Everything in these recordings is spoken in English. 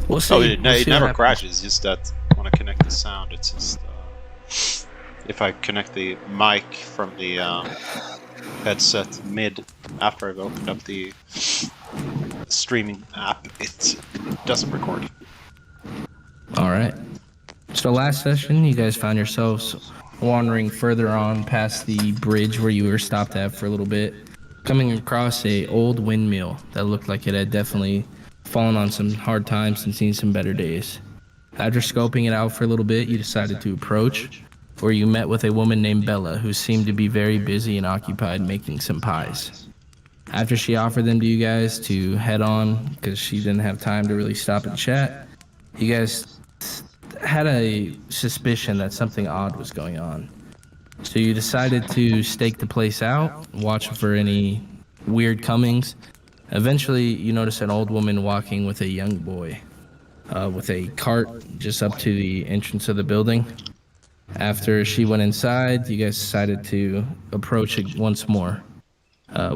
We'll see. Oh, We'll it see what never happens. crashes. Just that when I connect the sound, it's just if I connect the mic from the headset mid after I've opened up the streaming app, it doesn't record. All right. So last session, you guys found yourselves wandering further on past the bridge where you were stopped at for a little bit, coming across a old windmill that looked like it had definitely fallen on some hard times and seen some better days. After scoping it out for a little bit, you decided to approach, where you met with a woman named Bella who seemed to be very busy and occupied making some pies. After she offered them to you guys to head on, because she didn't have time to really stop and chat, you guys had a suspicion that something odd was going on. So you decided to stake the place out, watch for any weird comings. Eventually, you notice an old woman walking with a young boy, with a cart just up to the entrance of the building. After she went inside, you guys decided to approach it once more.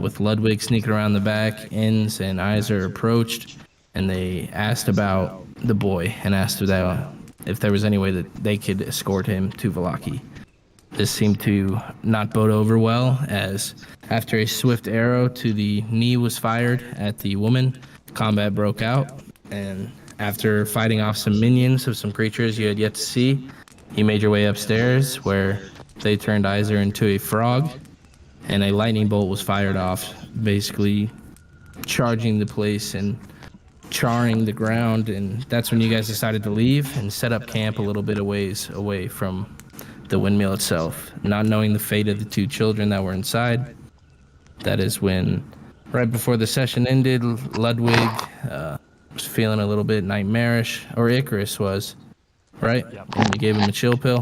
With Ludwig sneaking around the back, Inns and Iser approached, and they asked about the boy and asked if there was any way that they could escort him to Valaki. This seemed to not bode over well, as after a swift arrow to the knee was fired at the woman, combat broke out, and after fighting off some minions of some creatures you had yet to see, you made your way upstairs, where they turned Iser into a frog, and a lightning bolt was fired off, basically charging the place and charring the ground. And that's when you guys decided to leave and set up camp a little bit of ways away from the windmill itself, not knowing the fate of the two children that were inside. That is when, right before the session ended, Ludwig was feeling a little bit nightmarish, or Icarus was, right? And you gave him a chill pill.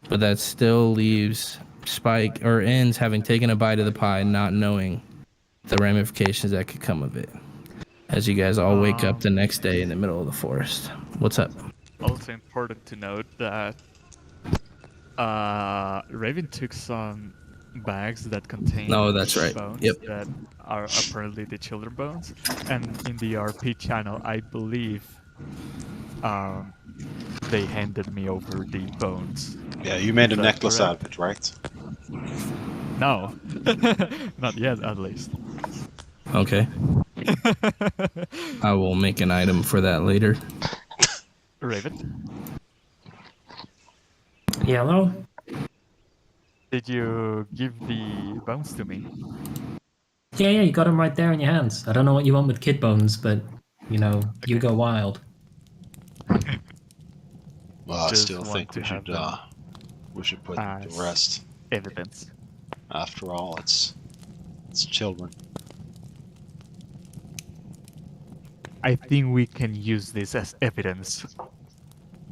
But that still leaves Spike or Ends having taken a bite of the pie, not knowing the ramifications that could come of it. As you guys all wake up the next day in the middle of the forest. What's up? Also important to note that Raven took some bags that contain That's right. bones Yep. that are apparently the children bones, and in the RP channel, I believe they handed me over the bones. Yeah, you made a Is that necklace out correct? of it, right? No, not yet, at least. Okay. I will make an item for that later. Raven, Yeah, hello? did you give the bones to me? Yeah, you got them right there in your hands. I don't know what you want with kid bones, but, you know, you go wild. Well, I Just still want think to have them we should put them to as rest. evidence. After all, it's children. I think we can use this as evidence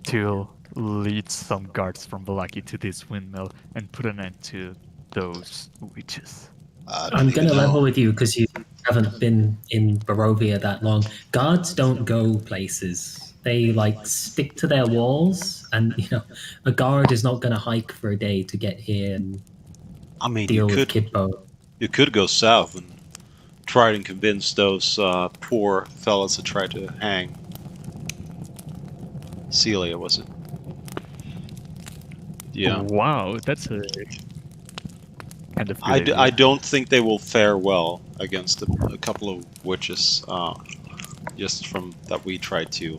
to lead some guards from Valaki to this windmill and put an end to those witches. I'm going to level with you because you haven't been in Barovia that long. Guards don't go places. They, like, stick to their walls, and, you know, a guard is not going to hike for a day to get here and I mean, deal with kid bone. you could go south and try and convince those poor fellas that tried to hang Celia, was it? Yeah. Wow, that's a kind of. I don't think they will fare well against a couple of witches, just from that we tried to.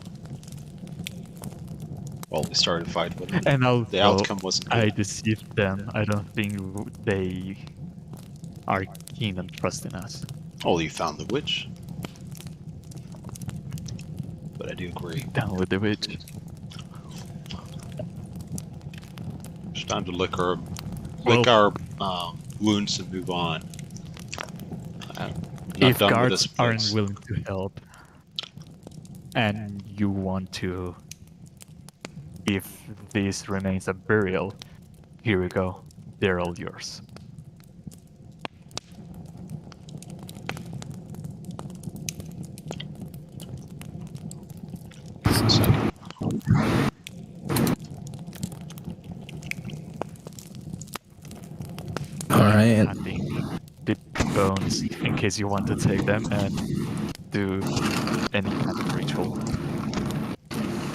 Well, we started a fight with them. And also, The outcome wasn't good. I deceived them. I don't think they are keen on trusting us. Oh, you found the witch. But I do agree. Down with the witch. It's time to lick our wounds and move on. I'm not If done with guards this aren't place. willing to help, and you want to, if this remains a burial, here we go. They're all yours. Alright. Handing the bones in case you want to take them and do any kind of ritual.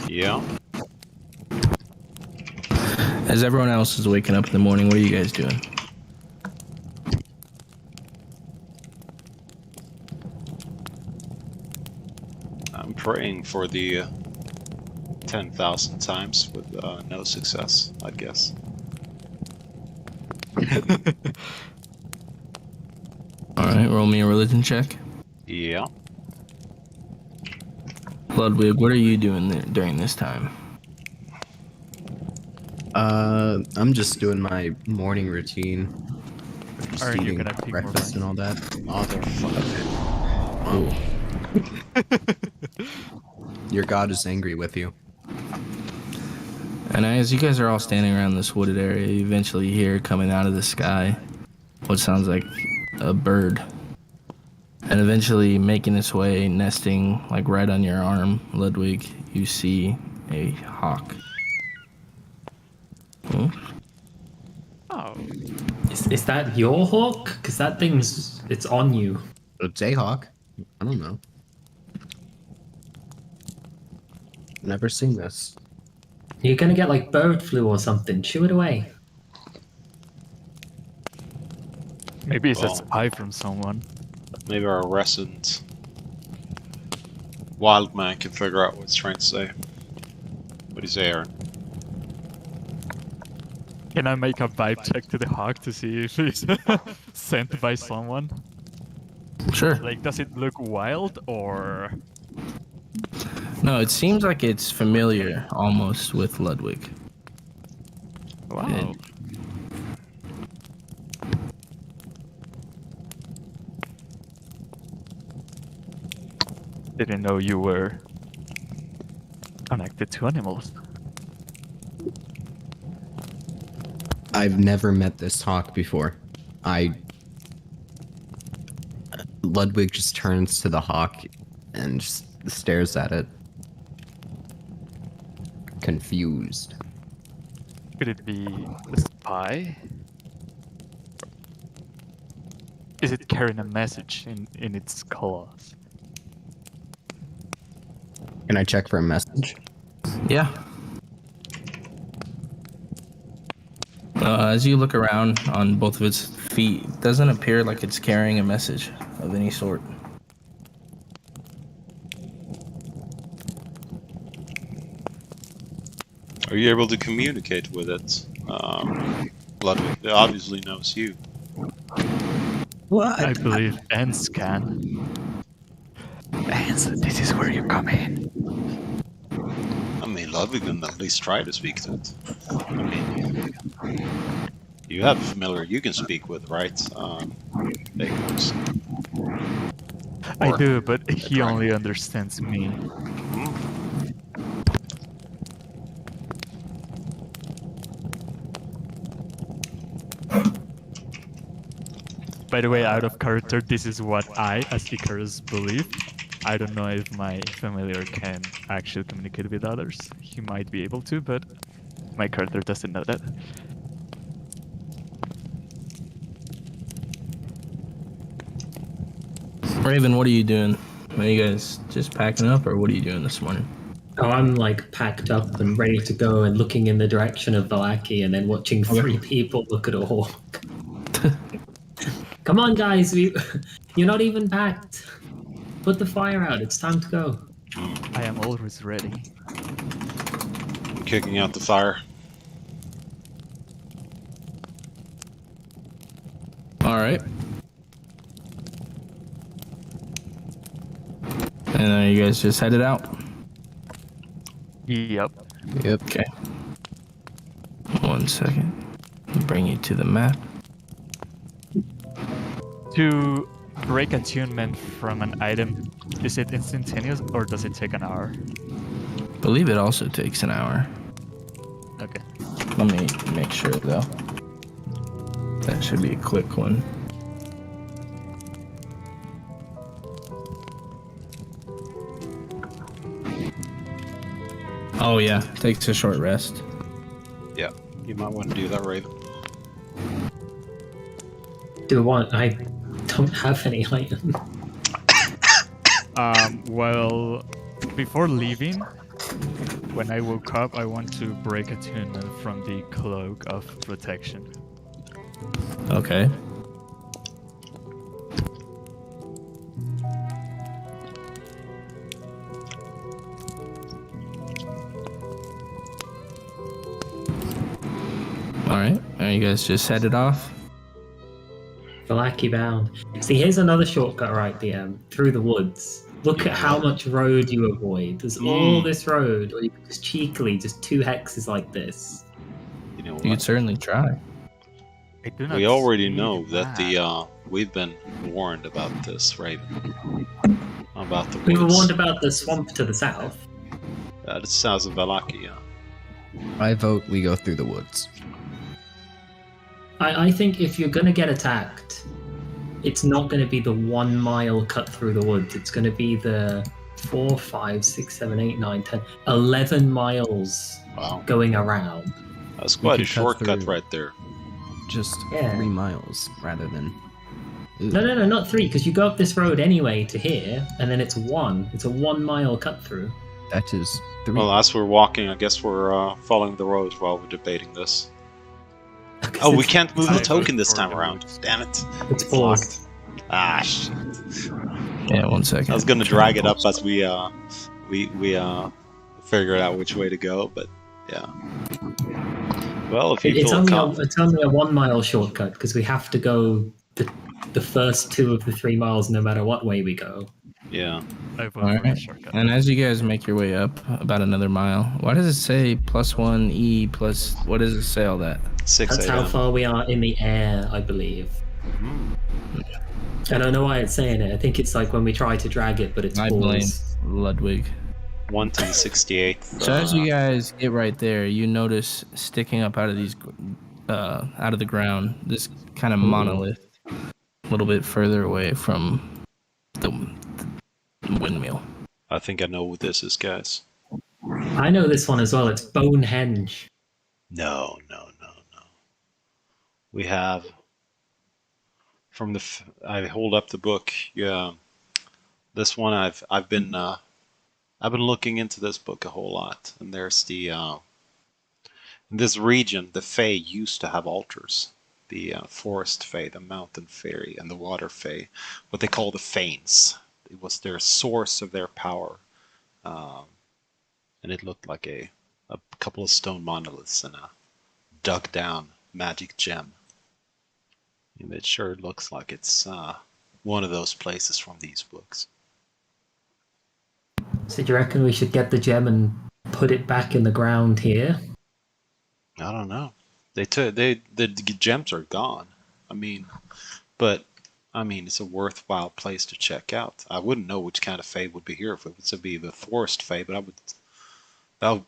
Yeah. As everyone else is waking up in the morning, what are you guys doing? I'm praying for the 10,000 times with no success, I guess. Alright, roll me a religion check. Yeah. Ludwig, what are you doing during this time? I'm just doing my morning routine. Just Aren't you eating gonna pick more breakfast and all that. Motherfucker. Ooh. Your god is angry with you. And as you guys are all standing around this wooded area, you eventually hear coming out of the sky what sounds like a bird. And eventually making its way, nesting like right on your arm, Ludwig, you see a hawk. Hmm? Oh, Is that your hawk? Because that thing's it's on you. A Jayhawk? I don't know. Never seen this. You're gonna get like bird flu or something. Chew it away. maybe it's a Well. spy from someone. Maybe our resident wild man can figure out what it's trying to say. What do you say, Aaron? Can I make a vibe check to the hawk to see if it's sent by someone? Sure. Like, does it look wild or? No, it seems like it's familiar almost with Ludwig. Wow. Didn't know you were connected to animals. I've never met this hawk before. Ludwig just turns to the hawk and just stares at it. Confused. Could it be a spy? Is it carrying a message in its claws? Can I check for a message? Yeah. As you look around on both of its feet, it doesn't appear like it's carrying a message of any sort. Are you able to communicate with it? Ludwig, it obviously knows you. What? I believe ants can. Ants, this is where you come in. I mean, Ludwig can at least try to speak to it. I mean, you have a familiar you can speak with, right? Bakers. I Or- do, but he only understands me. By the way, out of character, this is what I, as Icarus, believe. I don't know if my familiar can actually communicate with others. He might be able to, but my character doesn't know that. Raven, what are you doing? Are you guys just packing up, or what are you doing this morning? Oh, I'm like packed up and ready to go and looking in the direction of Valaki and then watching three people look at a hawk. Come on, guys, you're not even packed. Put the fire out. It's time to go. I am always ready. I'm kicking out the fire. All right. And then you guys just headed out. Yep. Yep. Okay. 1 second. Bring you to the map. To break attunement from an item, is it instantaneous or does it take an hour? Believe it also takes an hour. Okay. Let me make sure though. That should be a quick one. Oh yeah, takes a short rest. Yeah, you might want to do that, Raven. Do what? I don't have any item. Well, before leaving, When I woke up, I want to break attunement from the cloak of protection. Okay. All right. Are you guys just headed off? Valaki bound. See, here's another shortcut, right, DM? Through the woods. Look at how much road you avoid. There's all this road, or you can just cheekily, just 2 hexes like this. You know You could what? certainly try. I do not We already see know the that the map. we've been warned about this, Raven. About the We were woods. warned about the swamp to the south. This sounds of Valaki, yeah. I vote we go through the woods. I think if you're gonna get attacked, it's not gonna be the 1 mile cut through the woods. It's gonna be the 4, 5, 6, 7, 8, 9, 10, 11 miles Wow. going around. That's We quite a could cut shortcut through- right there. Just Yeah. 3 miles rather than. Ooh. No, not 3, because you go up this road anyway to here, and then it's 1. It's a 1 mile cut through. That is 3. Well, as we're walking, I guess we're following the road while we're debating this. Oh, we can't move the I token vote this for time the around. woods. Damn it. It's paused. Ah, shit. Yeah, 1 second. I was gonna drag it up as we figured out which way to go, but yeah. Well, if you It's feel only, confident. it's only a 1 mile shortcut, because we have to go the first 2 of the 3 miles no matter what way we go. Yeah. I vote All for the right. shortcut. And as you guys make your way up about another mile, why does it say +1 E plus? What does it say all that? 6 That's how a.m. far we are in the air, I believe. I don't know why it's saying it. I think it's like when we try to drag it, but it's I blame paused. Ludwig. 1 to the 68th. So as you guys get right there, you notice sticking up out of these, out of the ground, this kind of monolith, a little bit further away from the windmill. I think I know what this is, guys. I know this one as well. It's Bonehenge. No. We have from the. I hold up the book. Yeah, this one I've been looking into this book a whole lot, and there's the in this region the Fae used to have altars. The forest Fae, the mountain fairy, and the water Fae, what they call the Fanes. It was their source of their power, and it looked like a couple of stone monoliths and a dug down magic gem. And it sure looks like it's one of those places from these books. So do you reckon we should get the gem and put it back in the ground here? I don't know. The gems are gone. I mean, but I mean it's a worthwhile place to check out. I wouldn't know which kind of Fae would be here if it was to be the forest Fae, but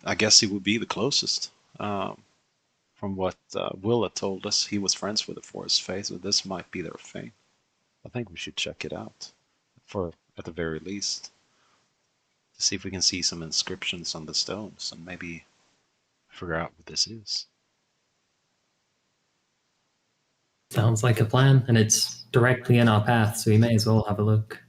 I guess it would be the closest. From what Willa told us, he was friends with the forest Fae, so this might be their Fae. I think we should check it out, at the very least, to see if we can see some inscriptions on the stones and maybe figure out what this is. Sounds like a plan, and it's directly in our path, so we may as well have a look.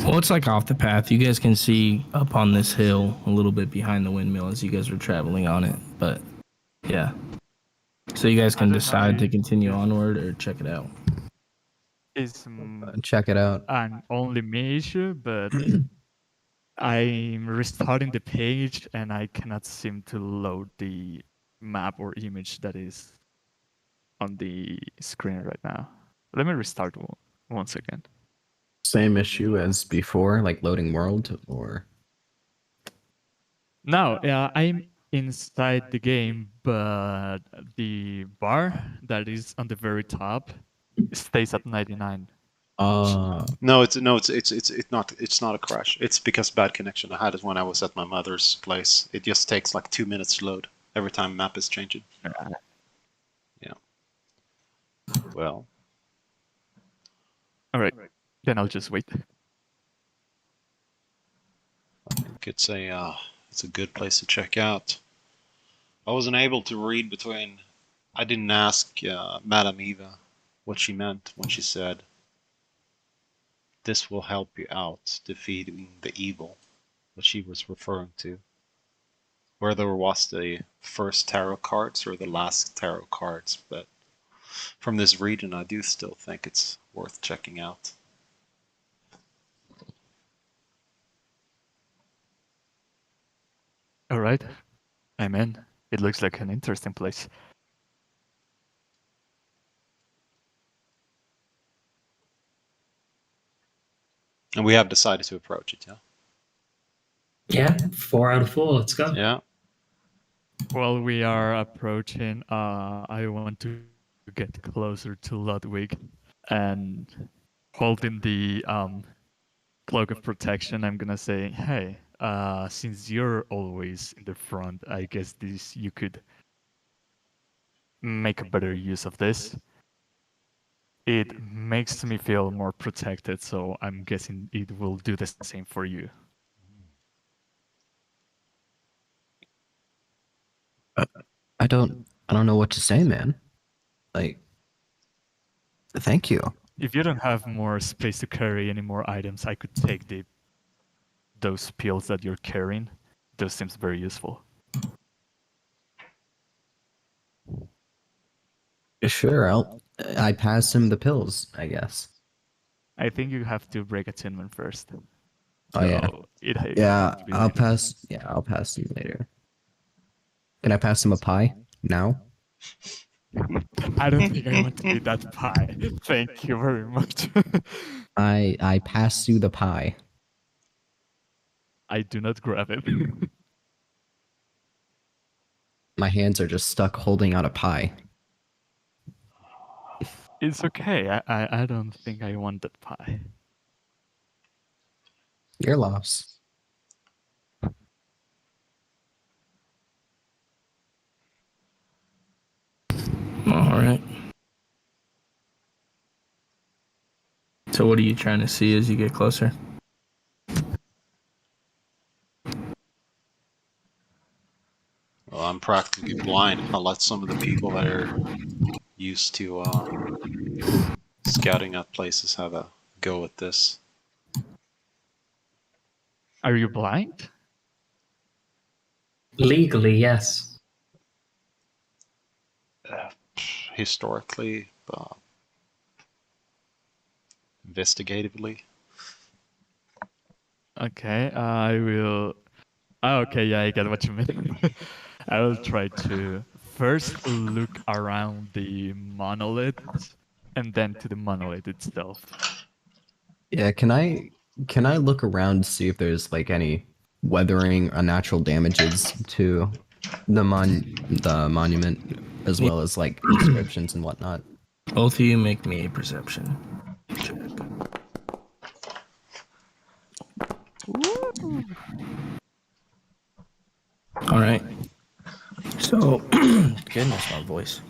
Well, it's like off the path. You guys can see up on this hill a little bit behind the windmill as you guys are traveling on it. But yeah. So you guys can decide to continue onward or check it out. It's Check it out. an only me issue, but I'm restarting the page and I cannot seem to load the map or image that is on the screen right now. Let me restart one second. Same issue as before, like loading world, or No, I'm inside the game, but the bar that is on the very top stays at 99. No, it's not a crash. It's because bad connection. I had it when I was at my mother's place. It just takes like 2 minutes to load every time map is changing. Yeah. Well, All right, then I'll just wait. I think it's a good place to check out. I wasn't able to read between. I didn't ask Madame Eva what she meant when she said, "This will help you out defeating the evil," what she was referring to. whether it was the first tarot cards or the last tarot cards, but from this region, I do still think it's worth checking out. All right, I'm in. It looks like an interesting place. And we have decided to approach it, yeah? Yeah, 4 out of 4. Let's go. Yeah. While we are approaching, I want to get closer to Ludwig and holding the cloak of protection. I'm gonna say, hey, since you're always in the front, I guess you could make a better use of this. It makes me feel more protected, so I'm guessing it will do the same for you. I don't know what to say, man. Like, thank you. If you don't have more space to carry any more items, I could take those pills that you're carrying. Those seems very useful. Sure, I pass him the pills, I guess. I think you have to break attunement first. Oh yeah. It Yeah, has to be I'll later. pass. Yeah, I'll pass him later. Can I pass him a pie now? I don't think I want to eat that pie. Thank you very much. I pass you the pie. I do not grab it. My hands are just stuck holding out a pie. It's okay. I don't think I want that pie. Your loss. All right. So what are you trying to see as you get closer? Well, I'm practically blind. I'll let some of the people that are used to scouting out places have a go at this. Are you blind? Legally, yes. Historically, investigatively. Okay, I will. Oh, okay, yeah, I get what you mean. I will try to first look around the monolith and then to the monolith itself. Yeah, can I look around to see if there's like any weathering or natural damages to the monument as well as like inscriptions and whatnot? Both of you make me a perception check. All right. So, goodness, my voice.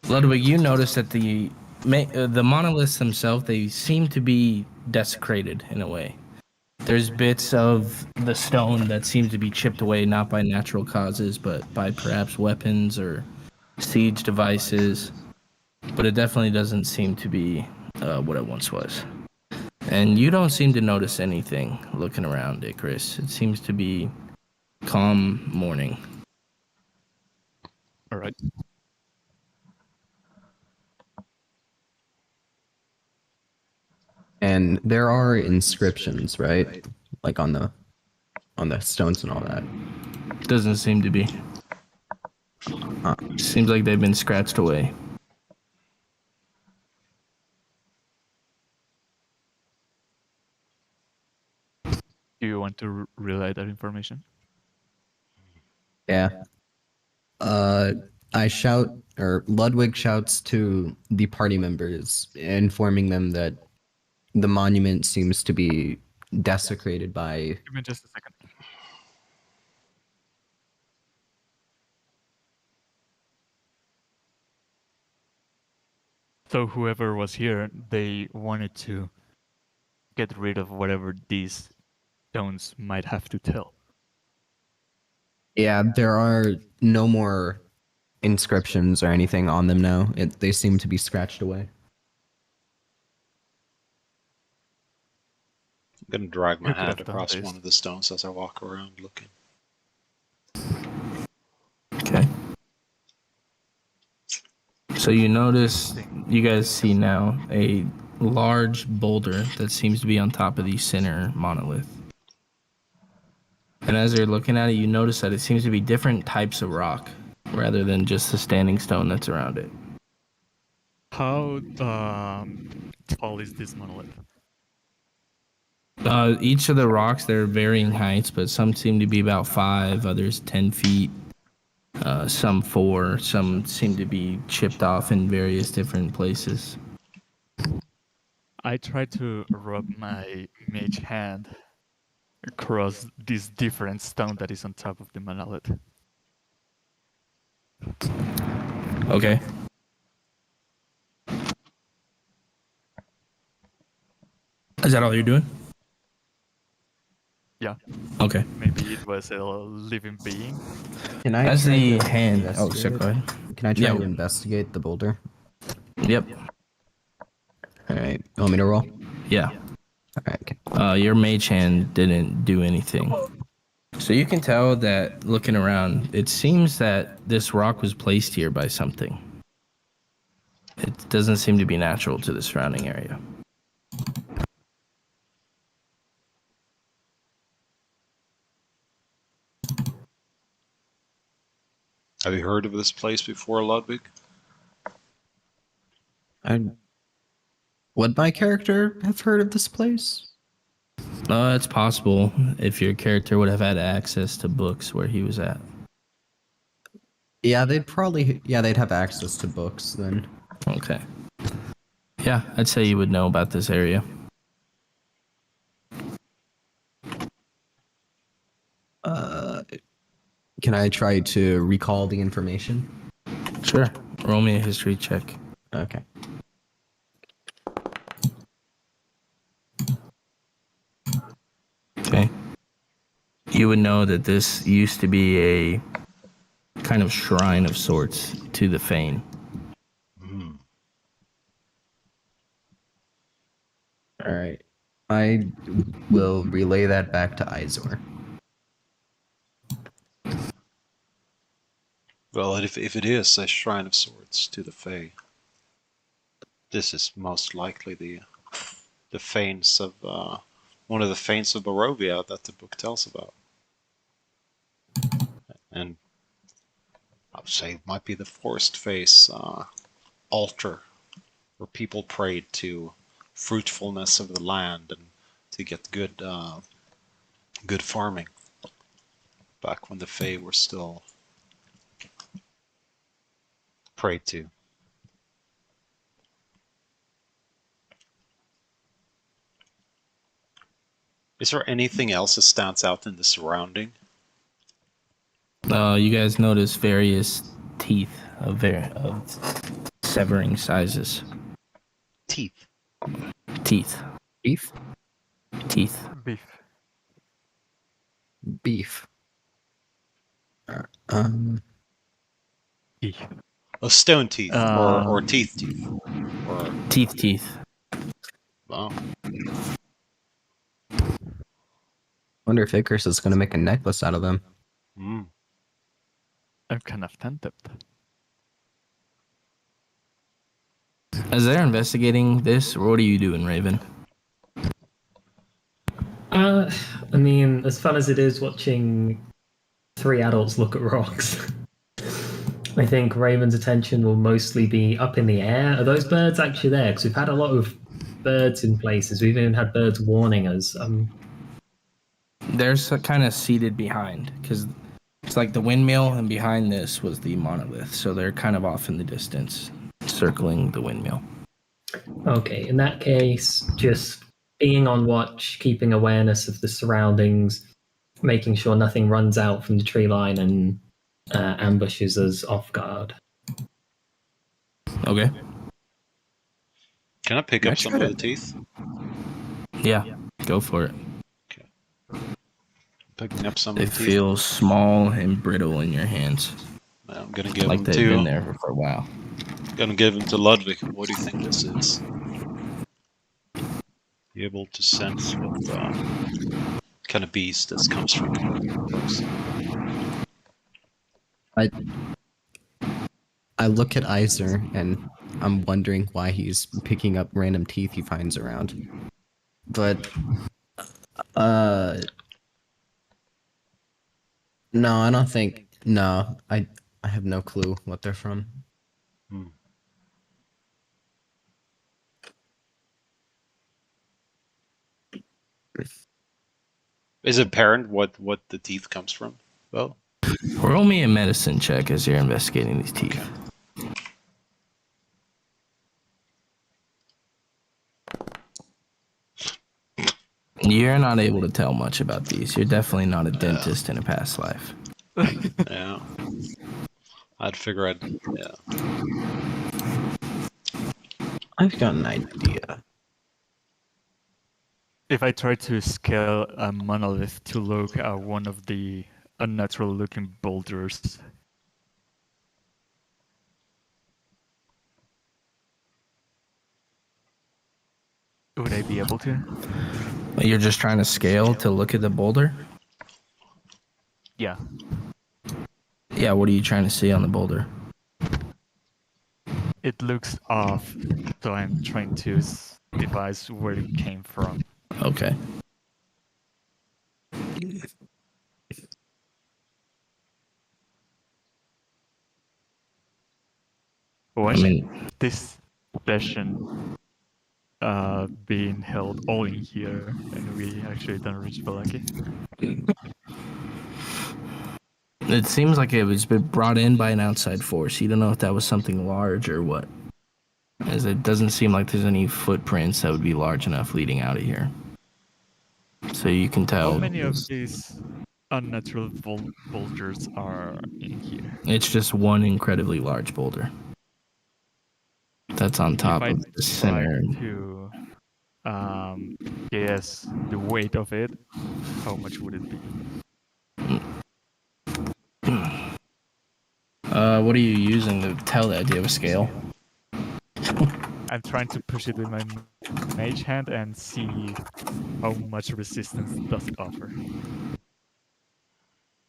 Ludwig, you notice that the monoliths themselves, they seem to be desecrated in a way. There's bits of the stone that seem to be chipped away not by natural causes, but by perhaps weapons or siege devices. But it definitely doesn't seem to be what it once was. And you don't seem to notice anything looking around it, Chris. It seems to be calm morning. All right. And there are inscriptions, right? Like on the stones and all that. Doesn't seem to be. Seems like they've been scratched away. Do you want to relay that information? Yeah. I shout, or Ludwig shouts to the party members, informing them that the monument seems to be desecrated by. Give me just a second. So whoever was here, they wanted to get rid of whatever these stones might have to tell. Yeah, there are no more inscriptions or anything on them now. They seem to be scratched away. I'm gonna drag my Who could hand have done across this? one of the stones as I walk around looking. So you notice, you guys see now a large boulder that seems to be on top of the center monolith. And as you're looking at it, you notice that it seems to be different types of rock rather than just the standing stone that's around it. How tall is this monolith? Each of the rocks, they're varying heights, but some seem to be about 5, others 10 feet, some 4, some seem to be chipped off in various different places. I try to rub my mage hand across this different stone that is on top of the monolith. Okay. Is that all you're doing? Yeah, Okay. maybe it was a living being. Can I As try the to hand. Oh, investigate so it? go ahead. Can I try Yeah. to investigate the boulder? Yep. All right. You want me to roll? Yeah. All right. Okay. Your mage hand didn't do anything. So you can tell that looking around, it seems that this rock was placed here by something. It doesn't seem to be natural to the surrounding area. Have you heard of this place before, Ludwig? Would my character have heard of this place? It's possible if your character would have had access to books where he was at. Yeah, they'd have access to books then. Okay. Yeah, I'd say you would know about this area. Can I try to recall the information? Sure. Roll me a history check. Okay. Okay. You would know that this used to be a kind of shrine of sorts to the Fane. All right. I will relay that back to Izor. Well, if it is a shrine of sorts to the Fae, this is most likely the fanes of one of the fanes of Barovia that the book tells about, and I would say it might be the forest face altar where people prayed to fruitfulness of the land and to get good farming back when the Fae were still prayed to. Is there anything else that stands out in the surrounding? You guys notice various teeth of severing sizes. Teeth. Teeth. Beef? Teeth. Beef. Beef. Beef. Oh, stone teeth or teeth teeth. Or, Teeth. oh. Wonder if Icarus is going to make a necklace out of them. Mm. I'm kind of tempted. As they're investigating this, what are you doing, Raven? I mean, as fun as it is watching 3 adults look at rocks, I think Raven's attention will mostly be up in the air. Are those birds actually there? Because we've had a lot of birds in places. We've even had birds warning us. They're kind of seated behind, because it's like the windmill, and behind this was the monolith. So they're kind of off in the distance, circling the windmill. Okay, in that case, just being on watch, keeping awareness of the surroundings, making sure nothing runs out from the tree line and ambushes us off guard. Okay. Can I pick up some of the teeth? Yeah, go for it. Picking up some They of the teeth. feel small and brittle in your hands, I'm gonna give like them they've been to. there for a while. Gonna give them to Ludwig. What do you think this is? Be able to sense what kind of beast this comes from. I look at Iser and I'm wondering why he's picking up random teeth he finds around. But no, I don't think no. I have no clue what they're from. Hmm. Is it apparent what the teeth comes from? Well, Roll me a medicine check as you're investigating these teeth. You're not able to tell much about these. You're definitely not a dentist in a past life. yeah. I'd figure I'd. Yeah. I've got an idea. If I try to scale a monolith to look at one of the unnatural looking boulders, would I be able to? You're just trying to scale to look at the boulder? Yeah. Yeah, what are you trying to see on the boulder? It looks off, so I'm trying to devise where it came from. Okay. Watch mean- this session being held all in here, and we actually don't reach Balaki. It seems like it was been brought in by an outside force. You don't know if that was something large or what. As it doesn't seem like there's any footprints that would be large enough leading out of here. So you can tell. How many of these unnatural boulders are in here? It's just one incredibly large boulder. That's on top If I of the center. try to guess the weight of it, how much would it be? What are you using to tell that? Do you have a scale? I'm trying to push it with my mage hand and see how much resistance does it offer.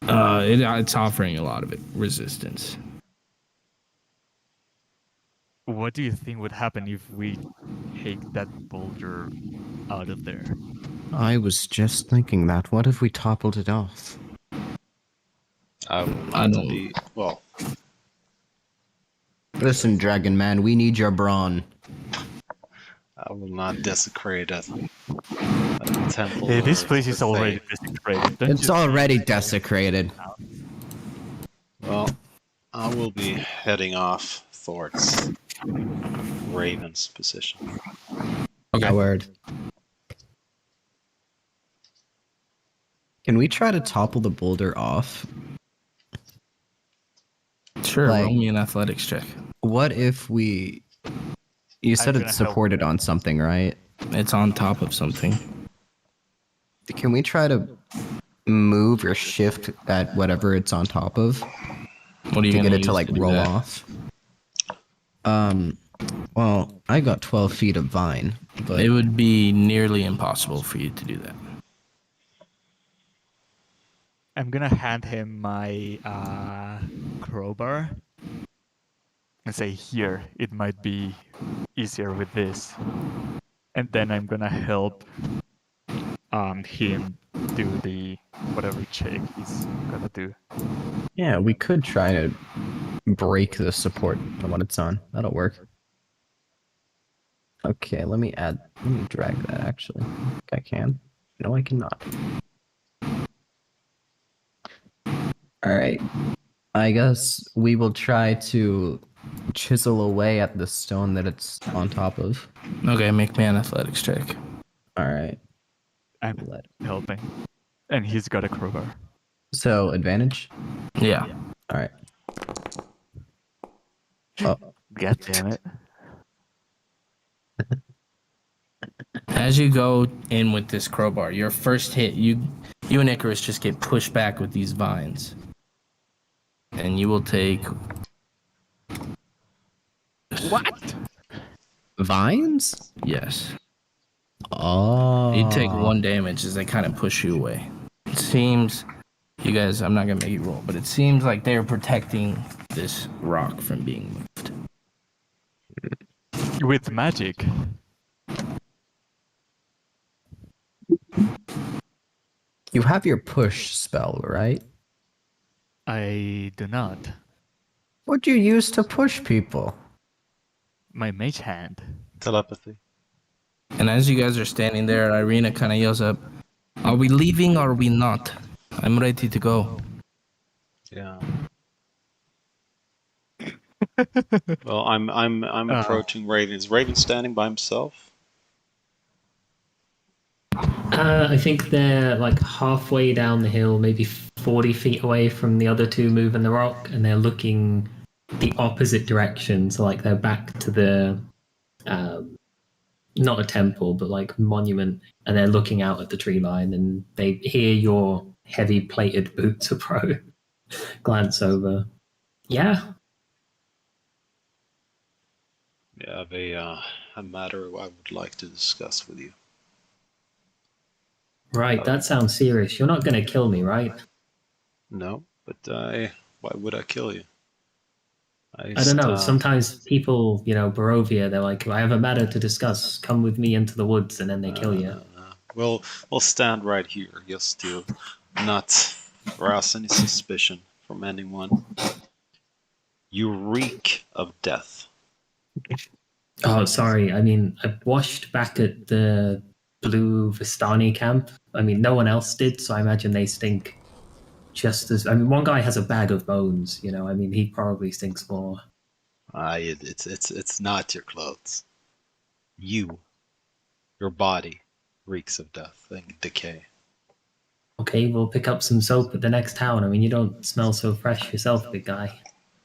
It's offering a lot of it resistance. What do you think would happen if we take that boulder out of there? I was just thinking that. What if we toppled it off? I will I not don't- be. Well, Listen, Dragon Man, we need your brawn. I will not desecrate a temple. Hey, this or place is a already faith. desecrated. Don't It's you- already desecrated. Well, I will be heading off towards Raven's position. Okay. Word. Can we try to topple the boulder off? Sure, Like- roll me an athletics check. What if we... You said gonna it's help. supported on something, right? It's on top of something. Can we try to move or shift at whatever it's on top of What are you to gonna get it use to like do roll that? off? Well, I got 12 feet of vine, but It would be nearly impossible for you to do that. I'm gonna hand him my crowbar and say, "Here, it might be easier with this." And then I'm gonna help him do the whatever check he's gonna do. yeah, we could try to break the support on what it's on. That'll work. Okay, let me drag that actually. I think I can. No, I cannot. Alright. I guess we will try to chisel away at the stone that it's on top of. Okay, make me an athletics check. Alright. I'm helping, and he's got a crowbar. So, advantage? Yeah. Alright. Oh, God damn it! As you go in with this crowbar, your first hit, you and Icarus just get pushed back with these vines. And you will take What? vines? yes. Oh. You take 1 damage as they kind of push you away. It seems You guys, I'm not gonna make you roll, but it seems like they're protecting this rock from being moved. With magic. You have your push spell, right? I do not. What'd you use to push people? My mage hand. Telepathy. And as you guys are standing there, Irina kind of yells up, "Are we leaving or are we not? I'm ready to go." Yeah. Well, I'm approaching Raven. Is Raven standing by himself? I think they're like halfway down the hill, maybe 40 feet away from the other two moving the rock, and they're looking the opposite direction. So, like, they're back to the not a temple, but like monument, and they're looking out at the tree line, and they hear your heavy plated boots approach. Glance over. Yeah. Yeah, a matter I would like to discuss with you. Right, that sounds serious. You're not going to kill me, right? No, but why would I kill you? I don't know. Sometimes people, Barovia, they're like, I have a matter to discuss. Come with me into the woods, and then they kill you. We'll stand right here just to not arouse any suspicion from anyone. You reek of death. Oh, sorry. I mean, I washed back at the Blue Vistani camp. I mean, no one else did, so I imagine they stink just as. I mean, one guy has a bag of bones. I mean, he probably stinks more. It's not your clothes. Your body reeks of death and decay. Okay, we'll pick up some soap at the next town. I mean, you don't smell so fresh yourself, big guy.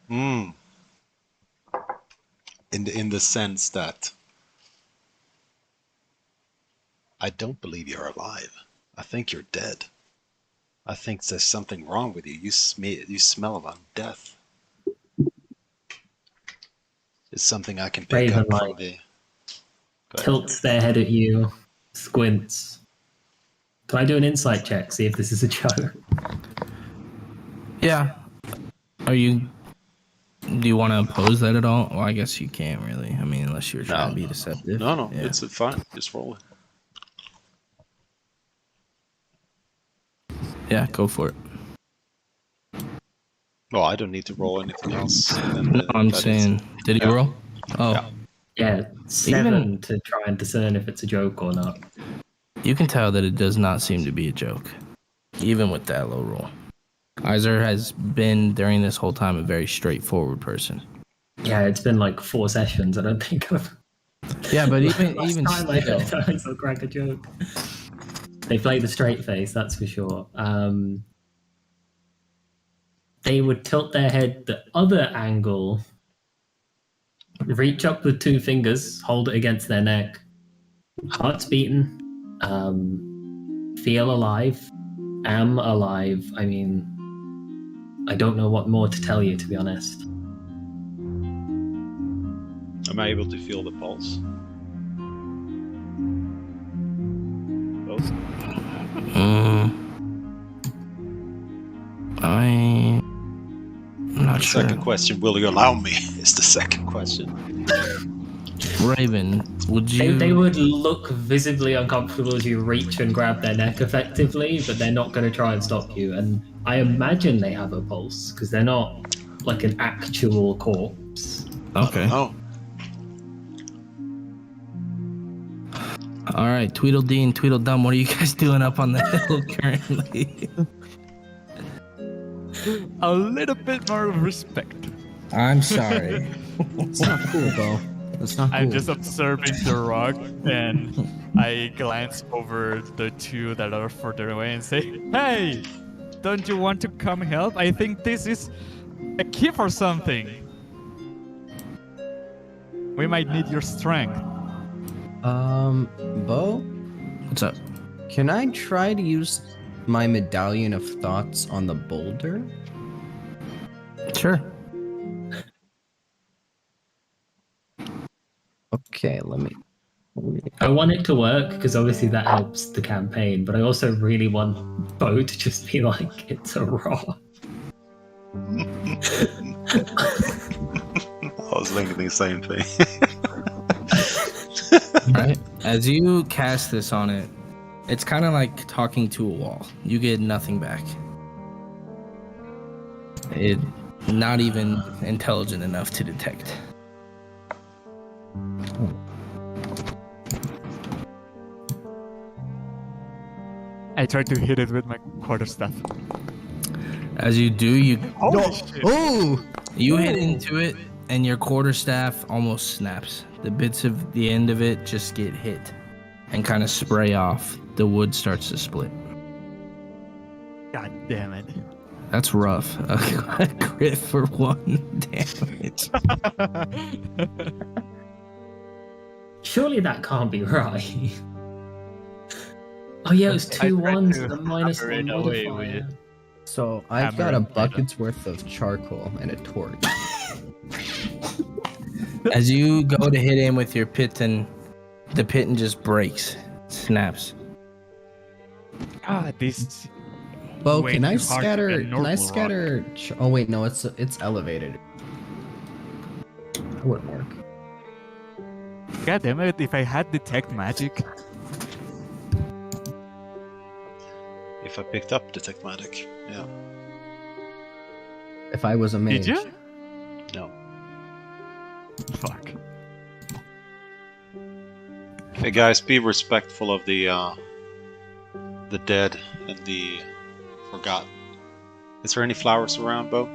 In the sense that I don't believe you're alive. I think you're dead. I think there's something wrong with you. You smell of death. It's something I can pick up from the... Tilts their head at you, squints. Can I do an insight check, see if this is a joke? Yeah. Do you want to oppose that at all? Well, I guess you can't really. I mean, unless you're trying to be deceptive. No, Yeah. it's fine. Just roll it. Yeah, go for it. Well, I don't need to roll anything else. No, I'm saying, did he roll? Oh. Yeah. Yeah, 7 to try and discern if it's a joke or not. You can tell that it does not seem to be a joke, even with that low roll. Iser has been, during this whole time, a very straightforward person. Yeah, it's been like 4 sessions. I don't think I've... Yeah, but even time I still, heard I'll crack a joke. They play the straight face, that's for sure. They would tilt their head the other angle, reach up with 2 fingers, hold it against their neck, heart's beating, feel alive, am alive. I mean, I don't know what more to tell you, to be honest. Am I able to feel the pulse? Both? I'm not The sure. second question, will you allow me, is the second question. Raven, would you... They would look visibly uncomfortable as you reach and grab their neck effectively, but they're not going to try and stop you. And I imagine they have a pulse, because they're not like an actual corpse. Okay. Oh. All right, Tweedledee and Tweedledum, what are you guys doing up on the hill currently? A little bit more respect. I'm sorry. It's not cool, Bo. That's not cool. I'm just observing the rock, and I glance over the 2 that are further away and say, "Hey, don't you want to come help? I think this is a key for something. We might need your strength." Bo? What's up? Can I try to use my medallion of thoughts on the boulder? Sure. Okay, let me I want it to work because obviously that helps the campaign, but I also really want Bo to just be like, it's a raw. I was thinking the same thing. Right? As you cast this on it, it's kind of like talking to a wall. You get nothing back. It not even intelligent enough to detect. I tried to hit it with my quarterstaff. As you do, you Oh! hit into it, and your quarterstaff almost snaps. The bits of the end of it just get hit and kind of spray off. The wood starts to split. God damn it. That's rough. A crit for 1 damage. Surely that can't be right. Oh yeah, it was I two tried ones to and a minus hammer it one away modifier. with- So I've got Hammer a and bucket's worth of charcoal and a torch. As you go to hit him with your piton, the piton just breaks, snaps. God, this. Bo, Way can I too hard to scatter? get Can I normal scatter? Oh wait, no, it's elevated. That wouldn't work. God damn it! If I had detect magic, If I picked up Detect Magic, yeah. If I was a mage. did you? No. Fuck. Hey guys, be respectful of the dead and the forgotten. Is there any flowers around, Bo?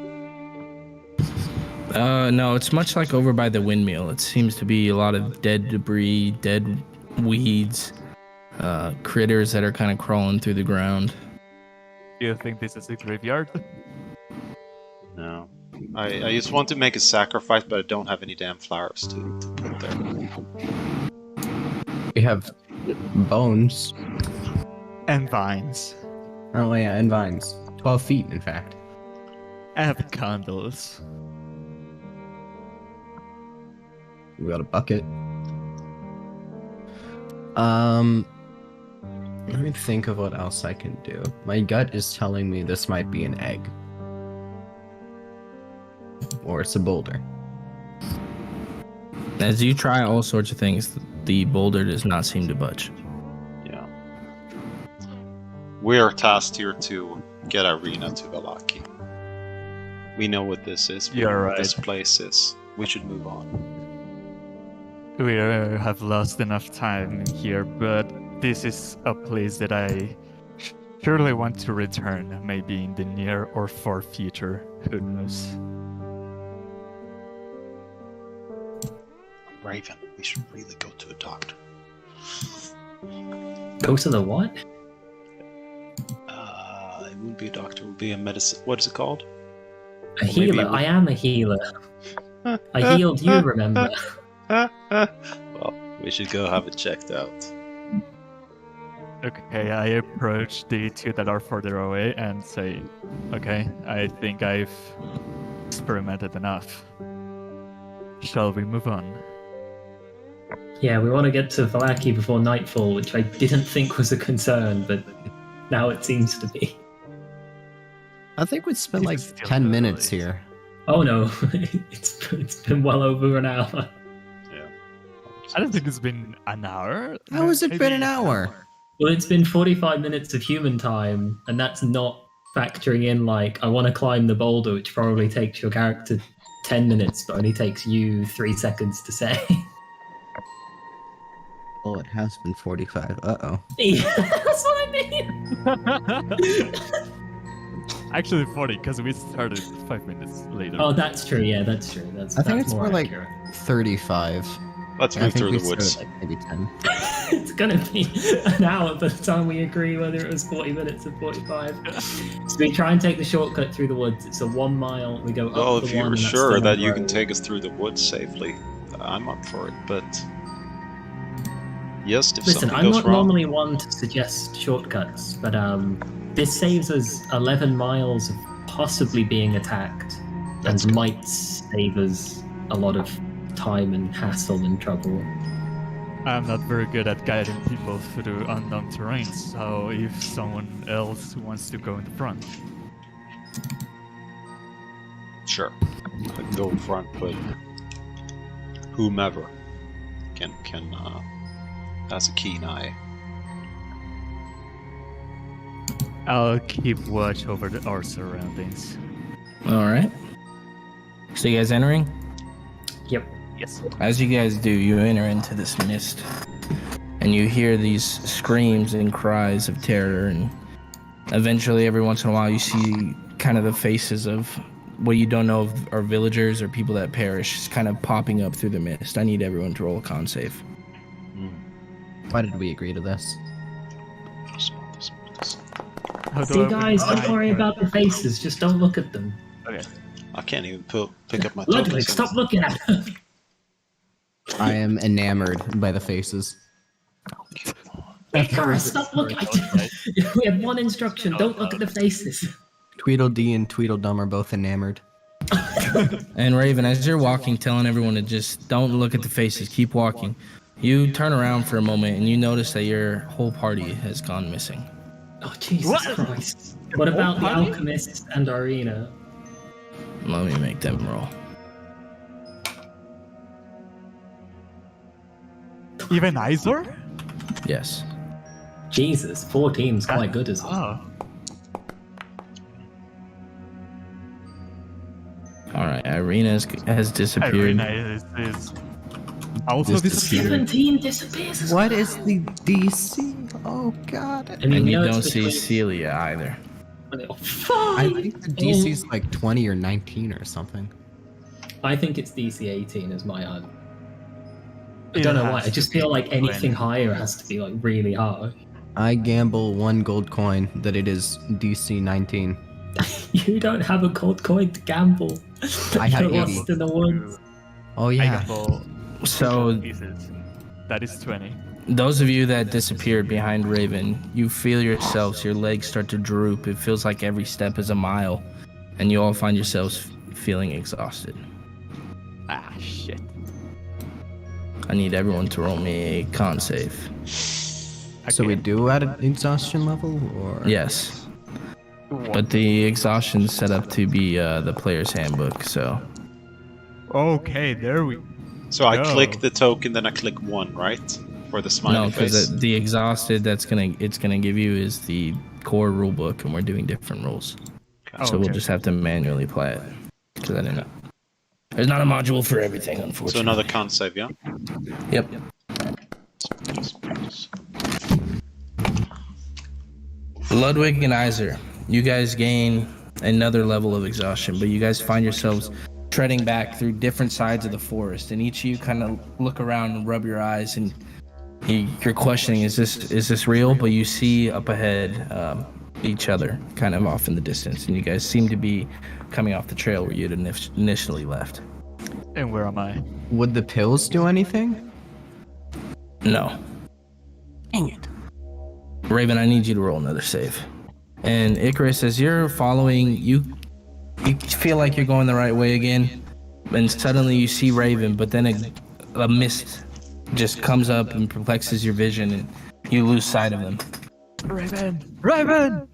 No, it's much like over by the windmill. It seems to be a lot of dead debris, dead weeds, critters that are kind of crawling through the ground. Do you think this is a graveyard? No. I just want to make a sacrifice, but I don't have any damn flowers to put there. We have bones. And vines. Oh yeah, and vines. 12 feet, in fact. I have candles. We got a bucket. Let me think of what else I can do. My gut is telling me this might be an egg. Or it's a boulder. As you try all sorts of things, the boulder does not seem to budge. Yeah. We are tasked here to get Irina to Valaki. We know what this is. We You're know what right. this place is. We should move on. We have lost enough time here, but this is a place that I surely want to return, maybe in the near or far future. Who knows? Raven, we should really go to a doctor. Go to the what? It wouldn't be a doctor, it would be a medicine. What is it called? A maybe healer. it would- I am a healer. I healed you, remember? Well, we should go have it checked out. Okay, I approach the two that are further away and say, okay, I think I've experimented enough. Shall we move on? Yeah, we want to get to Valaki before nightfall, which I didn't think was a concern, but now it seems to be. I think we'd spend like It's still 10 early. minutes here. Oh no, it's been well over an hour. Yeah. I don't think it's been an hour. How has it been Maybe an hour? Well, it's been 45 minutes of human time, and that's not factoring in, like, I want to climb the boulder, which probably takes your character 10 minutes, but only takes you 3 seconds to say. Oh, it has been 45. Uh-oh. Yeah, that's what I mean! Actually 40, because we started 5 minutes later. Oh, that's true, yeah, that's true. I think that's it's more like accurate. 35. Let's I move think through we the woods. started like maybe 10. It's gonna be an hour by the time we agree whether it was 40 minutes or 45. So we try and take the shortcut through the woods. It's a 1 mile. We go Well, up the if one, you're and that's sure down that the you can road. take us through the woods safely, I'm up for it, but... Yes, if Listen, something I'm goes not wrong... normally one to suggest shortcuts, but this saves us 11 miles of possibly being attacked, That's and good. might save us a lot of time and hassle and trouble. I'm not very good at guiding people through unknown terrain, so if someone else wants to go in the front. Sure. I can go in front, but whomever can has a keen eye. I'll keep watch over our surroundings. All right. So you guys entering? Yep. Yes. As you guys do, you enter into this mist, and you hear these screams and cries of terror, and eventually, every once in a while, you see kind of the faces of what you don't know are villagers or people that perish kind of popping up through the mist. I need everyone to roll a con save. Why did we agree to this? How do See, I- guys, don't worry about the faces. Just don't look at them. Okay. I can't even pick up my Ludwig, tokens. stop looking at them. I am enamored by the faces. Icarus, stop looking at them. We have one instruction. Don't look at the faces. Tweedledee and Tweedledum are both enamored. And Raven, as you're walking, telling everyone to just don't look at the faces, keep walking, you turn around for a moment and you notice that your whole party has gone missing. Oh, Jesus Christ. What about the alchemist and Arena? Let me make them roll. Even Izor? Yes. Jesus, 14's quite good as well. Oh. All right, Irina has disappeared. Irina is also disappeared. 17 disappears as What is the DC? Oh god. I mean, And we you know don't it's see between- Celia either. Oh, five. I think the DC's like 20 or 19 or something. I think it's DC 18 as my odd. I It don't know why. has I just to feel be like anything 20. higher has to be like really high. I gamble 1 gold coin that it is DC 19. You don't have a gold coin to gamble. I have You're 80. lost in the woods. Oh I yeah. gamble So pieces. That is 20. those of you that disappeared behind Raven, you feel yourselves, your legs start to droop. It feels like every step is a mile, and you all find yourselves feeling exhausted. Ah, shit. I need everyone to roll me a con save. So we Okay. do at an exhaustion level, or Yes, but the exhaustion's set up to be the player's handbook, so Okay, there we So I No. click the token, then I click 1, right? For the smiley no, face. because the exhausted it's gonna give you is the core rule book, and we're doing different rules. Oh, So we'll okay. just have to manually play it. Because I didn't. There's not a module for everything, unfortunately. So another con save, yeah? Yep. Ludwig and Iser, you guys gain another level of exhaustion, but you guys find yourselves treading back through different sides of the forest, and each of you kind of look around and rub your eyes, and you're questioning, is this real? But you see up ahead each other kind of off in the distance, and you guys seem to be coming off the trail where you'd initially left. And where am I? would the pills do anything? No. Dang it. Raven, I need you to roll another save. And Icarus, as you're following, you feel like you're going the right way again, and suddenly you see Raven, but then a mist just comes up and perplexes your vision, and you lose sight of them. Raven! Raven!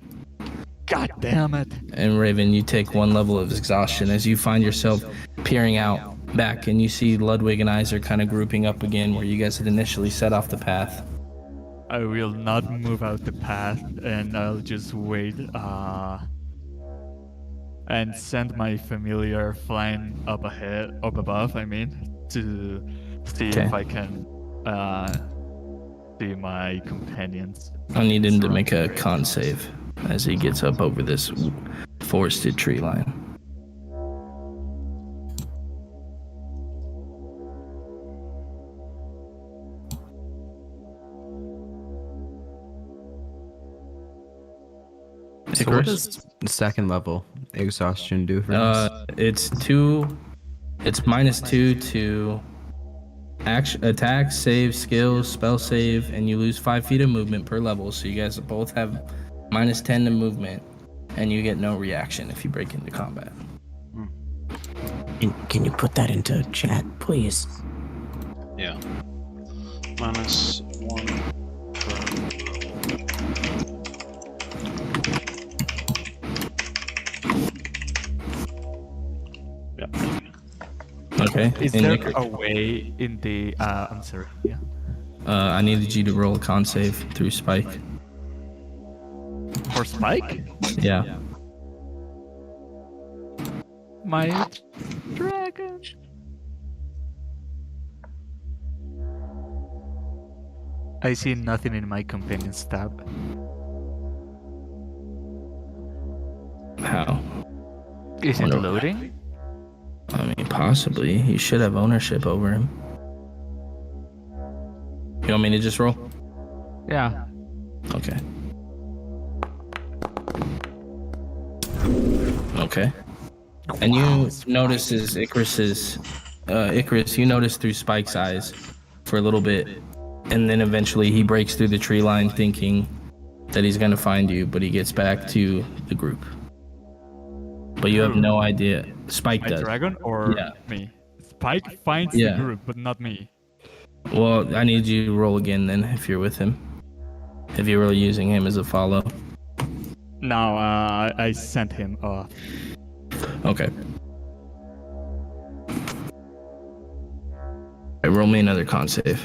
God damn it. And Raven, you take 1 level of exhaustion as you find yourself peering out back, and you see Ludwig and Iser kind of grouping up again where you guys had initially set off the path. I will not move out the path, and I'll just wait, and send my familiar flying up above, to see Okay. if I can, see my companions. I need him to make a con save as he gets up over this forested tree line. So what does the second level exhaustion do for us? It's -2 to action, attack, save, skills, spell save, and you lose 5 feet of movement per level. So you guys both have -10 to movement, and you get no reaction if you break into combat. And can you put that into chat, please? Yeah. -1 per Yeah. Okay. Is and there Icarus, a way in the? I'm sorry. Yeah. I needed you to roll a con save through Spike. For Spike, Yeah. my dragon. I see nothing in my companion's tab. How? Is it Wonder- loading? I mean, possibly. You should have ownership over him. You want me to just roll? Yeah. Okay. Okay. And you notice is Icarus, you notice through Spike's eyes for a little bit, and then eventually he breaks through the tree line thinking that he's gonna find you, but he gets back to the group. But you have no idea. Spike My does. dragon or Yeah. me? Spike finds Yeah. the group, but not me. Well, I need you to roll again then if you're with him. If you're really using him as a follow. No, I sent him off. Okay. Alright, roll me another con save.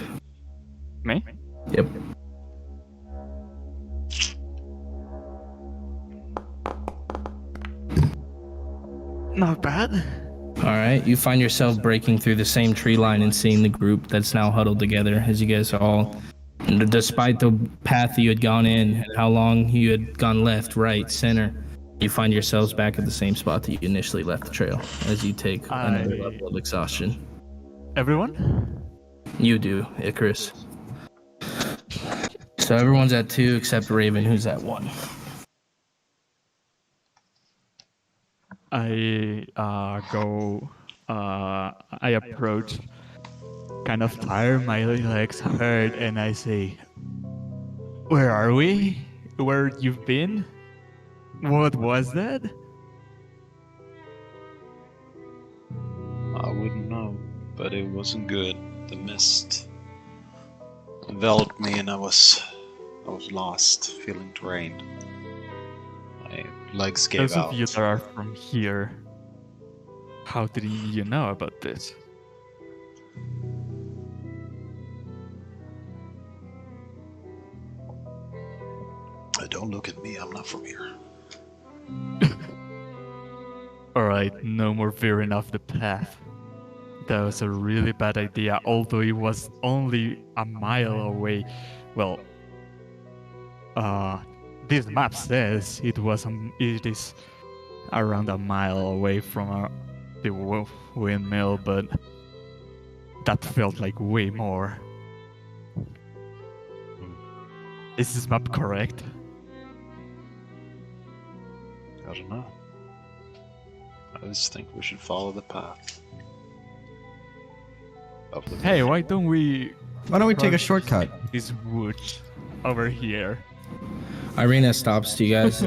Me? Yep. Not bad. Alright, you find yourself breaking through the same tree line and seeing the group that's now huddled together as you guys are all, despite the path you had gone in and how long you had gone left, right, center, you find yourselves back at the same spot that you initially left the trail as you take another level of exhaustion. Everyone? You do, Icarus. So everyone's at 2 except Raven, who's at 1. I approach, kind of tired, my legs hurt, and I say, "Where are we? Where you've been? What was that?" I wouldn't know, but it wasn't good. The mist enveloped me, and I was lost, feeling drained. My legs gave Those out. of you that are from here, how did you know about this? Don't look at me. I'm not from here. Alright, no more veering off the path. That was a really bad idea, although it was only a mile away. Well, this map says it is around a mile away from the windmill, but that felt like way more. Is this map correct? I don't know. I just think we should follow the path. Of the Hey, why don't we Why don't we take a shortcut? this woods over here? Irina stops you guys.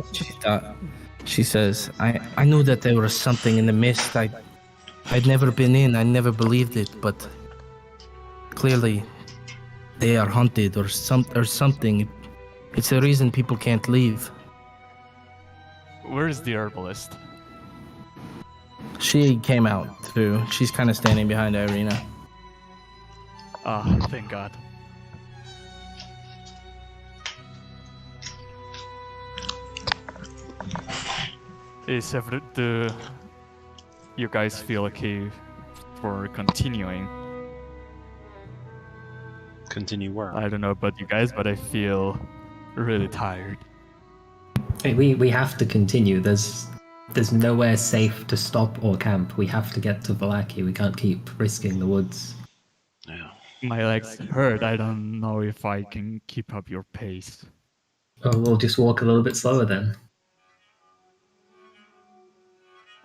She says, I knew that there was something in the mist. I'd never been in. I never believed it, but clearly they are haunted or something. It's the reason people can't leave. Where's the herbalist? She came out too. She's kind of standing behind Irina. Ah, thank God. Do you guys feel okay for continuing? Continue where? I don't know about you guys, but I feel really tired. Hey, we have to continue. There's nowhere safe to stop or camp. We have to get to Valaki. We can't keep risking the woods. Yeah. My legs hurt. I don't know if I can keep up your pace. Oh, we'll just walk a little bit slower then.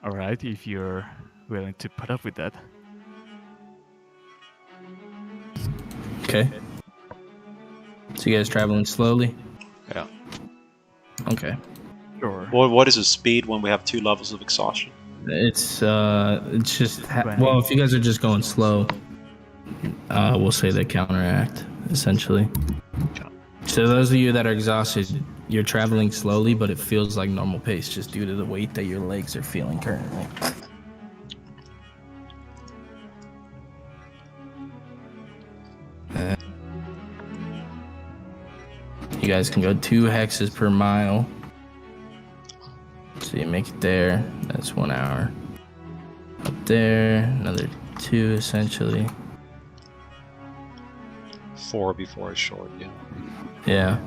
Alright, if you're willing to put up with that. Okay. So you guys traveling slowly? Yeah. Okay. Sure. Well, what is the speed when we have 2 levels of exhaustion? It's just well, if you guys are just going slow, we'll say they counteract. essentially. So those of you that are exhausted, you're traveling slowly, but it feels like normal pace just due to the weight that your legs are feeling currently. You guys can go 2 hexes per mile. So you make it there. That's 1 hour. Up there, another 2 essentially. 4 before it's short, yeah. Yeah.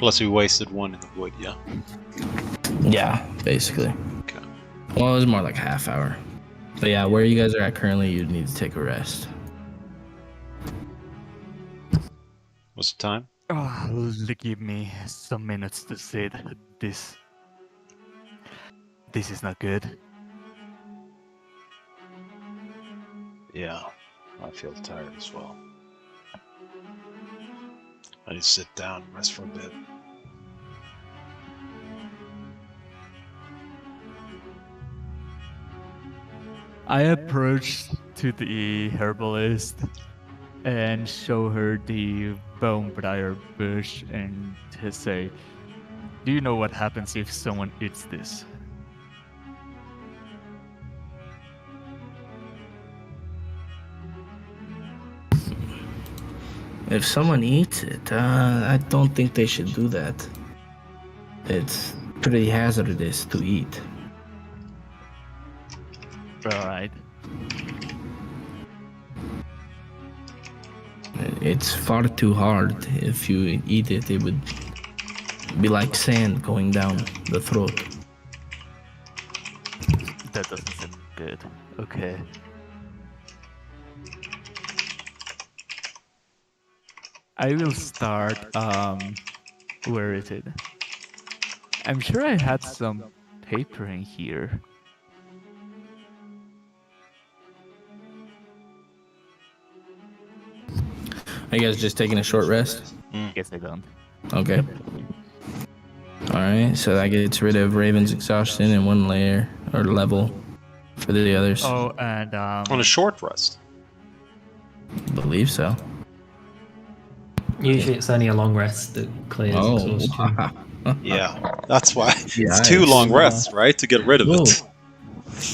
Plus we wasted 1 in the wood, yeah. Yeah, basically. Okay. Well, it was more like a half hour. But yeah, where you guys are at currently, you need to take a rest. What's the time? Give me some minutes to sit. This is not good. Yeah, I feel tired as well. I need to sit down and rest for a bit. I approached to the herbalist and show her the bone briar bush and to say, do you know what happens if someone eats this? If someone eats it, I don't think they should do that. It's pretty hazardous to eat. Alright. It's far too hard. If you eat it, it would be like sand going down the throat. That doesn't sound good. Okay. I will start, where is it? I'm sure I had some paper in here. Are you guys just taking a short rest? Guess I don't. Okay. Alright, so that gets rid of Raven's exhaustion in 1 layer, or level, for the others. Oh, and On a short rest. Believe so. Usually it's only a long rest that clears exhaustion. wow. Yeah, that's why. Yeah, It's 2 it's- long rests, right? To get rid of Whoa. it.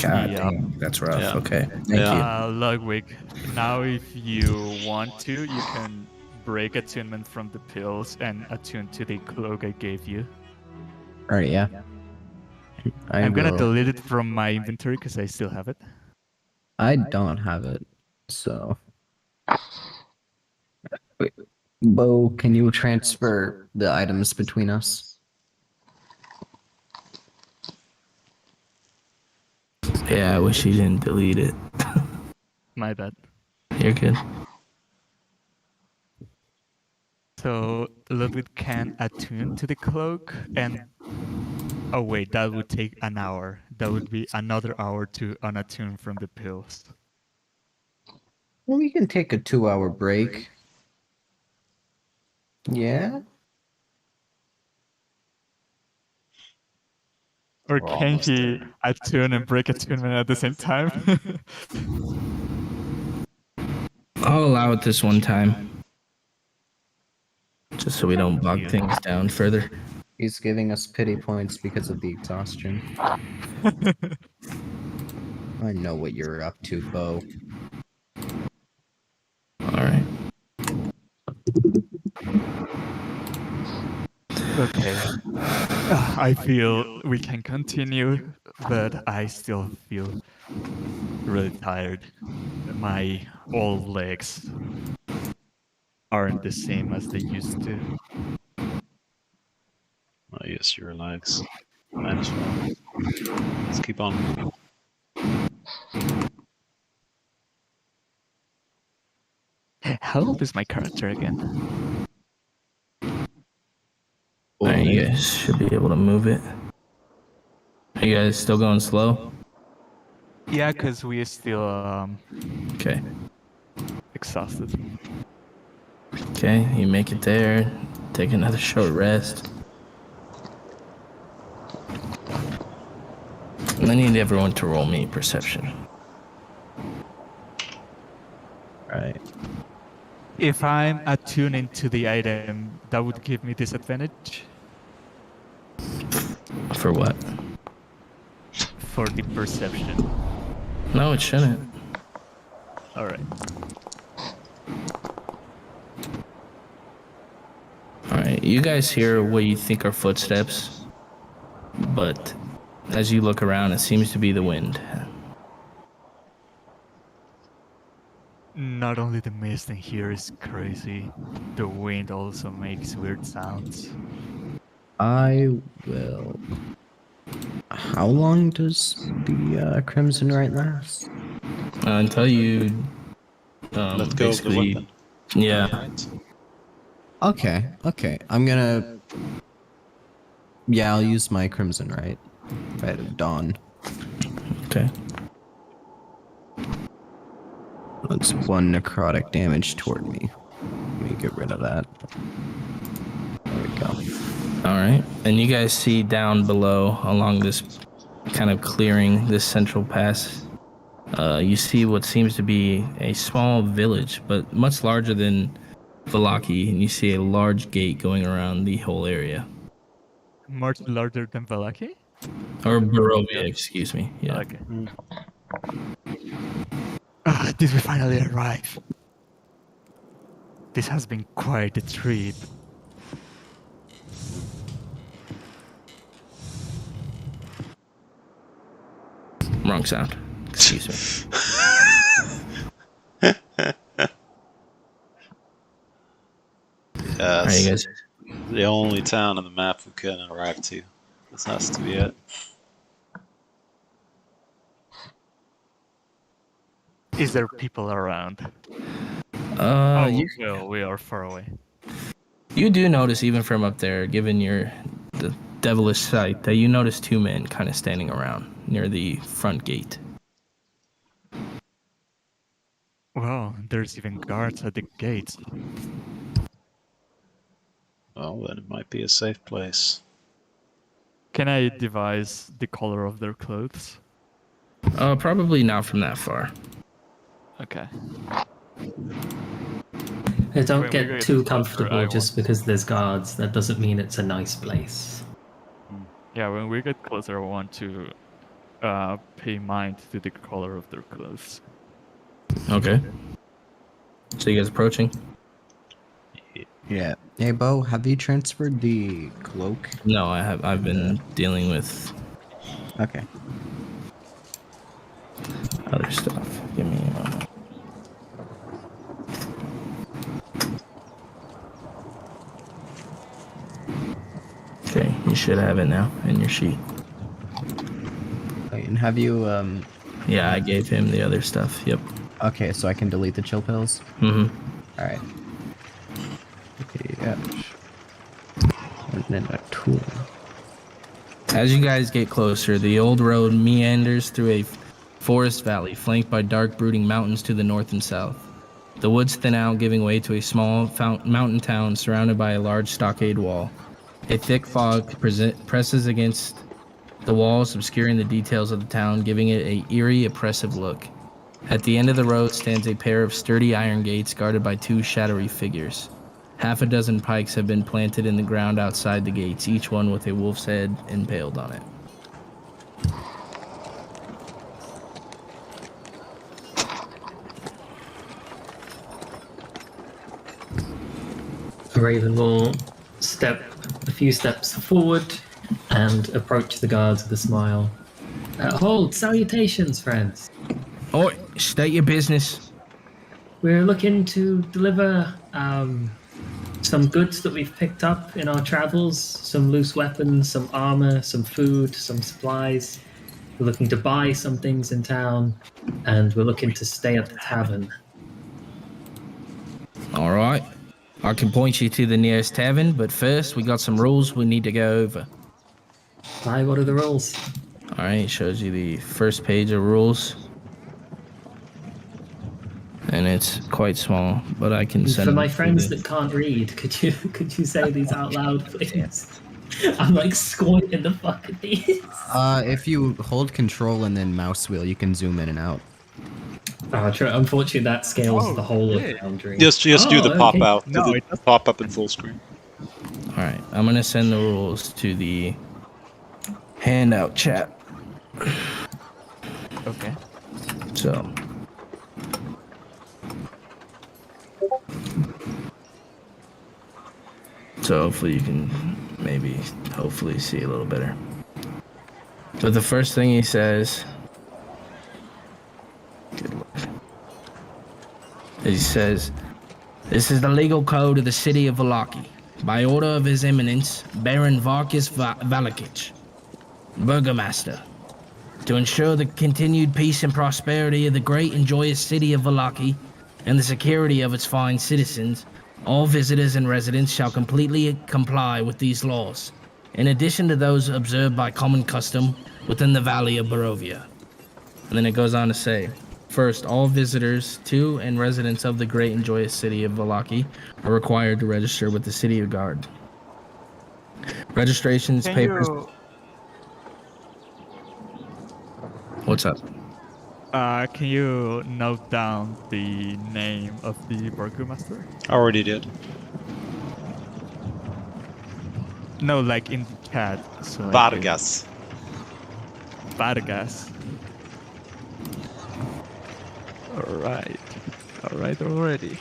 God Yeah. dang, that's rough. Yeah. Okay, thank Yeah. Ludwig, now if you want to, you can break attunement from the pills and attune to the cloak I gave you. All right, yeah. I'm gonna will- delete it from my inventory because I still have it. I don't have it, so. Wait, Bo, can you transfer the items between us? you. Yeah, I wish you didn't delete it. My bad. You're good. So Ludwig can attune to the cloak and... Oh wait, that would take an hour. That would be another hour to unattune from the pills. Well, we can take a 2-hour break. Yeah? Or We're can almost he attune and break attunement at the same time? I'll allow it this one time. Just so we don't bog things down further. He's giving us pity points because of the exhaustion. I know what you're up to, Bo. Alright. Okay. I feel we can continue, but I still feel really tired. My old legs aren't the same as they used to. Oh, yes, your legs. Might as well. Let's keep on moving. How old is my character again? Alright, you guys should be able to move it. Are you guys still going slow? Yeah, because we are still Okay. exhausted. Okay, you make it there. Take another short rest. And I need everyone to roll me perception. Right. If I'm attuning to the item, that would give me disadvantage For what? for the perception. No, it shouldn't. All right. All right, you guys hear what you think are footsteps, but as you look around, it seems to be the wind. Not only the mist in here is crazy, the wind also makes weird sounds. I will. How long does the Crimson Rite last? Until you Let go of the basically, weapon. yeah. Right. Okay. I'm gonna. Yeah, I'll use my Crimson Rite. Right at dawn. Okay. That's 1 necrotic damage toward me. Let me get rid of that. There we go. All right, and you guys see down below along this kind of clearing, this central pass. You see what seems to be a small village, but much larger than Valaki, and you see a large gate going around the whole area. Much larger than Valaki? Or Barovia, excuse me. Yeah. Okay. Did we finally arrive? This has been quite a trip. Wrong sound. Excuse me. All right, you guys. The only town on the map we couldn't arrive to. This has to be it. Is there people around? You, We are far away. you do notice even from up there, given the devilish sight, that you notice 2 men kind of standing around near the front gate. Wow, there's even guards at the gates. Well, then it might be a safe place. Can I devise the color of their clothes? Probably not from that far. Okay. Don't When we get get too closer, comfortable I just because there's guards. That doesn't mean it's a nice place. Yeah, when we get closer, I want to pay mind to the color of their clothes. Okay. So you guys approaching? Yeah. Hey, Bo, have you transferred the cloak? No, I have. I've been dealing with Okay. other stuff. Give me a moment. Okay, you should have it now in your sheet. And have you, Yeah, I gave him the other stuff. Yep. okay, so I can delete the chill pills? Mm-hmm. Alright. Okay, yeah. And then a tool. As you guys get closer, the old road meanders through a forest valley flanked by dark, brooding mountains to the north and south. The woods thin out, giving way to a small mountain town surrounded by a large stockade wall. A thick fog presses against the walls, obscuring the details of the town, giving it an eerie, oppressive look. At the end of the road stands a pair of sturdy iron gates guarded by 2 shadowy figures. Half a dozen pikes have been planted in the ground outside the gates, each one with a wolf's head impaled on it. Raven will step a few steps forward and approach the guards with a smile. Hold, salutations, friends. Oi, state your business. We're looking to deliver some goods that we've picked up in our travels, some loose weapons, some armor, some food, some supplies. We're looking to buy some things in town, and we're looking to stay at the tavern. All right. I can point you to the nearest tavern, but first we got some rules we need to go over. Why, what are the rules? All right, shows you the first page of rules. And it's quite small, but I can send For it my to friends the- that can't read, could you say these out loud, please? I'm like squinting the fuck at these. If you hold control and then mouse wheel, you can zoom in and out. Oh, true. Unfortunately, that scales Oh, the whole yeah. of Foundry. Just do the pop okay. out. No, Do it the doesn't. pop up in full screen. All right, I'm gonna send the rules to the handout chat. Okay. So, hopefully you can hopefully see a little better. So the first thing he says, he says, "This is the legal code of the city of Valaki, by order of His Eminence Baron Varkis Valakic, Burgomaster, to ensure the continued peace and prosperity of the great and joyous city of Valaki and the security of its fine citizens. All visitors and residents shall completely comply with these laws, in addition to those observed by common custom within the Valley of Barovia." And then it goes on to say, first, all visitors to and residents of the great and joyous city of Valaki are required to register with the City of Guard. Registrations, Can papers. you What's up? can you note down the name of the Burgomaster? Already did. No, like in the chat. So Vargas. Vargas. All right. Already.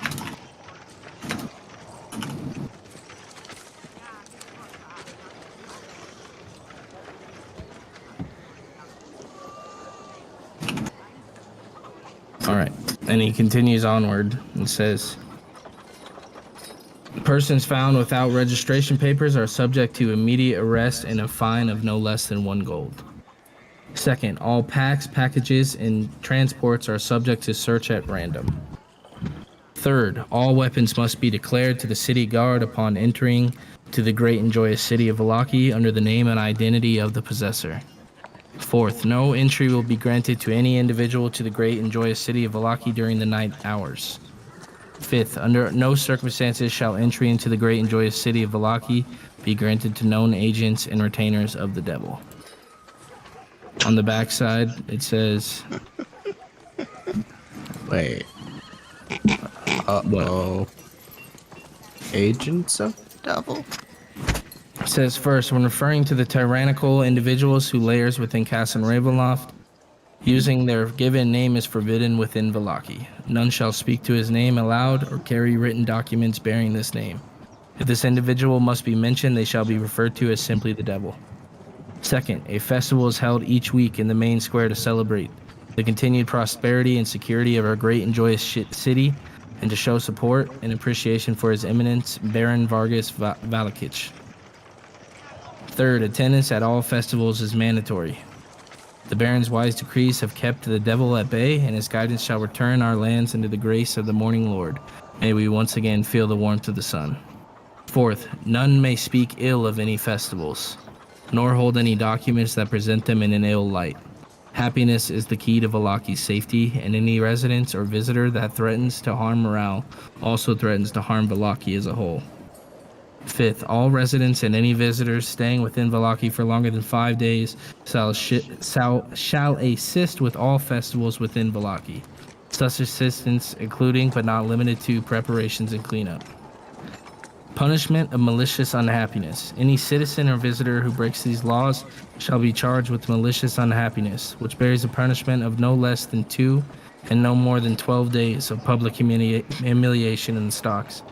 All right. And he continues onward and says, persons found without registration papers are subject to immediate arrest and a fine of no less than 1 gold. Second, all packs, packages, and transports are subject to search at random. Third, all weapons must be declared to the city guard upon entering to the great and joyous city of Valaki under the name and identity of the possessor. Fourth, no entry will be granted to any individual to the great and joyous city of Valaki during the night hours. Fifth, under no circumstances shall entry into the great and joyous city of Valaki be granted to known agents and retainers of the devil. On the backside, it says, Wait. Uh-oh. Agents of Devil? it says first, when referring to the tyrannical individuals who lairs within Castle Ravenloft, using their given name is forbidden within Valaki. None shall speak to his name aloud or carry written documents bearing this name. If this individual must be mentioned, they shall be referred to as simply the devil. Second, a festival is held each week in the main square to celebrate the continued prosperity and security of our great and joyous city, and to show support and appreciation for His Eminence Baron Vargas Valakic. Third, attendance at all festivals is mandatory. The Baron's wise decrees have kept the devil at bay, and his guidance shall return our lands into the grace of the morning Lord. May we once again feel the warmth of the sun. Fourth, none may speak ill of any festivals, nor hold any documents that present them in an ill light. Happiness is the key to Valaki's safety, and any resident or visitor that threatens to harm morale also threatens to harm Valaki as a whole. Fifth, all residents and any visitors staying within Valaki for longer than 5 days shall assist with all festivals within Valaki. Such assistance including but not limited to preparations and cleanup. Punishment of malicious unhappiness. Any citizen or visitor who breaks these laws shall be charged with malicious unhappiness, which bears a punishment of no less than 2 and no more than 12 days of public humiliation in the stocks,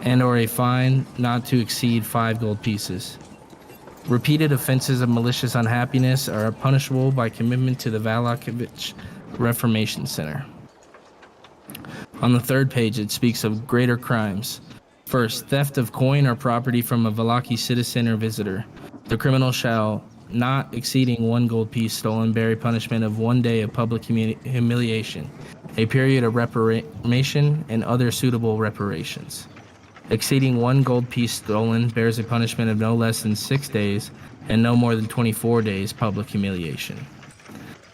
and or a fine not to exceed 5 gold pieces. Repeated offenses of malicious unhappiness are punishable by commitment to the Valakovich Reformation Center. On the third page, it speaks of greater crimes. First, theft of coin or property from a Valaki citizen or visitor. The criminal shall, not exceeding 1 gold piece stolen, bear a punishment of 1 day of public humiliation, a period of reparation, and other suitable reparations. Exceeding 1 gold piece stolen bears a punishment of no less than 6 days and no more than 24 days public humiliation.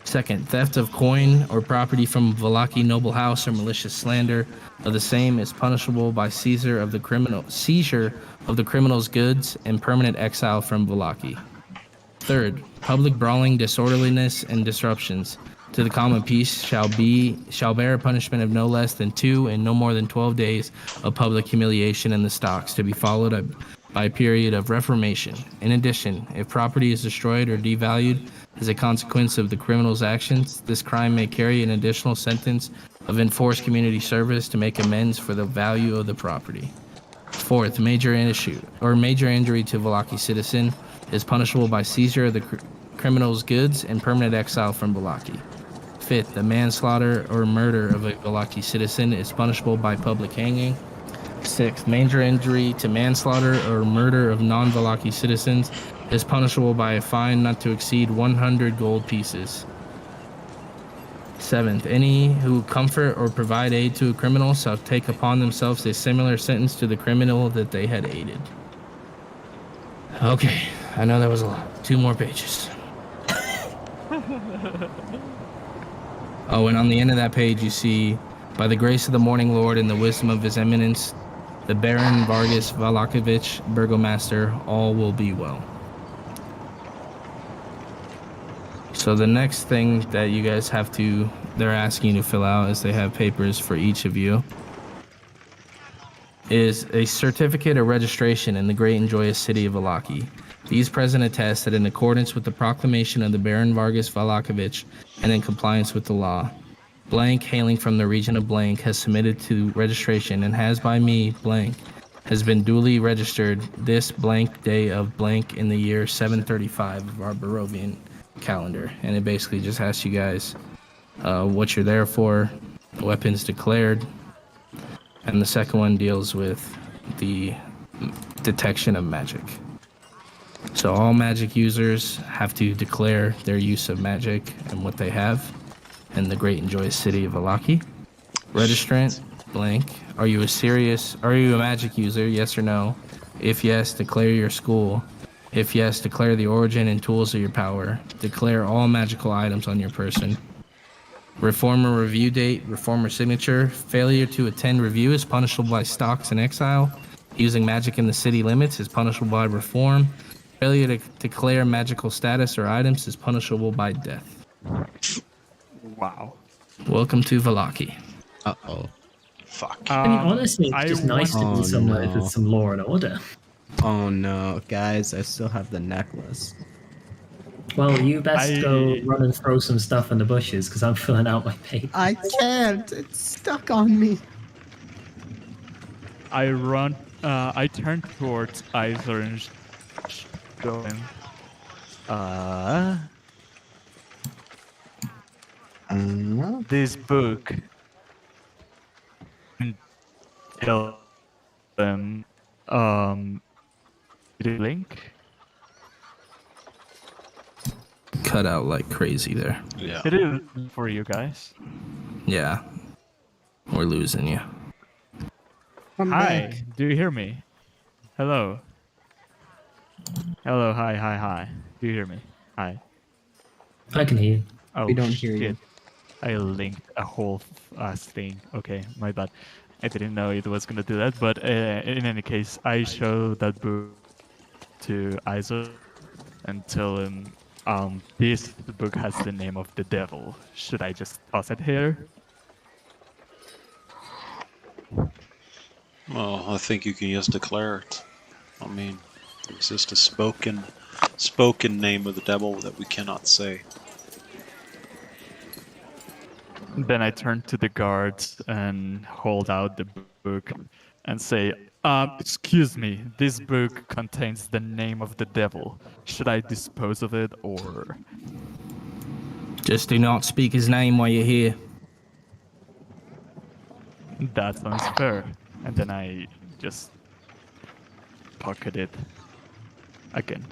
Second, theft of coin or property from Valaki noble house or malicious slander of the same is punishable by seizure of the criminal's goods and permanent exile from Valaki. Third, public brawling, disorderliness, and disruptions. to the common peace shall bear a punishment of no less than 2 and no more than 12 days of public humiliation in the stocks, to be followed up by a period of reformation. In addition, if property is destroyed or devalued as a consequence of the criminal's actions, this crime may carry an additional sentence of enforced community service to make amends for the value of the property. Fourth, major injury to Valaki citizen is punishable by seizure of the criminal's goods and permanent exile from Valaki. Fifth, the manslaughter or murder of a Valaki citizen is punishable by public hanging. Sixth, major injury to manslaughter or murder of non-Valaki citizens is punishable by a fine not to exceed 100 gold pieces. Seventh, any who comfort or provide aid to a criminal shall take upon themselves a similar sentence to the criminal that they had aided. Okay, I know that was a lot. 2 more pages. Oh, and on the end of that page, you see, by the grace of the Morning Lord and the wisdom of His Eminence, the Baron Vargas Valakovich, Burgomaster, all will be well. So the next thing that you guys they're asking you to fill out, as they have papers for each of you, is a certificate of registration in the great and joyous city of Valaki. These present attest that in accordance with the proclamation of the Baron Vargas Valakovich and in compliance with the law, blank, hailing from the region of blank, has submitted to registration and has by me, blank, has been duly registered this blank day of blank in the year 735 of our Barovian calendar. And it basically just asks you guys what you're there for, weapons declared, and the second one deals with the detection of magic. So all magic users have to declare their use of magic and what they have in the great and joyous city of Valaki. Registrant, blank. Are you a magic user? Yes or no? If yes, declare your school. If yes, declare the origin and tools of your power. Declare all magical items on your person. Reformer review date, reformer signature. Failure to attend review is punishable by stocks and exile. Using magic in the city limits is punishable by reform. Failure to declare magical status or items is punishable by death. Wow. Welcome to Valaki. Uh-oh. Fuck. I mean, honestly, it's just nice to Oh, be somewhere no. with some law and order. Oh no, guys, I still have the necklace. Well, you best go run and throw some stuff in the bushes, because I'm filling out my paper. I can't. It's stuck on me. I turn towards Isler and going, this book, tell them, the link. Cut out like crazy there. Yeah. It is for you guys. Yeah. We're losing you. Hi, do you hear me? Hello. Hello, hi. Do you hear me? Hi. I can hear you. Oh, We don't hear you. shit. I linked a whole thing. Okay, my bad. I didn't know it was gonna do that, but in any case, I show that book to Isaac and tell him, this book has the name of the devil. Should I just toss it here? Well, I think you can just declare it. I mean, it's just a spoken name of the devil that we cannot say. Then I turn to the guards and hold out the book and say, excuse me, this book contains the name of the devil. Should I dispose of it or... Just do not speak his name while you're here. That sounds fair. And then I just pocket it again.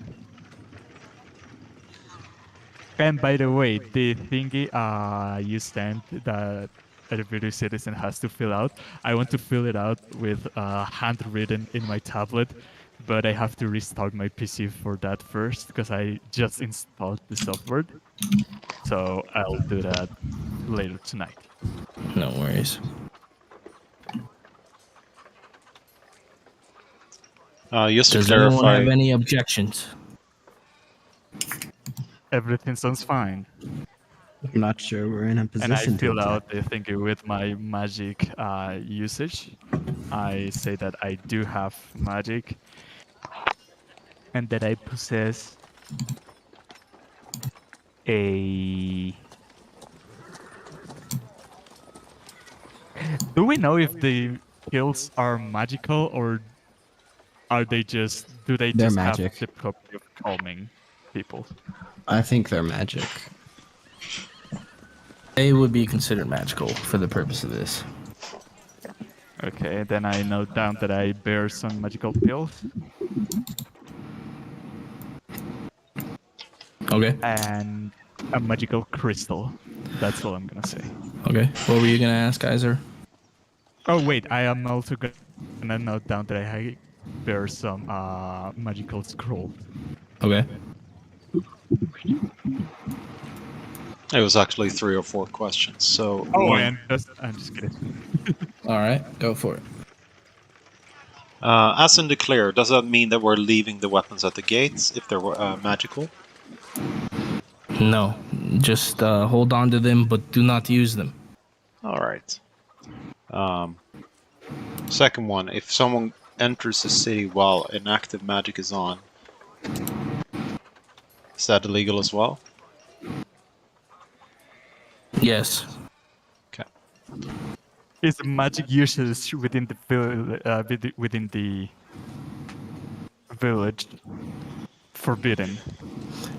And by the way, the thingy you sent that every citizen has to fill out, I want to fill it out with handwritten in my tablet, but I have to restart my PC for that first because I just installed the software. So I'll do that later tonight. No worries. Just to Does anyone clarify, have any objections? Everything sounds fine. I'm not sure we're in a And I position to fill attack. out the thingy with my magic usage. I say that I do have magic and that I possess a. Do we know if the kills are magical or are they just? Do they They're just magic. have the property of calming people? I think they're magic. They would be considered magical for the purpose of this. Okay, then I note down that I bear some magical pills Okay. and a magical crystal. That's all I'm gonna say. Okay. What were you gonna ask, Kaiser? Oh wait, I am also gonna note down that I bear some magical scroll. Okay. It was actually 3 or 4 questions. So Oh, one, and I'm just kidding. All right. Go for it. as in declare, does that mean that we're leaving the weapons at the gates if they're magical? No. Just hold on to them, but do not use them. All right. Second one, if someone enters the city while an active magic is on, is that illegal as well? Yes. Okay. Is the magic usage within the village forbidden?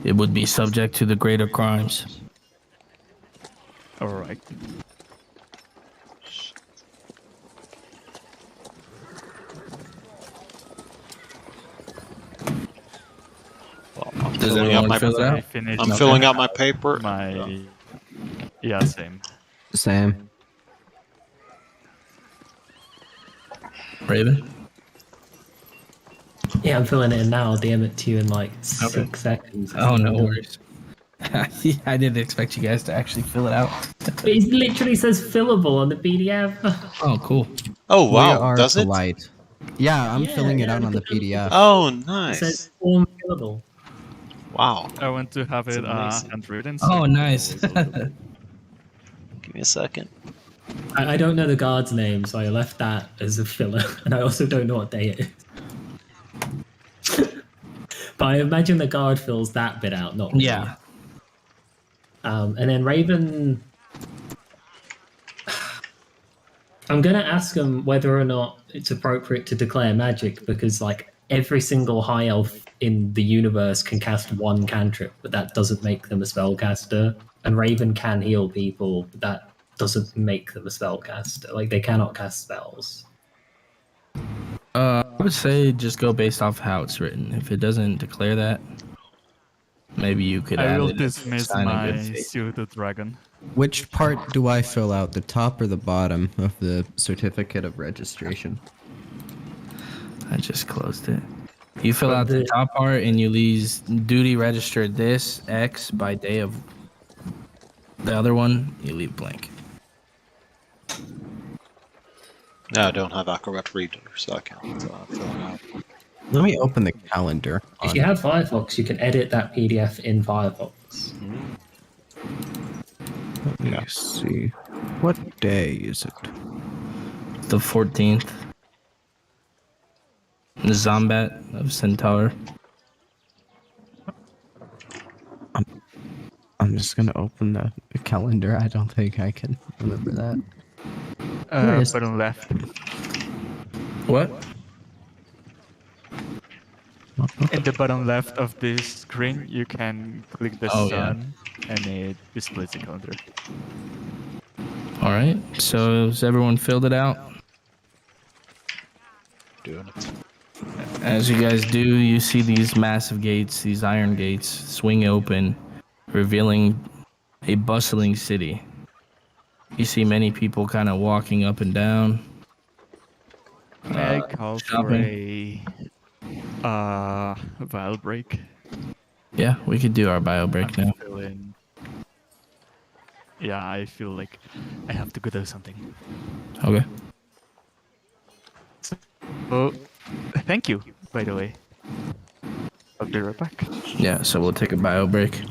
It would be subject to the greater crimes. All right. Well, I'm Does filling anyone out my fill it I out? finished I'm filling out my paper. my. Yeah, same. Same. Raven? Yeah, I'm filling it in now. I'll DM it to you in like 6 seconds. Oh, no worries. I didn't expect you guys to actually fill it out. It literally says fillable on the PDF. Oh, cool. Oh We wow, are does it? polite. Yeah, I'm filling it out on the look at PDF. Oh It nice. says form fillable. Wow. I want to have That's it amazing. handwritten. Oh, nice. Give me a second. I don't know the guard's name, so I left that as a filler, and I also don't know what day it is. But I imagine the guard fills that bit out, not me. Yeah. And then Raven, I'm gonna ask him whether or not it's appropriate to declare magic because, like, every single high elf in the universe can cast one cantrip, but that doesn't make them a spellcaster. And Raven can heal people, but that doesn't make them a spellcaster. Like, they cannot cast spells. I would say just go based off how it's written. If it doesn't declare that, maybe you could I add will it. dismiss sign of good my faith. pseudo dragon. Which part do I fill out, the top or the bottom of the certificate of registration? I just closed it. You fill But out the the- top part and you leave duty registered this X by day of the other one, you leave blank. No, I don't have Acrobat Reader, so I can't fill it out. Let me open the calendar. If you have Firefox, you can edit that PDF in Firefox. Let me see. What day is it? The 14th. The Zombat of Centaur. I'm just gonna open the calendar. I don't think I can remember that. Where is- Bottom left. What? In the bottom left of this screen, you can click the Oh, yeah. sun, and it displays the calendar. All right. So has everyone filled it out? Doing it. As you guys do, you see these massive gates, these iron gates, swing open, revealing a bustling city. You see many people kind of walking up and down. May I call for shopping. a vial break? Yeah, we could do our bio break now. Yeah, I feel like I have to go do something. Okay. Oh, thank you, by the way. I'll be right back. Yeah, so we'll take a bio break.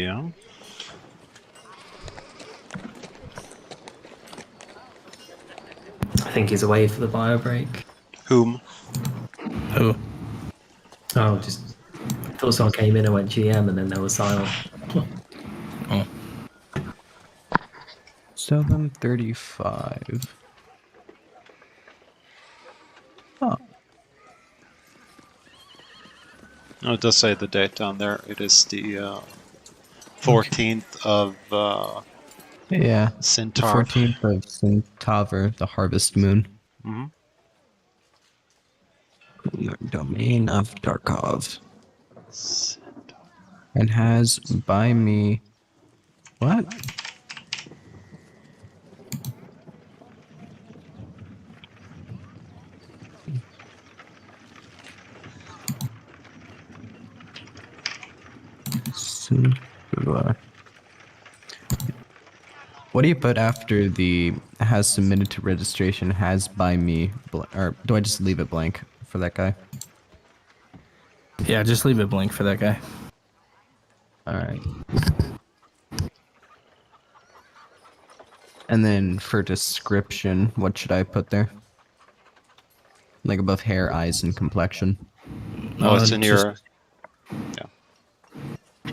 Yeah. I think he's away for the bio break. Whom? Who? Oh, just thought someone came in and went GM and then they were silent. Oh. 7:35. Oh, Oh, it does say the date down there. It is the 14th of yeah. The Centaur. 14th of Centaur, the harvest moon. Hmm. Domain of Darkov. And has by me. What? What do you put after the has submitted to registration has by me, or do I just leave it blank for that guy? Yeah, just leave it blank for that guy. All right. And then for description, what should I put there? Like above hair, eyes, and complexion. Oh, it's in your.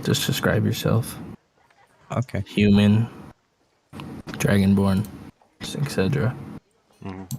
Just describe yourself. Okay. Human, dragonborn, etc. Mhm.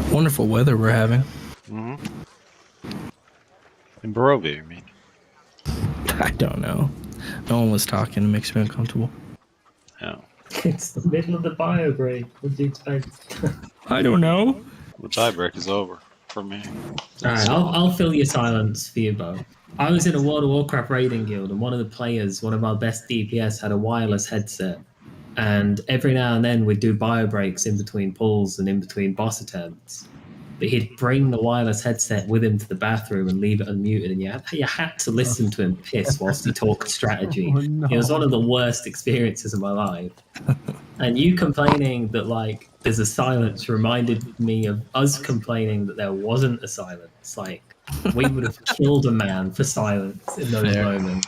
Wonderful weather we're having. Mhm. In Barovia, you mean? I don't know. No one was talking. It makes me uncomfortable. Yeah. It's the middle of the bio break. What do you expect? I don't know. The tiebreak is over for me. Alright, I'll fill your silence for you, Bo. I was in a World of Warcraft raiding guild, and one of the players, one of our best DPS, had a wireless headset. And every now and then we'd do bio breaks in between pulls and in between boss attempts. But he'd bring the wireless headset with him to the bathroom and leave it unmuted, and you had to listen to him piss whilst he talked strategy. Oh, no. It was one of the worst experiences of my life. And you complaining that like there's a silence reminded me of us complaining that there wasn't a silence. Like we would have killed a man for silence in those Fair. moments.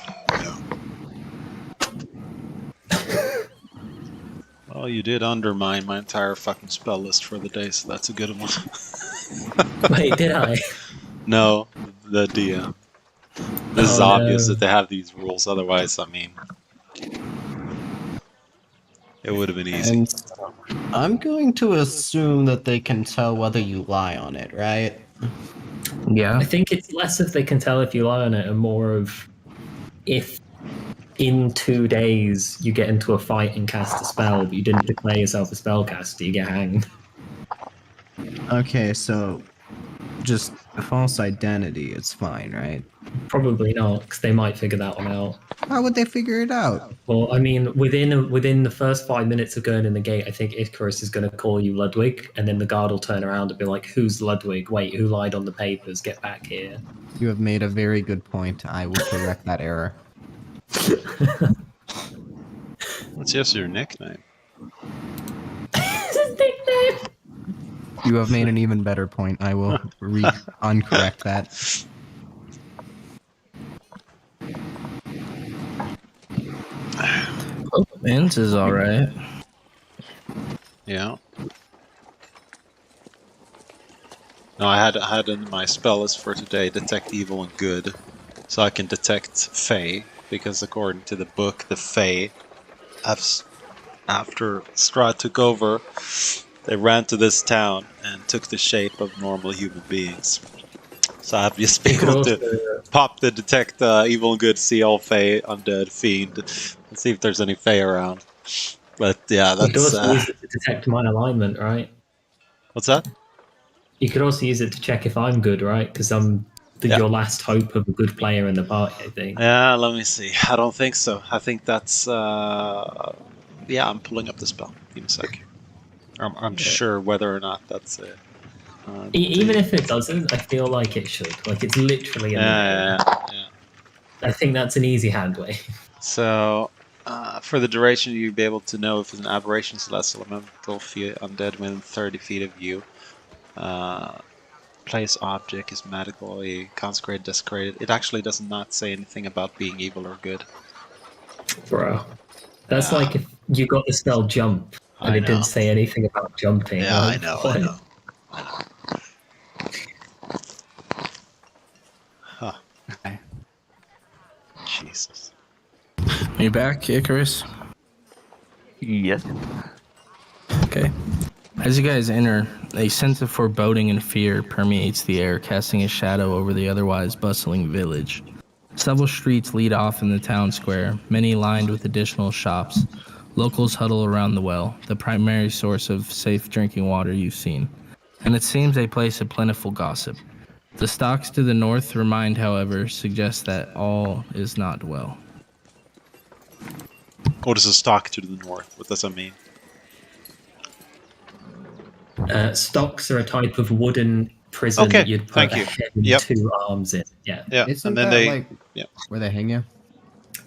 Well, you did undermine my entire fucking spell list for the day, so that's a good one. Wait, did I? No, the DM. This is Oh, obvious no. that they have these rules, otherwise, I mean, it would have been easy. And I'm going to assume that they can tell whether you lie on it, right? Yeah. I think it's less if they can tell if you lie on it and more of if in 2 days you get into a fight and cast a spell, but you didn't declare yourself a spellcaster, you get hanged. Okay, so just a false identity is fine, right? Probably not, because they might figure that one out. How would they figure it out? Well, I mean, within the first 5 minutes of going in the gate, I think Icarus is going to call you Ludwig, and then the guard will turn around and be like, "Who's Ludwig? Wait, who lied on the papers? Get back here!" You have made a very good point. I will correct that error. What's just your nickname? His nickname. You have made an even better point. I will uncorrect that. Vince is alright. Yeah. No, I had in my spell list for today detect evil and good, so I can detect Fae, because according to the book, the Fae, after Strahd took over, they ran to this town and took the shape of normal human beings. So I've just been You could able also to pop the detect evil and good, see all Fae, undead, fiend, and see if there's any Fae around. But yeah, you could that's also use it to detect my alignment, right? what's that? You could also use it to check if I'm good, right? Because I'm Yeah. your last hope of a good player in the party, I think. Yeah, let me see. I don't think so. I think that's yeah. I'm pulling up the spell. Give me a sec. I'm sure whether or not that's it. Even if it doesn't, I feel like it should. Like it's literally in the name. Yeah. I think that's an easy handway. So, for the duration, you'll be able to know if it's an aberration, celestial, elemental, field, undead within 30 feet of you. Place object is magically consecrated, desecrated. It actually does not say anything about being evil or good. Bro. That's Yeah, like if you got the spell jump and I it didn't know. say anything about jumping. Yeah, Like, I know. what? I know. Huh. Okay. Jesus. Are you back, Icarus? Yes. Okay. As you guys enter, a sense of foreboding and fear permeates the air, casting a shadow over the otherwise bustling village. Several streets lead off in the town square, many lined with additional shops. Locals huddle around the well, the primary source of safe drinking water you've seen, and it seems a place of plentiful gossip. The stocks to the north remind, however, suggest that all is not well. What is a stock to the north? What does that mean? Stocks are a type of wooden prison Okay, that you'd put thank a you. head and Yep. 2 arms in. Yeah. Yeah, Isn't and then that they. like Yeah. where they hang you?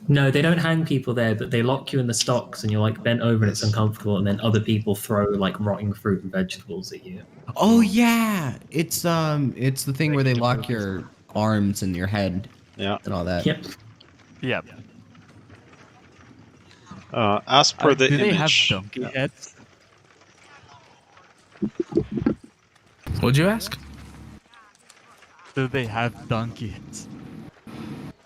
No, they don't hang people there, but they lock you in the stocks and you're like bent over and it's uncomfortable, and then other people throw like rotting fruit and vegetables at you. Oh yeah, it's the thing where they lock your arms and your head Yeah. and all that. Yep. Yeah. As per the Do they have image. donkey Yeah. heads? What'd you ask? Do they have donkey heads?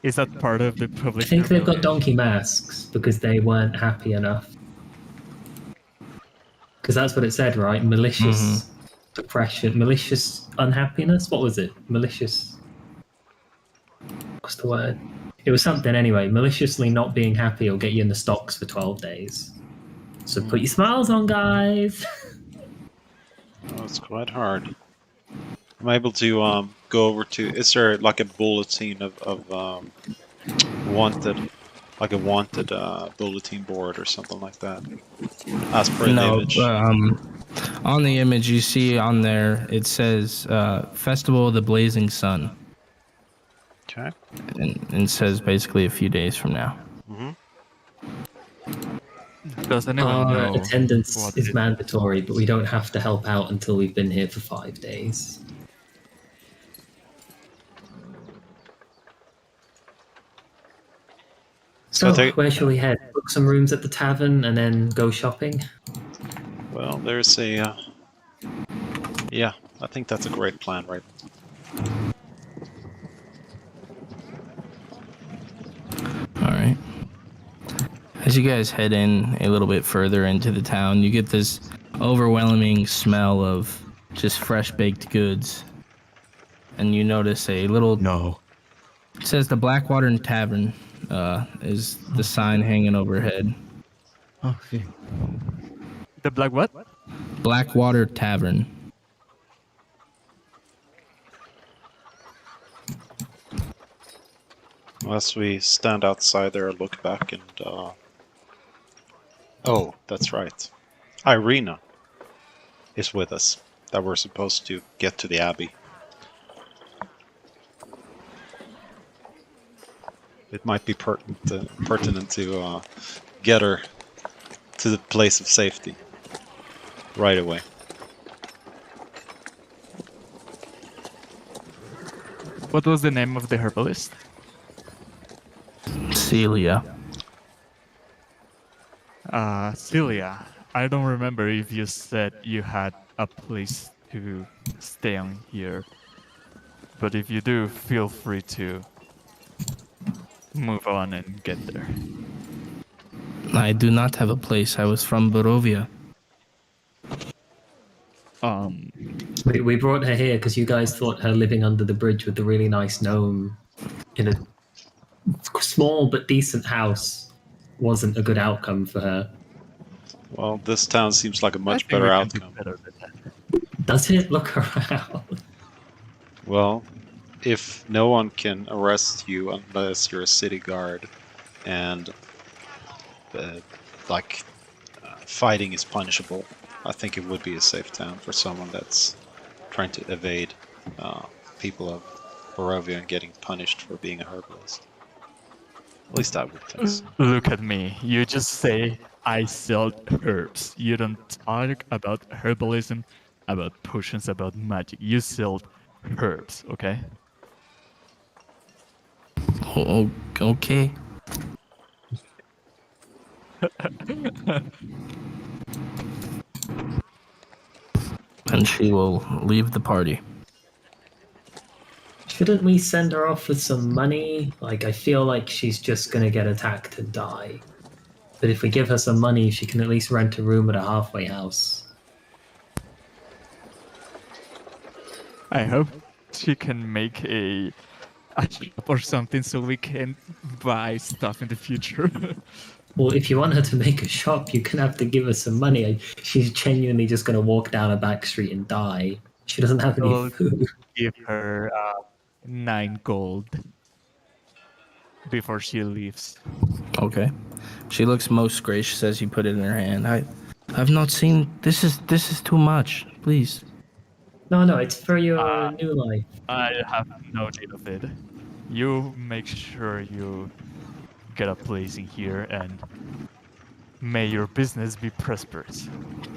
Is that part of the I public? think they've got rebellion? donkey masks because they weren't happy enough. Because that's what it said, right? Malicious depression, malicious unhappiness. What was it? Malicious. What's the word? It was something anyway. Maliciously not being happy will get you in the stocks for 12 days. So put your smiles on, guys. Oh, it's quite hard. I'm able to go over to. Is there like a bulletin of wanted, like a wanted bulletin board or something like that? As per the No, image. on the image you see on there, it says Festival of the Blazing Sun, Okay. and it says basically a few days from now. Does anyone know Attendance what is it- mandatory, but we don't have to help out until we've been here for 5 days. So, where shall we head? Book some rooms at the tavern and then go shopping? Well, there's a. Yeah, I think that's a great plan, right? All right. As you guys head in a little bit further into the town, you get this overwhelming smell of just fresh baked goods. And you notice a little. No. It says the Blackwater Tavern is the sign hanging overhead. Oh, phew. The black what? Blackwater Tavern. As we stand outside there, look back and. Oh, that's right. Irina is with us. That we're supposed to get to the Abbey. It might be pertinent to get her to the place of safety right away. What was the name of the herbalist? Celia. Celia. I don't remember if you said you had a place to stay on here. But if you do, feel free to move on and get there. I do not have a place. I was from Barovia. We brought her here because you guys thought her living under the bridge with the really nice gnome in a small but decent house wasn't a good outcome for her. Well, this town seems like a I much think better we can do outcome. better than that. Does it? Look around. Well, if no one can arrest you unless you're a city guard, and fighting is punishable, I think it would be a safe town for someone that's trying to evade people of Barovia and getting punished for being a herbalist. At least I would think so. Look at me. You just say I sell herbs. You don't talk about herbalism, about potions, about magic. You sell herbs, okay? Oh, okay. And she will leave the party. Shouldn't we send her off with some money? Like, I feel like she's just gonna get attacked and die. But if we give her some money, she can at least rent a room at a halfway house. I hope she can make a shop or something so we can buy stuff in the future. Well, if you want her to make a shop, you're gonna have to give her some money. She's genuinely just gonna walk down a back street and die. She doesn't have any Well, food. Give her 9 gold before she leaves. Okay. She looks most gracious as you put it in her hand. I've not seen this is too much. Please. No, it's for your new life. I have no need of it. You make sure you get a place in here, and may your business be prosperous.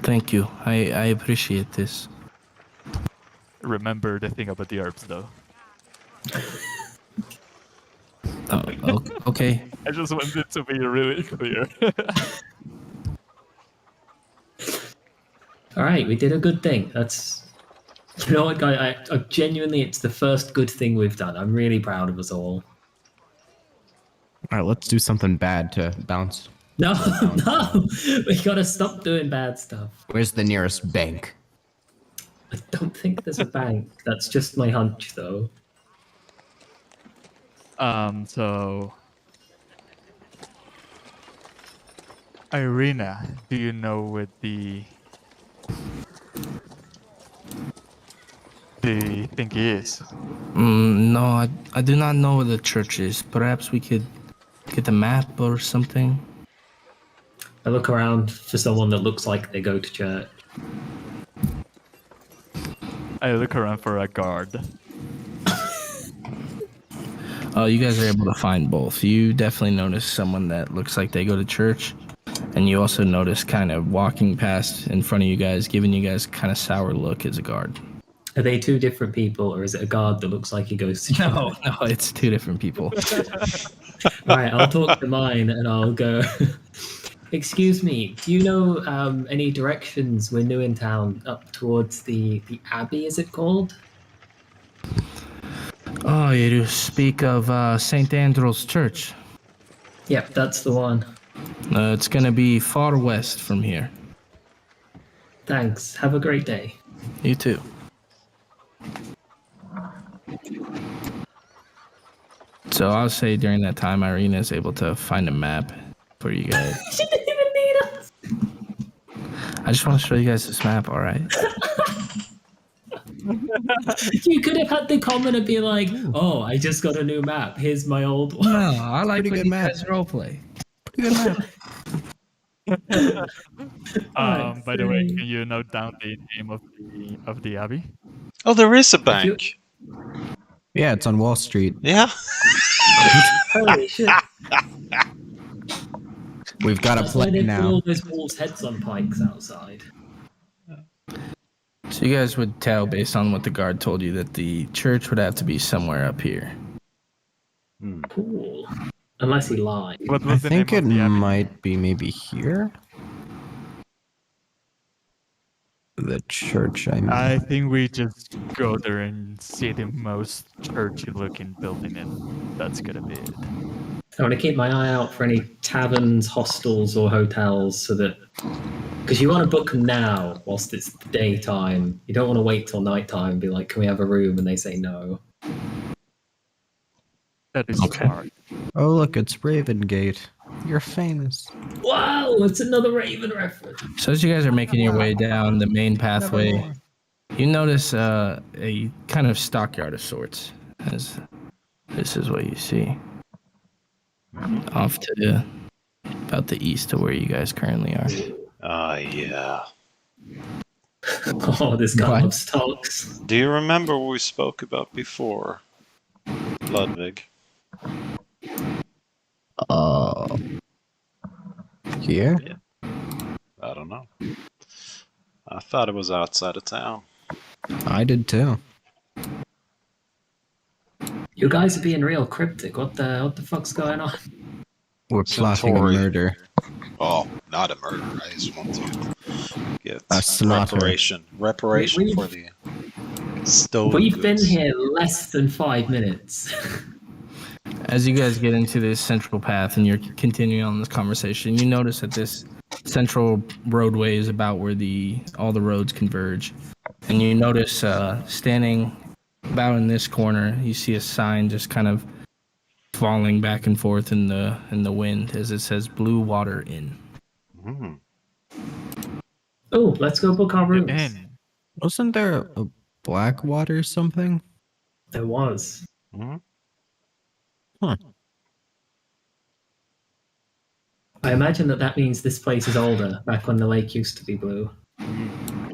Thank you. I appreciate this. Remember the thing about the herbs, though. Okay. I just wanted to be really clear. All right, we did a good thing. That's, you know what, guy? I genuinely, it's the first good thing we've done. I'm really proud of us all. All right, let's do something bad to bounce. No, no, we gotta stop doing bad stuff. Where's the nearest bank? I don't think there's a bank. That's just my hunch, though. So... Irina, do you know where the thing is? No, I do not know where the church is. Perhaps we could get a map or something. I look around for someone that looks like they go to church. I look around for a guard. Oh, you guys are able to find both. You definitely notice someone that looks like they go to church. And you also notice kind of walking past in front of you guys, giving you guys kind of sour look as a guard. Are they two different people, or is it a guard that looks like he goes to church? No, it's two different people. All right, I'll talk to mine and I'll go. Excuse me, do you know any directions? We're new in town, up towards the Abbey, is it called? Oh, you speak of St. Andrew's Church. Yep, that's the one. It's going to be far west from here. Thanks. Have a great day. You too. So I'll say during that time, Irina is able to find a map for you guys. She didn't even need us. I just want to show you guys this map, all right? You could have had the comment and be like, "Oh, I just got a new map. Here's my old one." No, I like Pretty when good you map. guys roleplay. Pretty good map. By the way, can you note down the name of the abbey? Oh, there is a bank. Yeah, it's on Wall Street. Yeah. Holy shit! We've got a That's why plan they put now. all those wolves' heads on pikes outside. So you guys would tell, based on what the guard told you, that the church would have to be somewhere up here. Cool. Unless he lied. What I was the think it name of the abbey? might be maybe here. The church, I mean. I think we just go there and see the most churchy-looking building, and that's gonna be it. I want to keep my eye out for any taverns, hostels, or hotels so that. Because you want to book now whilst it's daytime. You don't want to wait till nighttime and be like, can we have a room? And they say no. That is Okay. smart. Oh, look, it's Ravengate. You're famous. Wow, it's another Raven reference. So as you guys are making your way down the main pathway, Nevermore. you notice a kind of stockyard of sorts. As this is what you see off to the about the east of where you guys currently are. Yeah. Oh, this guy What? loves stocks. Do you remember what we spoke about before? Ludwig. Here? I don't know. I thought it was outside of town. I did too. You guys are being real cryptic. What the fuck's going on? We're plotting a Centauri. murder. Oh, not a murder. I just want to get A slaughter. reparation. Reparation We- for the stolen We've been goods. here less than 5 minutes. As you guys get into this central path and you're continuing on this conversation, you notice that this central roadway is about where all the roads converge. And you notice standing about in this corner, you see a sign just kind of falling back and forth in the wind as it says Blue Water Inn. Hmm. Oh, let's go book our rooms. And Wasn't there a Blackwater something? There was. Hmm. I imagine that means this place is older, back when the lake used to be blue. I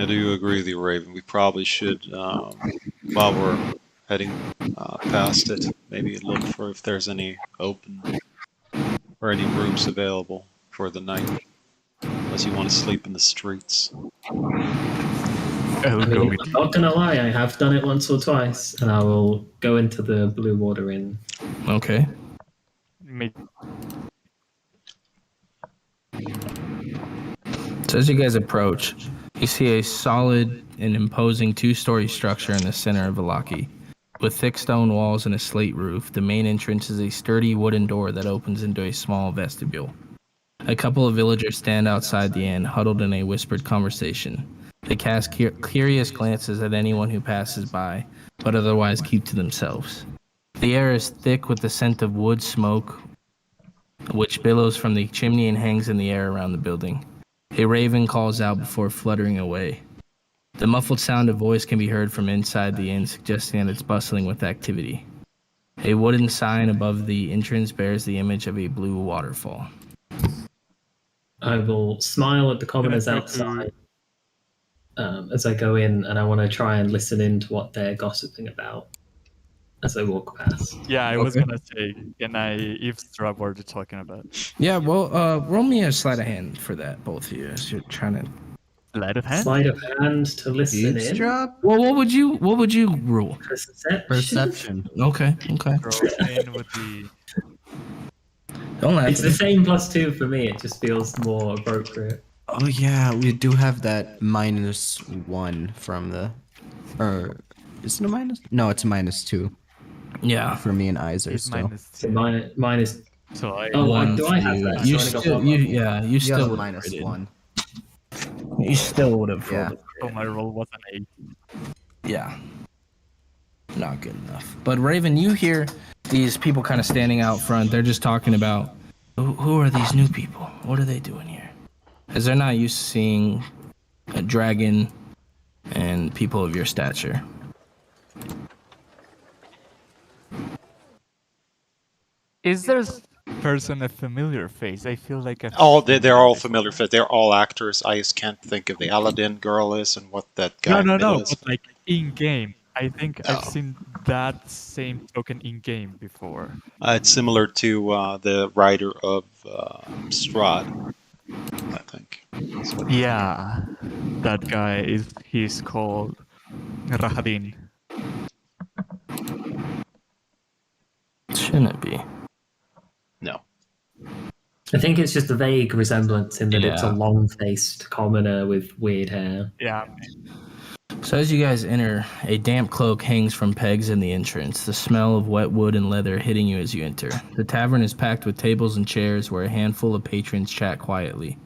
do agree with you, Raven. We probably should, while we're heading past it, maybe look for if there's any open or any rooms available for the night. Unless you want to sleep in the streets. I'll I go mean, with I'm you. not gonna lie, I have done it once or twice, and I will go into the Blue Water Inn. Okay. So as you guys approach, you see a solid and imposing two-story structure in the center of Valaki. With thick stone walls and a slate roof, the main entrance is a sturdy wooden door that opens into a small vestibule. A couple of villagers stand outside the inn, huddled in a whispered conversation. They cast curious glances at anyone who passes by, but otherwise keep to themselves. The air is thick with the scent of wood smoke, which billows from the chimney and hangs in the air around the building. A raven calls out before fluttering away. The muffled sound of voice can be heard from inside the inn, suggesting that it's bustling with activity. A wooden sign above the entrance bears the image of a blue waterfall. I will smile at the commoners outside as I go in, and I want to try and listen in to what they're gossiping about as I walk past. Yeah, I was Okay. gonna say, can I eavesdrop what you're talking about? Yeah, well, roll me a sleight of hand for that, both of you, as you're trying to. Sleight of hand? Sleight of hand to listen in. Eavesdrop? Well, what would you rule? Perception. Okay. Throw in with the Don't laugh. It's the same +2 for me. It just feels more appropriate. Oh yeah, we do have that -1 from the, or is it a minus? No, it's a -2 Yeah. for me and Iser it's still. So mine is. So I Oh, One do I for have you. that? You So I only got still, one. you You still have a would have -1. You still would have Yeah. rolled. so my roll was an 8. Yeah. Not good enough. But Raven, you hear these people kind of standing out front. They're just talking about who are these new people? What are they doing here? As they're not used to seeing a dragon and people of your stature. Is this person a familiar face? I feel like They're all familiar. They're all actors. I just can't think of the Aladdin girl is and what that guy No, is. but like in game. I think I've Oh. seen that same token in game before. It's similar to the writer of Strahd, I think. Yeah, that guy he's called Rahadin. Shouldn't it be? No. I think it's just a vague resemblance in that it's a Yeah. long-faced commoner with weird hair. Yeah. So as you guys enter, a damp cloak hangs from pegs in the entrance, the smell of wet wood and leather hitting you as you enter. The tavern is packed with tables and chairs where a handful of patrons chat quietly,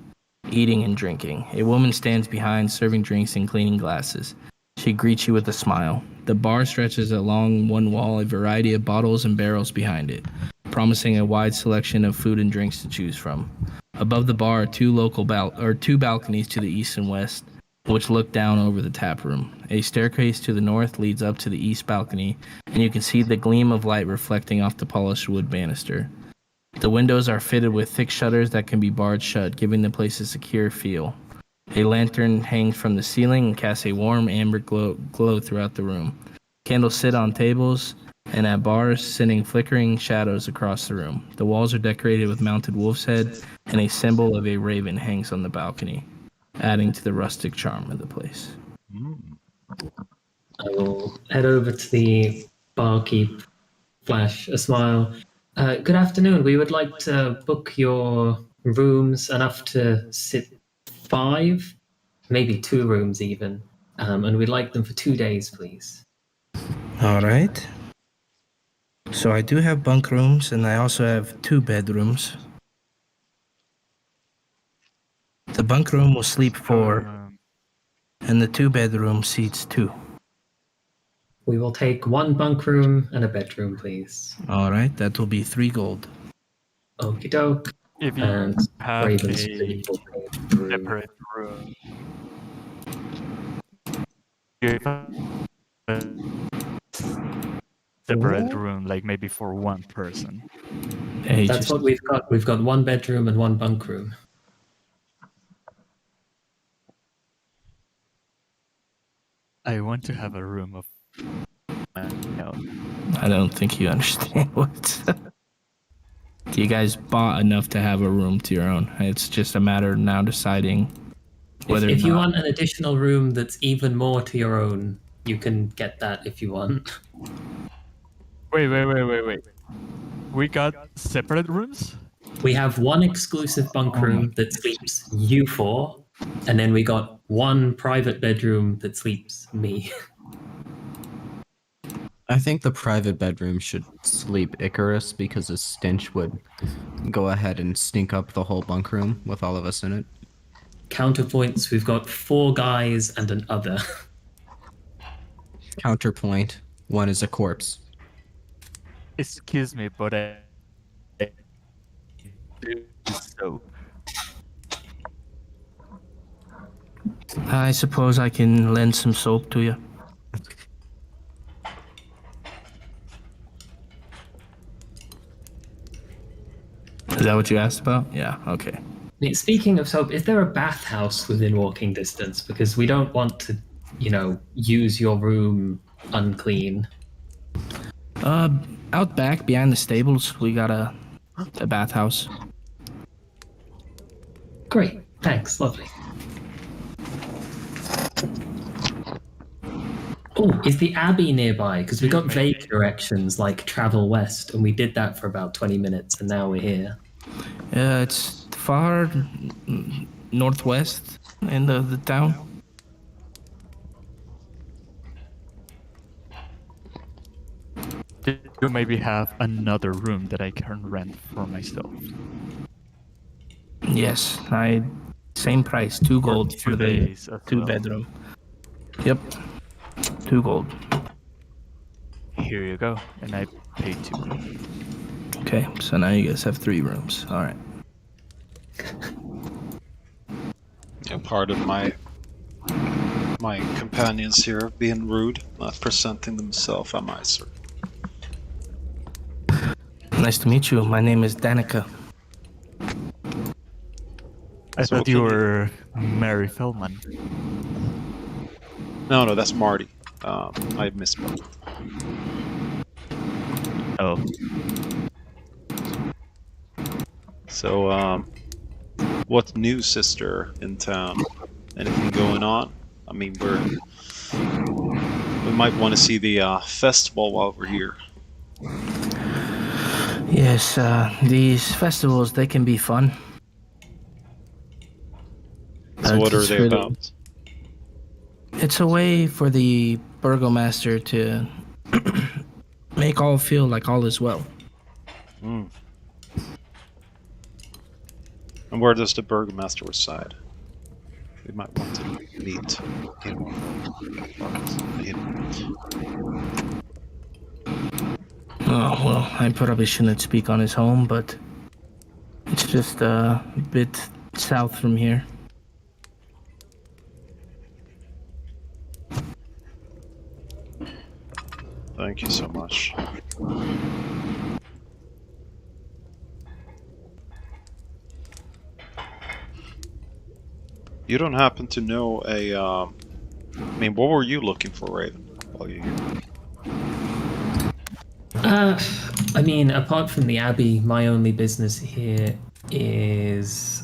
eating and drinking. A woman stands behind, serving drinks and cleaning glasses. She greets you with a smile. The bar stretches along one wall, a variety of bottles and barrels behind it, promising a wide selection of food and drinks to choose from. Above the bar are two balconies to the east and west, which look down over the tap room. A staircase to the north leads up to the east balcony, and you can see the gleam of light reflecting off the polished wood banister. The windows are fitted with thick shutters that can be barred shut, giving the place a secure feel. A lantern hangs from the ceiling and casts a warm amber glow throughout the room. Candles sit on tables and at bars, sending flickering shadows across the room. The walls are decorated with mounted wolf's head, and a symbol of a raven hangs on the balcony, adding to the rustic charm of the place. I will head over to the barkeep, flash a smile. Good afternoon. We would like to book your rooms enough to sit 5, maybe 2 rooms even. And we'd like them for 2 days, please. All right. So I do have bunk rooms, and I also have 2 bedrooms. The bunk room will sleep 4, and the 2 bedroom seats 2. We will take 1 bunk room and a bedroom, please. All right, that will be 3 gold. Okie doke. If you And have Raven's a pretty full room. separate room, you have a separate room, like maybe for 1 person. Hey, That's just, what we've got. We've got 1 bedroom and 1 bunk room. I want to have a room of my own. I don't think you understand what. You guys bought enough to have a room to your own. It's just a matter of now deciding whether If or you not. want an additional room that's even more to your own, you can get that if you want. Wait. We got separate rooms? We have 1 exclusive bunk room that sleeps you 4, and then we got 1 private bedroom that sleeps me. I think the private bedroom should sleep Icarus because his stench would go ahead and stink up the whole bunk room with all of us in it. Counterpoints, we've got 4 guys and an other. Counterpoint, 1 is a corpse. Excuse me, but I do so. I suppose I can lend some soap to you. Is that what you asked about? Yeah, okay. Speaking of soap, is there a bathhouse within walking distance? Because we don't want to, use your room unclean. Out back behind the stables, we got a bathhouse. Great, thanks, lovely. Oh, is the Abbey nearby? Because we got vague directions like travel west, and we did that for about 20 minutes, and now we're here. It's far northwest in the town. Do you maybe have another room that I can rent for myself? Yes, same price, 2 gold for 2 the days as 2 well. bedroom. Yep, 2 gold. Here you go, and I paid 2 gold. Okay, so now you guys have 3 rooms. All right. Yeah, part of my companions here being rude, not presenting themselves. Am I, sir? Nice to meet you. My name is Danica. I So thought can you you- were Mary Feldman. No, that's Marty. I misspoke. Oh, So, what new, sister, in town? Anything going on? I mean, we might want to see the festival while we're here. Yes, these festivals, they can be fun. So But what are it's they really, about? it's a way for the burgomaster to make all feel like all is well. Mm. And where does the burgomaster reside? We might want to meet him or him. Oh, well, I probably shouldn't speak on his home, but it's just a bit south from here. Thank you so much. You don't happen to know a, I mean, what were you looking for, Raven, while you're here? I mean, apart from the Abbey, my only business here is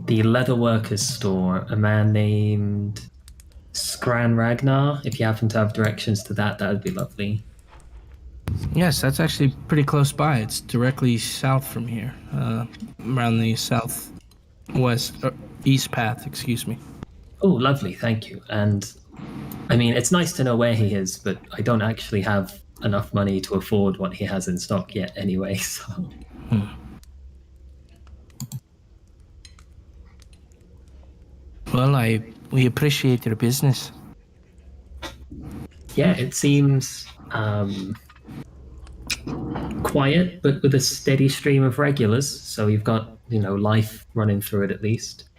the leatherworkers store. A man named Scran Ragnar. If you happen to have directions to that, that would be lovely. Yes, that's actually pretty close by. It's directly south from here, around the southwest, east path, excuse me. Oh, lovely, thank you. And I mean, it's nice to know where he is, but I don't actually have enough money to afford what he has in stock yet anyway, so. Well, we appreciate your business. Yeah, it seems quiet, but with a steady stream of regulars. So you've got, life running through it at least.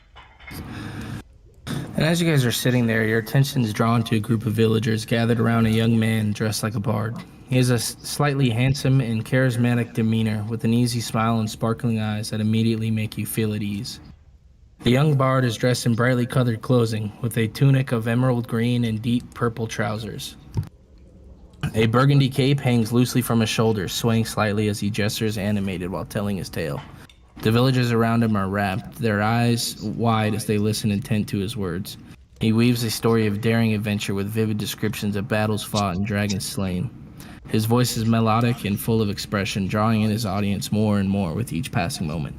And as you guys are sitting there, your attention is drawn to a group of villagers gathered around a young man dressed like a bard. He has a slightly handsome and charismatic demeanor with an easy smile and sparkling eyes that immediately make you feel at ease. The young bard is dressed in brightly colored clothing with a tunic of emerald green and deep purple trousers. A burgundy cape hangs loosely from his shoulders, swaying slightly as he gestures animated while telling his tale. The villagers around him are rapt, their eyes wide as they listen intent to his words. He weaves a story of daring adventure with vivid descriptions of battles fought and dragons slain. His voice is melodic and full of expression, drawing in his audience more and more with each passing moment.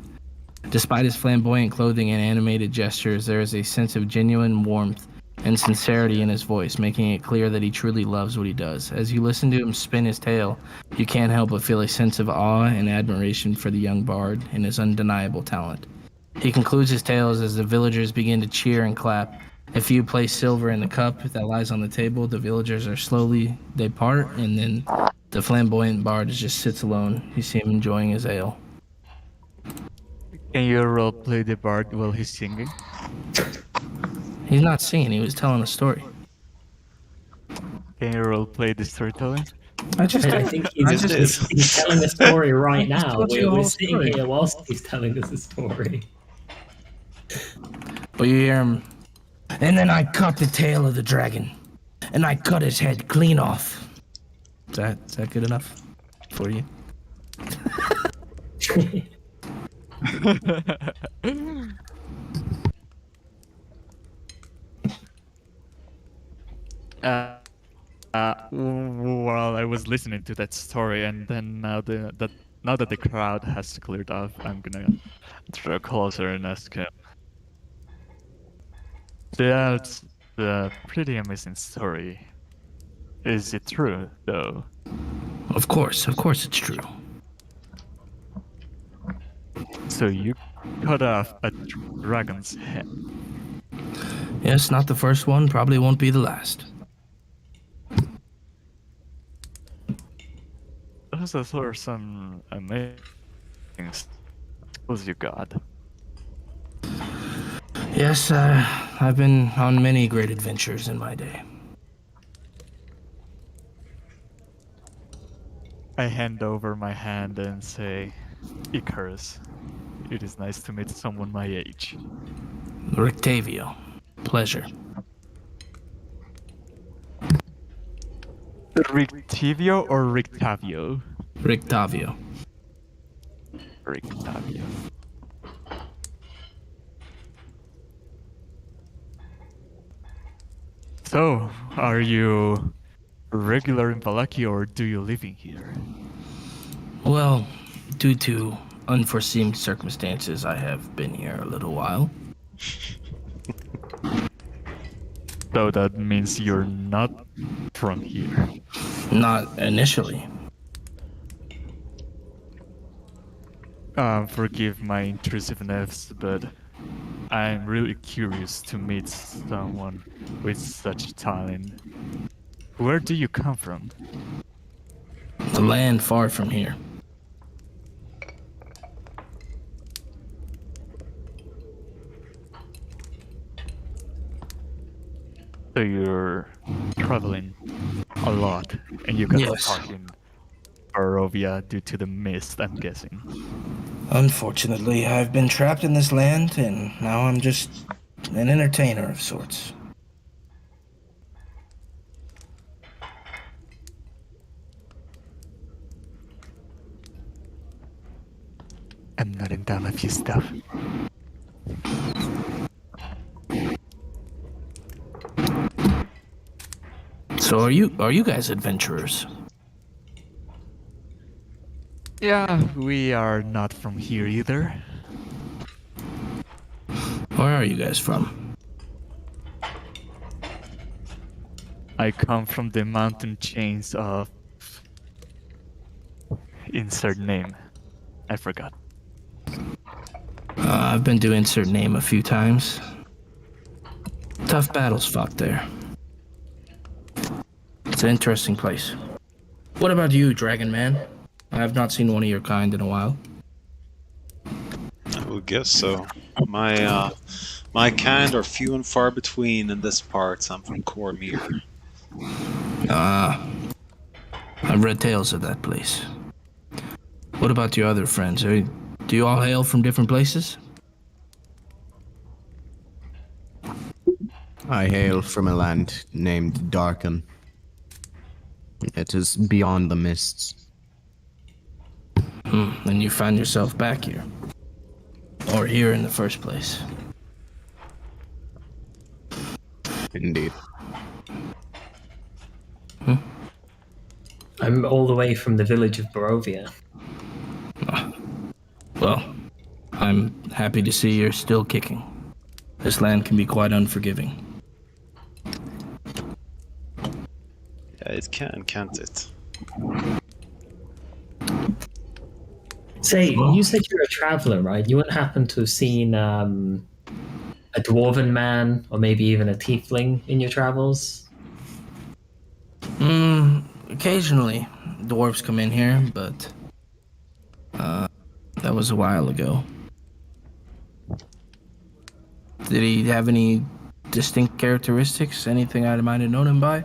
Despite his flamboyant clothing and animated gestures, there is a sense of genuine warmth and sincerity in his voice, making it clear that he truly loves what he does. As you listen to him spin his tale, you can't help but feel a sense of awe and admiration for the young bard and his undeniable talent. He concludes his tales as the villagers begin to cheer and clap. A few place silver in the cup that lies on the table. The villagers are slowly, they part, and then the flamboyant bard just sits alone. You see him enjoying his ale. Can you roleplay the bard while he's singing? He's not singing, he was telling a story. Can you roleplay the storytelling? I think he's telling a story right now. We're sitting here whilst he's telling us a story. But you hear him, and then I cut the tail of the dragon, and I cut his head clean off. Is that good enough for you? While I was listening to that story, and then now that the crowd has cleared off, I'm gonna draw closer and ask him. That's a pretty amazing story. Is it true, though? Of course it's true. So you cut off a dragon's head. Yes, not the first one, probably won't be the last. Those are some amazing skills you got. Yes, I've been on many great adventures in my day. I hand over my hand and say, Icarus, it is nice to meet someone my age. Rictavio, pleasure. Rictavio or Rictavio? Rictavio. Rictavio. So, are you regular in Valaki or do you live in here? Well, due to unforeseen circumstances, I have been here a little while. So that means you're not from here. Not initially. Forgive my intrusiveness, but I'm really curious to meet someone with such talent. Where do you come from? The land far from here. So you're traveling a lot, and you got Yes. stuck in Barovia due to the mist, I'm guessing. Unfortunately, I've been trapped in this land, and now I'm just an entertainer of sorts. I'm noting down a few stuff. So are you guys adventurers? Yeah, we are not from here either. Where are you guys from? I come from the mountain chains of... Insert name. I forgot. I've been to insert name a few times. Tough battles fought there. It's an interesting place. What about you, Dragon Man? I have not seen one of your kind in a while. I would guess so. My kind are few and far between in this part. I'm from Cormyr. I've read tales of that place. What about your other friends? Do you all hail from different places? I hail from a land named Darken. It is beyond the mists. And you found yourself back here. Or here in the first place. Indeed. I'm all the way from the village of Barovia. Well, I'm happy to see you're still kicking. This land can be quite unforgiving. Yeah, it can, can't it? Say, you said you're a traveler, right? You wouldn't happen to have seen a dwarven man or maybe even a tiefling in your travels? Occasionally, dwarves come in here, but that was a while ago. Did he have any distinct characteristics? Anything I might have known him by?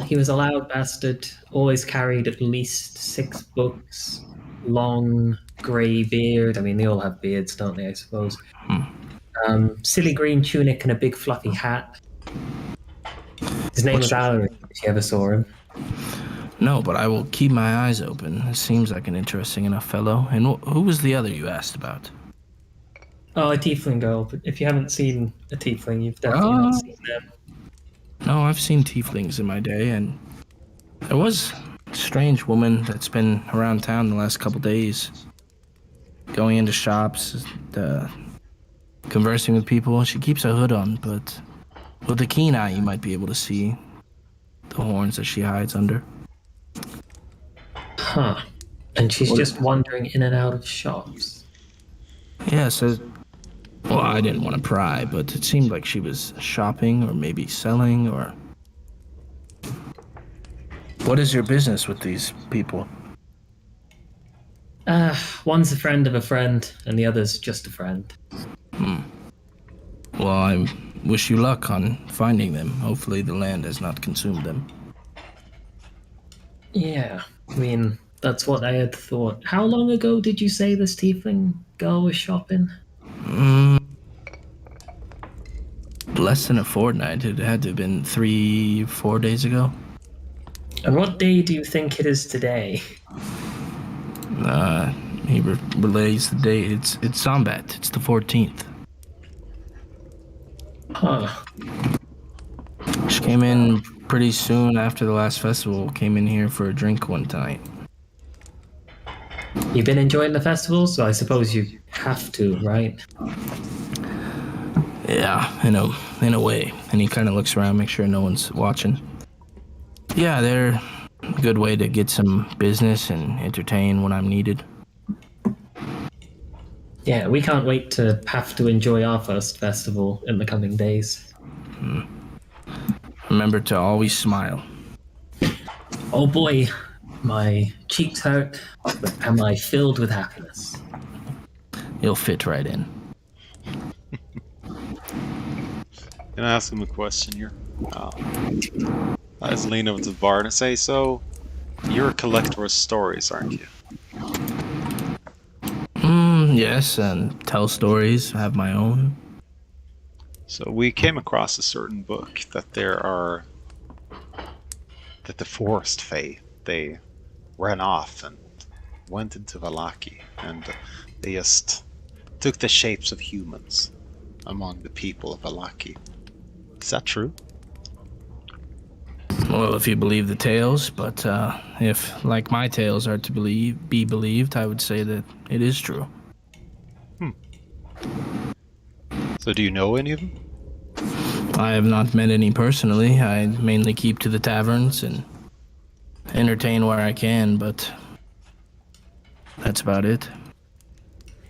He was a loud bastard, always carried at least 6 books, long grey beard. I mean, they all have beards, don't they, I suppose? Silly green tunic and a big fluffy hat. His name was Alaric, if you ever saw him. No, but I will keep my eyes open. It seems like an interesting enough fellow. And who was the other you asked about? Oh, a tiefling girl. But if you haven't seen a tiefling, you've definitely not seen them. No, I've seen tieflings in my day, and there was a strange woman that's been around town the last couple days, going into shops, conversing with people. She keeps a hood on, but with a keen eye, you might be able to see the horns that she hides under. Huh. And she's just wandering in and out of shops. Yeah, so... Well, I didn't want to pry, but it seemed like she was shopping or maybe selling or... What is your business with these people? One's a friend of a friend, and the other's just a friend. Well, I wish you luck on finding them. Hopefully the land has not consumed them. Yeah, I mean, that's what I had thought. How long ago did you say this tiefling girl was shopping? Less than a fortnight. It had to have been 3-4 days ago. And what day do you think it is today? He relays the date. It's Zombat. It's the 14th. Huh. She came in pretty soon after the last festival. Came in here for a drink one night. You've been enjoying the festival, so I suppose you have to, right? Yeah, in a way. And he kind of looks around, make sure no one's watching. Yeah, they're a good way to get some business and entertain when I'm needed. Yeah, we can't wait to have to enjoy our first festival in the coming days. Remember to always smile. Oh boy, my cheeks hurt, but am I filled with happiness? You'll fit right in. Can I ask him a question here? I just lean over to the bar and say, so, you're a collector of stories, aren't you? Yes, and tell stories, have my own. So we came across a certain book that the Forest Fae, they ran off and went into Vallaki, and they just took the shapes of humans among the people of Vallaki. Is that true? Well, if you believe the tales, but if, like my tales are to be believed, I would say that it is true. So do you know any of them? I have not met any personally. I mainly keep to the taverns and entertain where I can, but that's about it.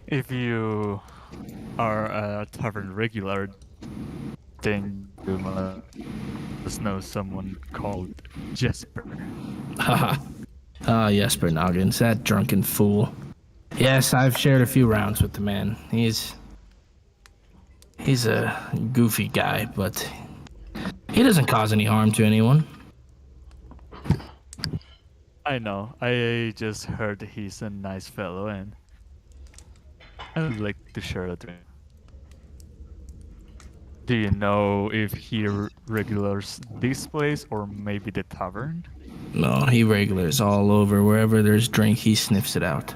If you are a tavern regular, then you must know someone called Jesper. Haha. Jesper Noggins, that drunken fool. Yes, I've shared a few rounds with the man. He's a goofy guy, but he doesn't cause any harm to anyone. I know. I just heard he's a nice fellow, and I would like to share a drink. Do you know if he regulars this place or maybe the tavern? No, he regulars all over. Wherever there's drink, he sniffs it out.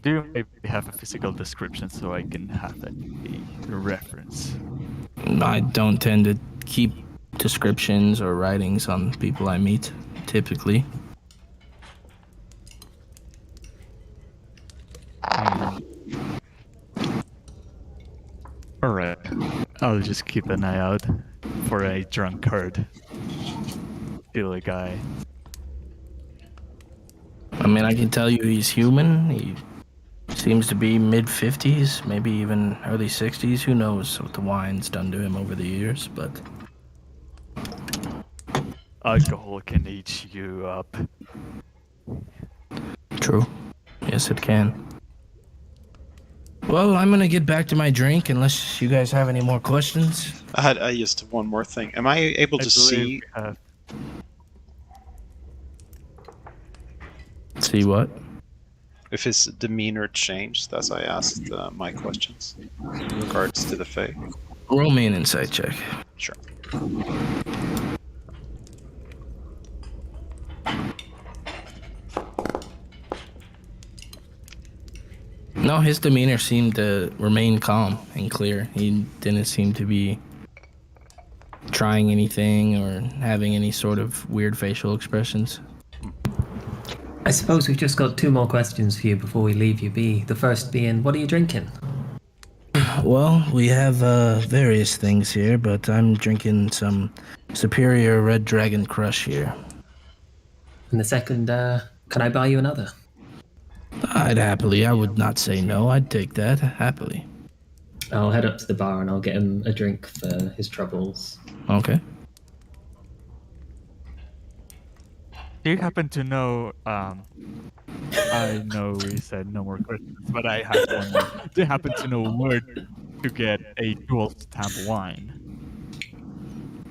Do you maybe have a physical description so I can have a reference? I don't tend to keep descriptions or writings on people I meet, typically. Alright, I'll just keep an eye out for a drunkard. Silly guy. I mean, I can tell you he's human. He seems to be mid-50s, maybe even early 60s. Who knows what the wine's done to him over the years, but... Alcohol can age you up. True. Yes, it can. Well, I'm gonna get back to my drink unless you guys have any more questions. I just have one more thing. Am I able to see? See what? If his demeanor changed as I asked my questions in regards to the Fae? Roll me an insight check. Sure. No, his demeanor seemed to remain calm and clear. He didn't seem to be trying anything or having any sort of weird facial expressions. I suppose we've just got 2 more questions for you before we leave you be. The first being, what are you drinking? Well, we have various things here, but I'm drinking some Superior Red Dragon Crush here. And the second, can I buy you another? I'd happily. I would not say no. I'd take that happily. I'll head up to the bar and I'll get him a drink for his troubles. Okay. Do you happen to know, I know we said no more questions, but I have one more. Do you happen to know where to get a dual stamp wine?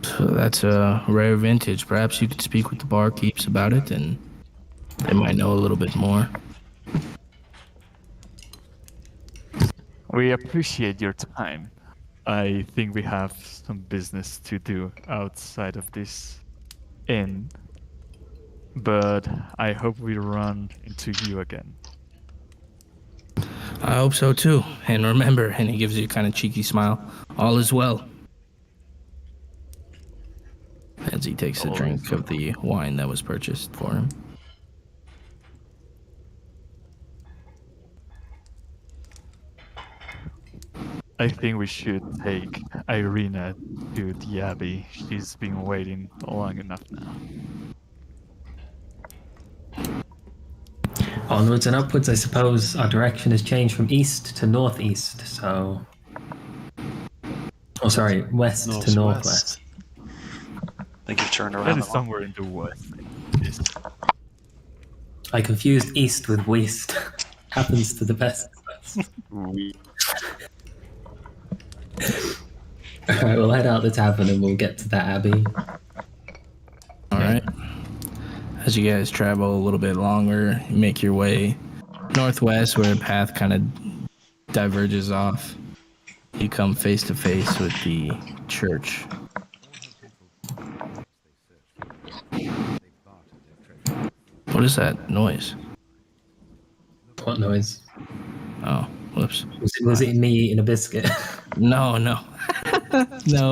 So that's a rare vintage. Perhaps you could speak with the barkeeps about it and they might know a little bit more. We appreciate your time. I think we have some business to do outside of this inn, but I hope we run into you again. I hope so too. And remember, and he gives you a kind of cheeky smile, all is well. And as he takes a drink of the wine that was purchased for him. I think we should take Irina to the Abbey. She's been waiting long enough now. Onwards and upwards, I suppose. Our direction has changed from east to northeast, so... Oh, sorry, west to northwest. I think you've turned That around. is somewhere in the west. I confused east with west. Happens to the best of us. Alright, we'll head out the tavern and we'll get to that abbey. Alright. As you guys travel a little bit longer, you make your way northwest where a path kind of diverges off. You come face to face with the church. What is that noise? What noise? Oh, whoops. Was it me eating a biscuit? No. No.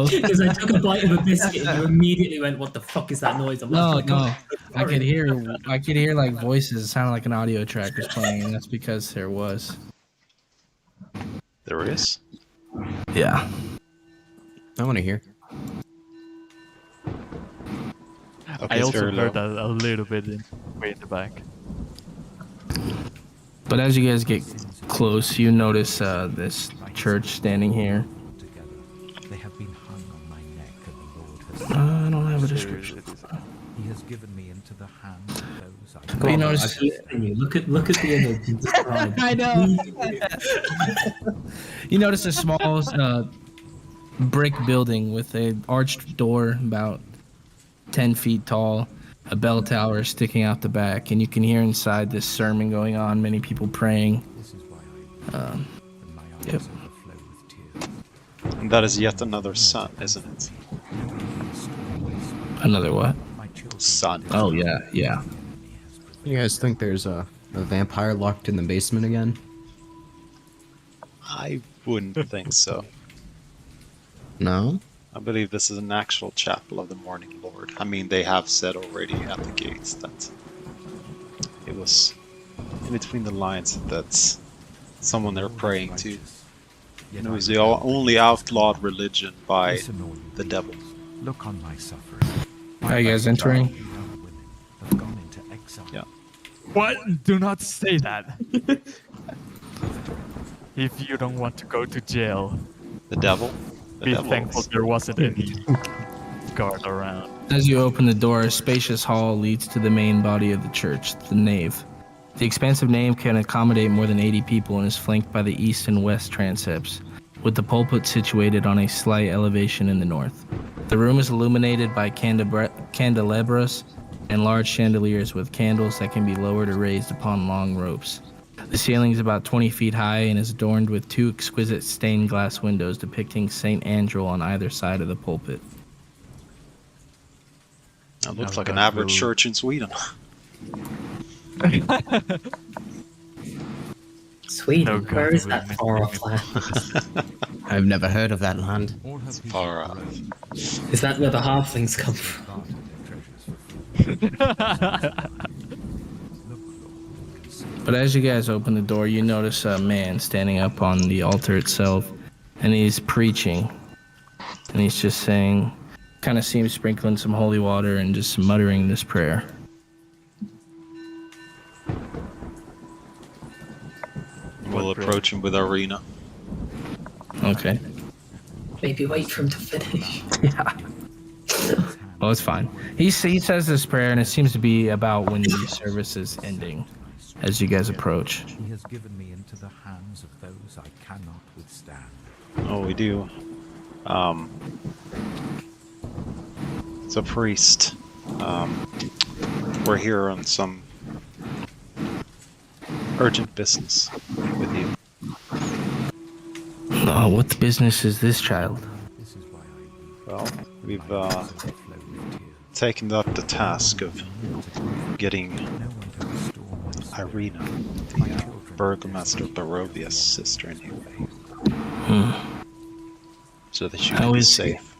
Because I took a bite of a biscuit and you immediately went, "What the fuck is that noise?" I'm like, No. I could hear like voices. It sounded like an audio track was playing, and that's because there was. There is? Yeah. I want to hear. Okay, I it's also very heard low. that a little bit way in the back. But as you guys get close, you notice this church standing here. They have been hung on my neck, and the Lord has I don't have a description. He has given me into the hands of those I But you notice, Look at the image and describe. I know. You notice a small brick building with an arched door about 10 feet tall, a bell tower sticking out the back, and you can hear inside this sermon going on, many people praying. This is why I weep, and my eyes Yep. overflow with tears. And that is yet another sun, isn't it? Another what? My children Sun. Oh, yeah. You guys think there's a vampire locked in the basement again? I wouldn't think so. No? I believe this is an actual chapel of the Morning Lord. I mean, they have said already at the gates that it was in between the lines that that's someone they're praying to. Yet It was I the only outlawed religion by listen, all you the devil. Look on my suffering. Are you guys entering? Young women have gone into exile. Yeah. What? Do not say that. If you don't want to go to jail, The devil? The be devil thankful is- there wasn't any guard around. As you open the door, a spacious hall leads to the main body of the church, the nave. The expansive nave can accommodate more than 80 people and is flanked by the east and west transepts, with the pulpit situated on a slight elevation in the north. The room is illuminated by candelabras and large chandeliers with candles that can be lowered or raised upon long ropes. The ceiling is about 20 feet high and is adorned with two exquisite stained glass windows depicting Saint Andrew on either side of the pulpit. That looks Now like an that average will- church in Sweden. Sweden, No where God, is we that missed far it. off land? I've never heard of that land. All have been Far out. Is that where the halflings come from? bartered their treasures for food. Look, Lord, consider But as you guys open the door, you notice a man standing up on the altar itself, and he's preaching. And he's just saying, kind of seems sprinkling some holy water and just muttering this prayer. We'll What approach him with Arena. Okay. Maybe wait for him to finish. Well, it's fine. He says this prayer, and it seems to be about when the service is ending as you guys approach. He has given me into the hands of those I cannot withstand. Oh, we do. It's a priest. We're here on some urgent business with you. Oh, what business is this, child? This is why I weep. Well, we've My eyes overflow with tears. taken up the task of getting No one to restore my soul. Irina, My the children burgomaster of Barovia's sister, anyway, so that she How can be is she? safe.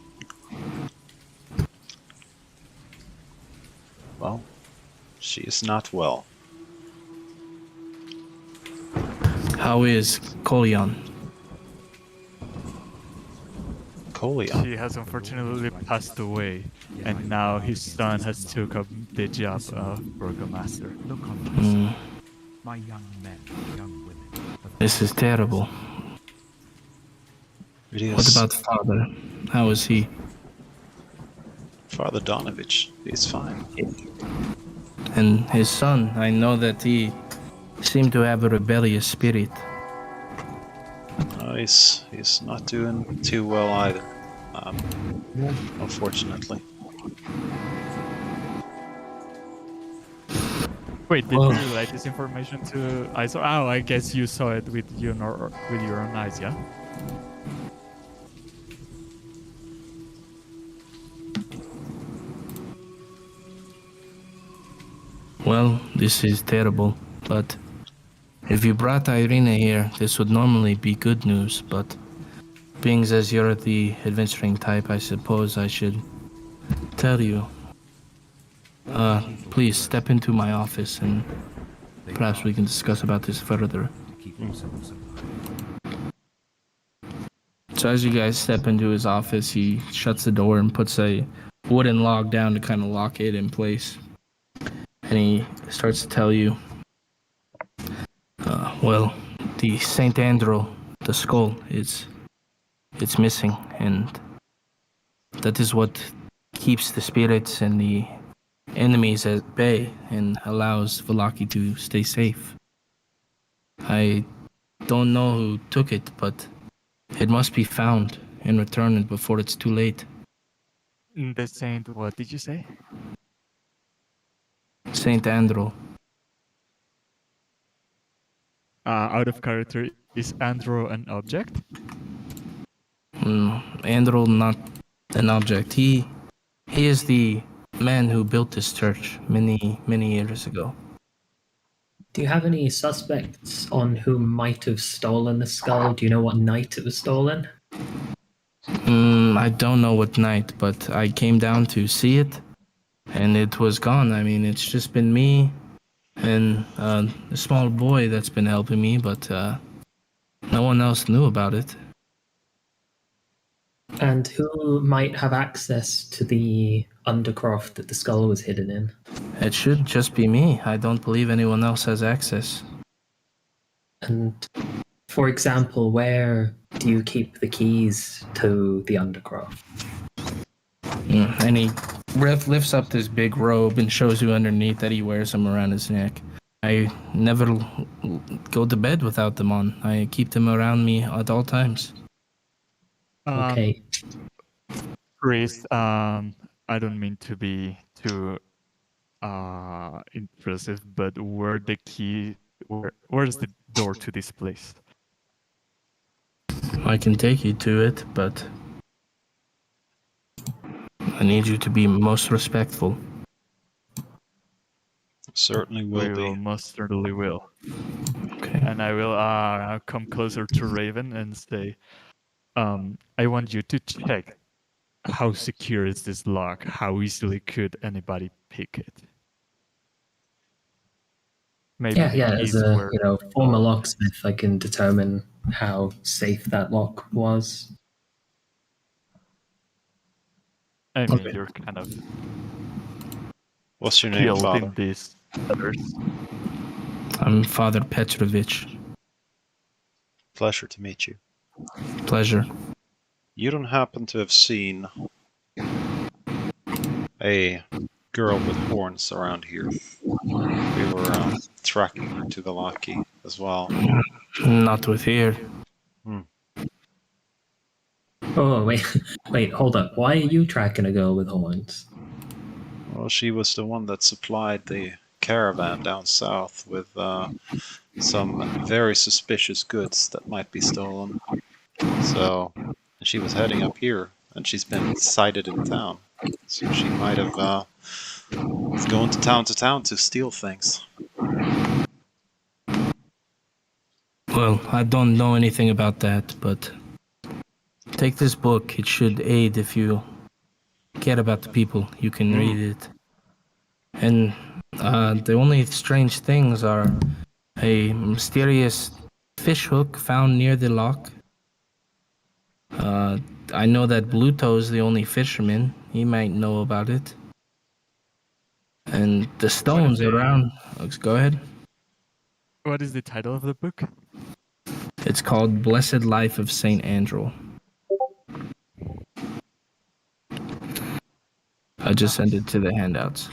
is not well. How is Kolyan? Colia. She has unfortunately passed away, and now his son has took up the job of burgomaster. Look on my Hmm. side. My young men, young women. have This is terrible. It is What about father? How is he? Father Donovich. He's fine. And his son, I know that he seemed to have a rebellious spirit. He's not doing too well either. Unfortunately. Wait, did Oh. you relate this information to Iso? Oh, I guess you saw it with your own eyes, yeah? Well, this is terrible, but if you brought Irina here, this would normally be good news, but being as you're the adventuring type, I suppose I should tell you. Please step into my office and perhaps we can discuss about this further. keep themselves alive. So as you guys step into his office, he shuts the door and puts a wooden log down to kind of lock it in place. And he starts to tell you, well, the Saint Andrew, the skull, it's missing, and that is what keeps the spirits and the enemies at bay and allows Valaki to stay safe. I don't know who took it, but it must be found and returned before it's too late. The saint, what did you say? Saint Andrew. Out of character, is Andro an object? Andrew, not an object. He is the man who built this church many years ago. Do you have any suspects on who might have stolen the skull? Do you know what night it was stolen? I don't know what night, but I came down to see it, and it was gone. I mean, it's just been me and a small boy that's been helping me, but no one else knew about it. And who might have access to the undercroft that the skull was hidden in? It should just be me. I don't believe anyone else has access. And for example, where do you keep the keys to the undercroft? And he lifts up this big robe and shows you underneath that he wears them around his neck. I never go to bed without them on. I keep them around me at all times. Okay. Priest, I don't mean to be too impressive, but where's the door to this place? I can take you to it, but I need you to be most respectful. Certainly will be. Most certainly will. Okay. And I will come closer to Raven and say, I want you to check how secure is this lock? How easily could anybody pick it? Maybe Yeah, the as keys a were- former locksmith, I can determine how safe that lock was. I mean, Okay. you're kind of What's your name, skilled Father? in these matters. I'm Father Petrovich. Pleasure to meet you. Pleasure. You don't happen to have seen a girl with horns around here? We were tracking her to Valaki as well. Not with here. Oh, wait, hold up. Why are you tracking a girl with horns? Well, she was the one that supplied the caravan down south with some very suspicious goods that might be stolen. So she was heading up here, and she's been sighted in town. So she might have gone to town to steal things. Well, I don't know anything about that, but take this book. It should aid if you care about the people. You can read it. And The only strange things are a mysterious fish hook found near the lock. I know that Bluto's the only fisherman. He might know about it. And the stones around. Go ahead. What is the title of the book? It's called Blessed Life of Saint Andrew. I just sent it to the handouts.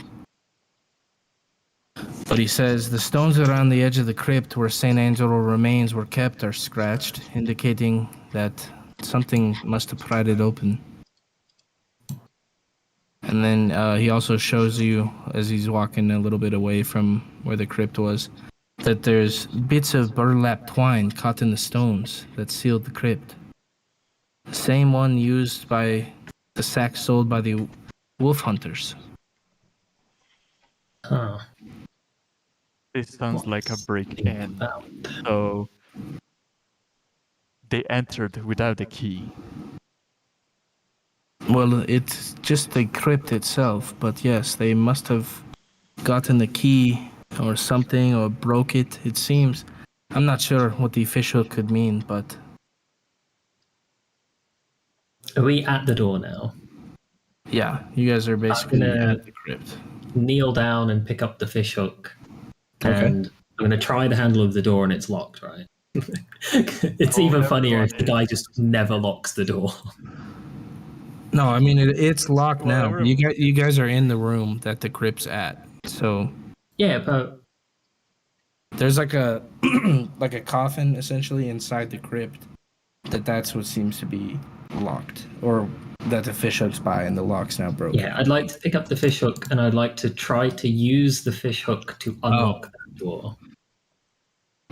But he says the stones around the edge of the crypt where Saint Angelo remains were kept are scratched, indicating that something must have pried it open. And then he also shows you, as he's walking a little bit away from where the crypt was, that there's bits of burlap twine caught in the stones that sealed the crypt. The same one used by the sack sold by the wolf hunters. Huh. This sounds like a break-in. So they entered without a key. Well, it's just the crypt itself, but yes, they must have gotten the key or something or broke it, it seems. I'm not sure what the fish hook could mean, but... Are we at the door now? Yeah, you guys are basically gonna- at the crypt. Kneel down and pick up the fish hook. Okay. And I'm going to try the handle of the door and it's locked, right? It's even funnier if the guy just never locks the door. No, I mean, it's locked Well, now. everyone- You guys are in the room that the crypt's at. So Yeah, but there's like a like a coffin essentially inside the crypt. That's what seems to be locked, or that the fish hook's by and the lock's now broken. yeah, I'd like to pick up the fish hook and I'd like to try to use the fish hook to unlock that door.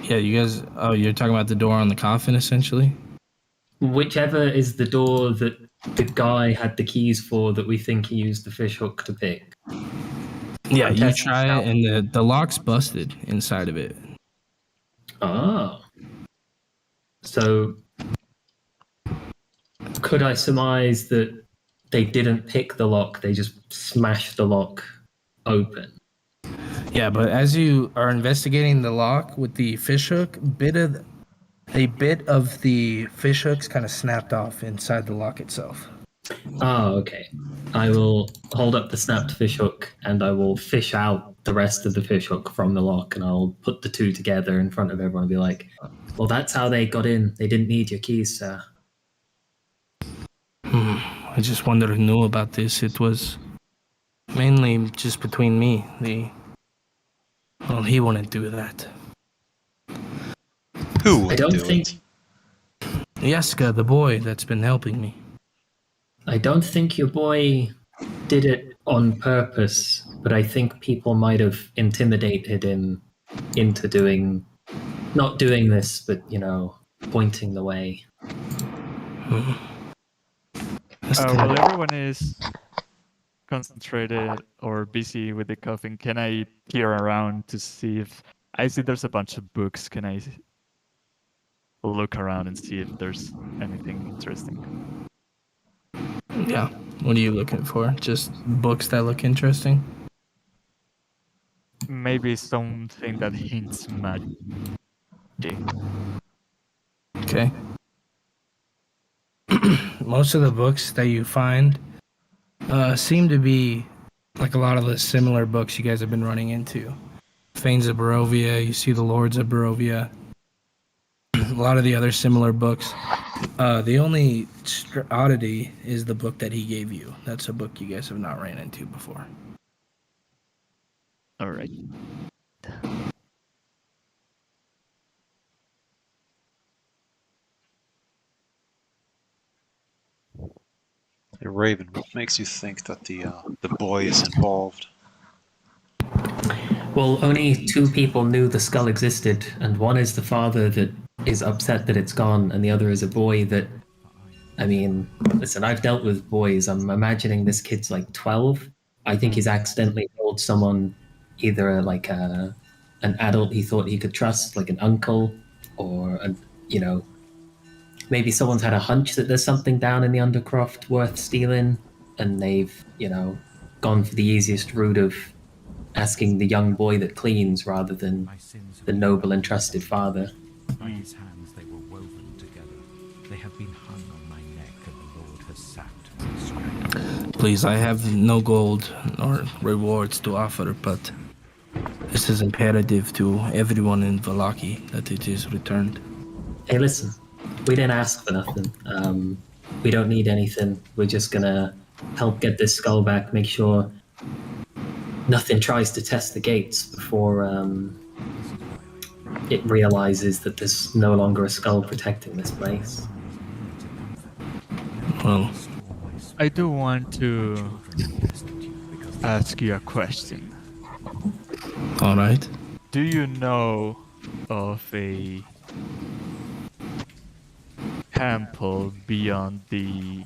Yeah, you guys. Oh, you're talking about the door on the coffin essentially. Whichever is the door that the guy had the keys for that we think he used the fish hook to pick. Yeah, I'm you testing try out. it, and the lock's busted inside of it. Ah. So could I surmise that they didn't pick the lock, they just smashed the lock open? Yeah, but as you are investigating the lock with the fish hook, a bit of the fish hooks kind of snapped off inside the lock itself. Oh, okay. I will hold up the snapped fish hook and I will fish out the rest of the fish hook from the lock and I'll put the two together in front of everyone and be like, well, that's how they got in. They didn't need your keys, sir. I just wondered who knew about this. It was mainly just between me. Well, he wouldn't do that. Who would I don't do think it? Yaska, the boy that's been helping me. I don't think your boy did it on purpose, but I think people might have intimidated him into not doing this, but pointing the way. While everyone is concentrated or busy with the coffin, can I peer around to see if I see there's a bunch of books? Can I look around and see if there's anything interesting? Yeah. What are you looking for? Just books that look interesting? Maybe something that hints magic. Okay. Most of the books that you find seem to be like a lot of the similar books you guys have been running into. Fanes of Barovia, you see the Lords of Barovia. A lot of the other similar books. The only oddity is the book that he gave you. That's a book you guys have not ran into before. All right. Hey, Raven, what makes you think that the boy is involved? Well, only two people knew the skull existed, and one is the father that is upset that it's gone, and the other is a boy that, I mean, listen, I've dealt with boys. I'm imagining this kid's like 12. I think he's accidentally told someone, either an adult he thought he could trust, like an uncle, or maybe someone's had a hunch that there's something down in the Undercroft worth stealing, and they've gone for the easiest route of asking the young boy that cleans rather than My sins have the been noble and trusted father. by his hands they were woven together. They have been hung on my neck, and the Lord has sapped my strength. Please, I have no gold or rewards to offer, but this is imperative to everyone in Valaki that it is returned. Hey, listen, we didn't ask for nothing. We don't need anything. We're just gonna help get this skull back, make sure nothing tries to test the gates before it realizes that there's no longer a skull protecting this place. Well, I do want to ask you a question. all right. Do you know of a temple beyond the...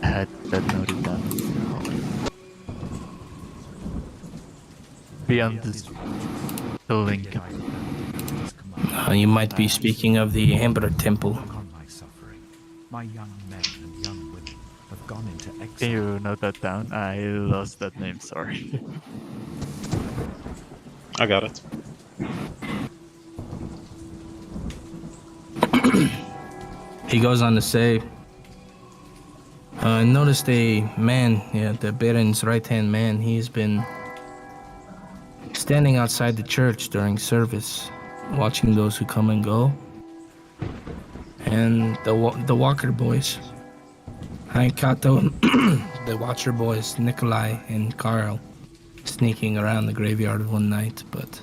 I had that noted down. Beyond the Lincoln. You might be speaking of the Emperor Temple. On my suffering, my young men and young women have gone into Can exile. you note that down? I lost that name, sorry. I got it. He goes on to say, I noticed a man, the Baron's right-hand man, he's been standing outside the church during service, watching those who come and go. And the Walker boys. I caught the Watcher boys, Nikolai and Carl, sneaking around the graveyard one night, but...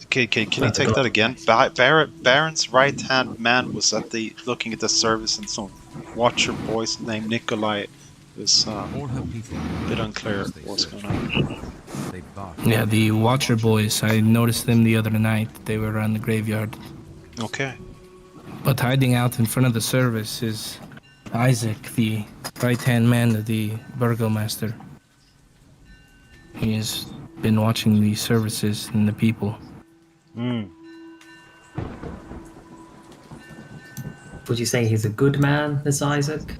Can you take that again? Baron's right-hand man was looking at the service, and some Watcher boys named Nikolai was All her people a bit unclear what's going on. They bark. Yeah, the Watcher boys, I noticed them the other night. They were around the graveyard. Okay. But hiding out in front of the service is Isaac, the right-hand man of the burgomaster. He has been watching the services and the people. Mm. Would you say he's a good man, this Isaac?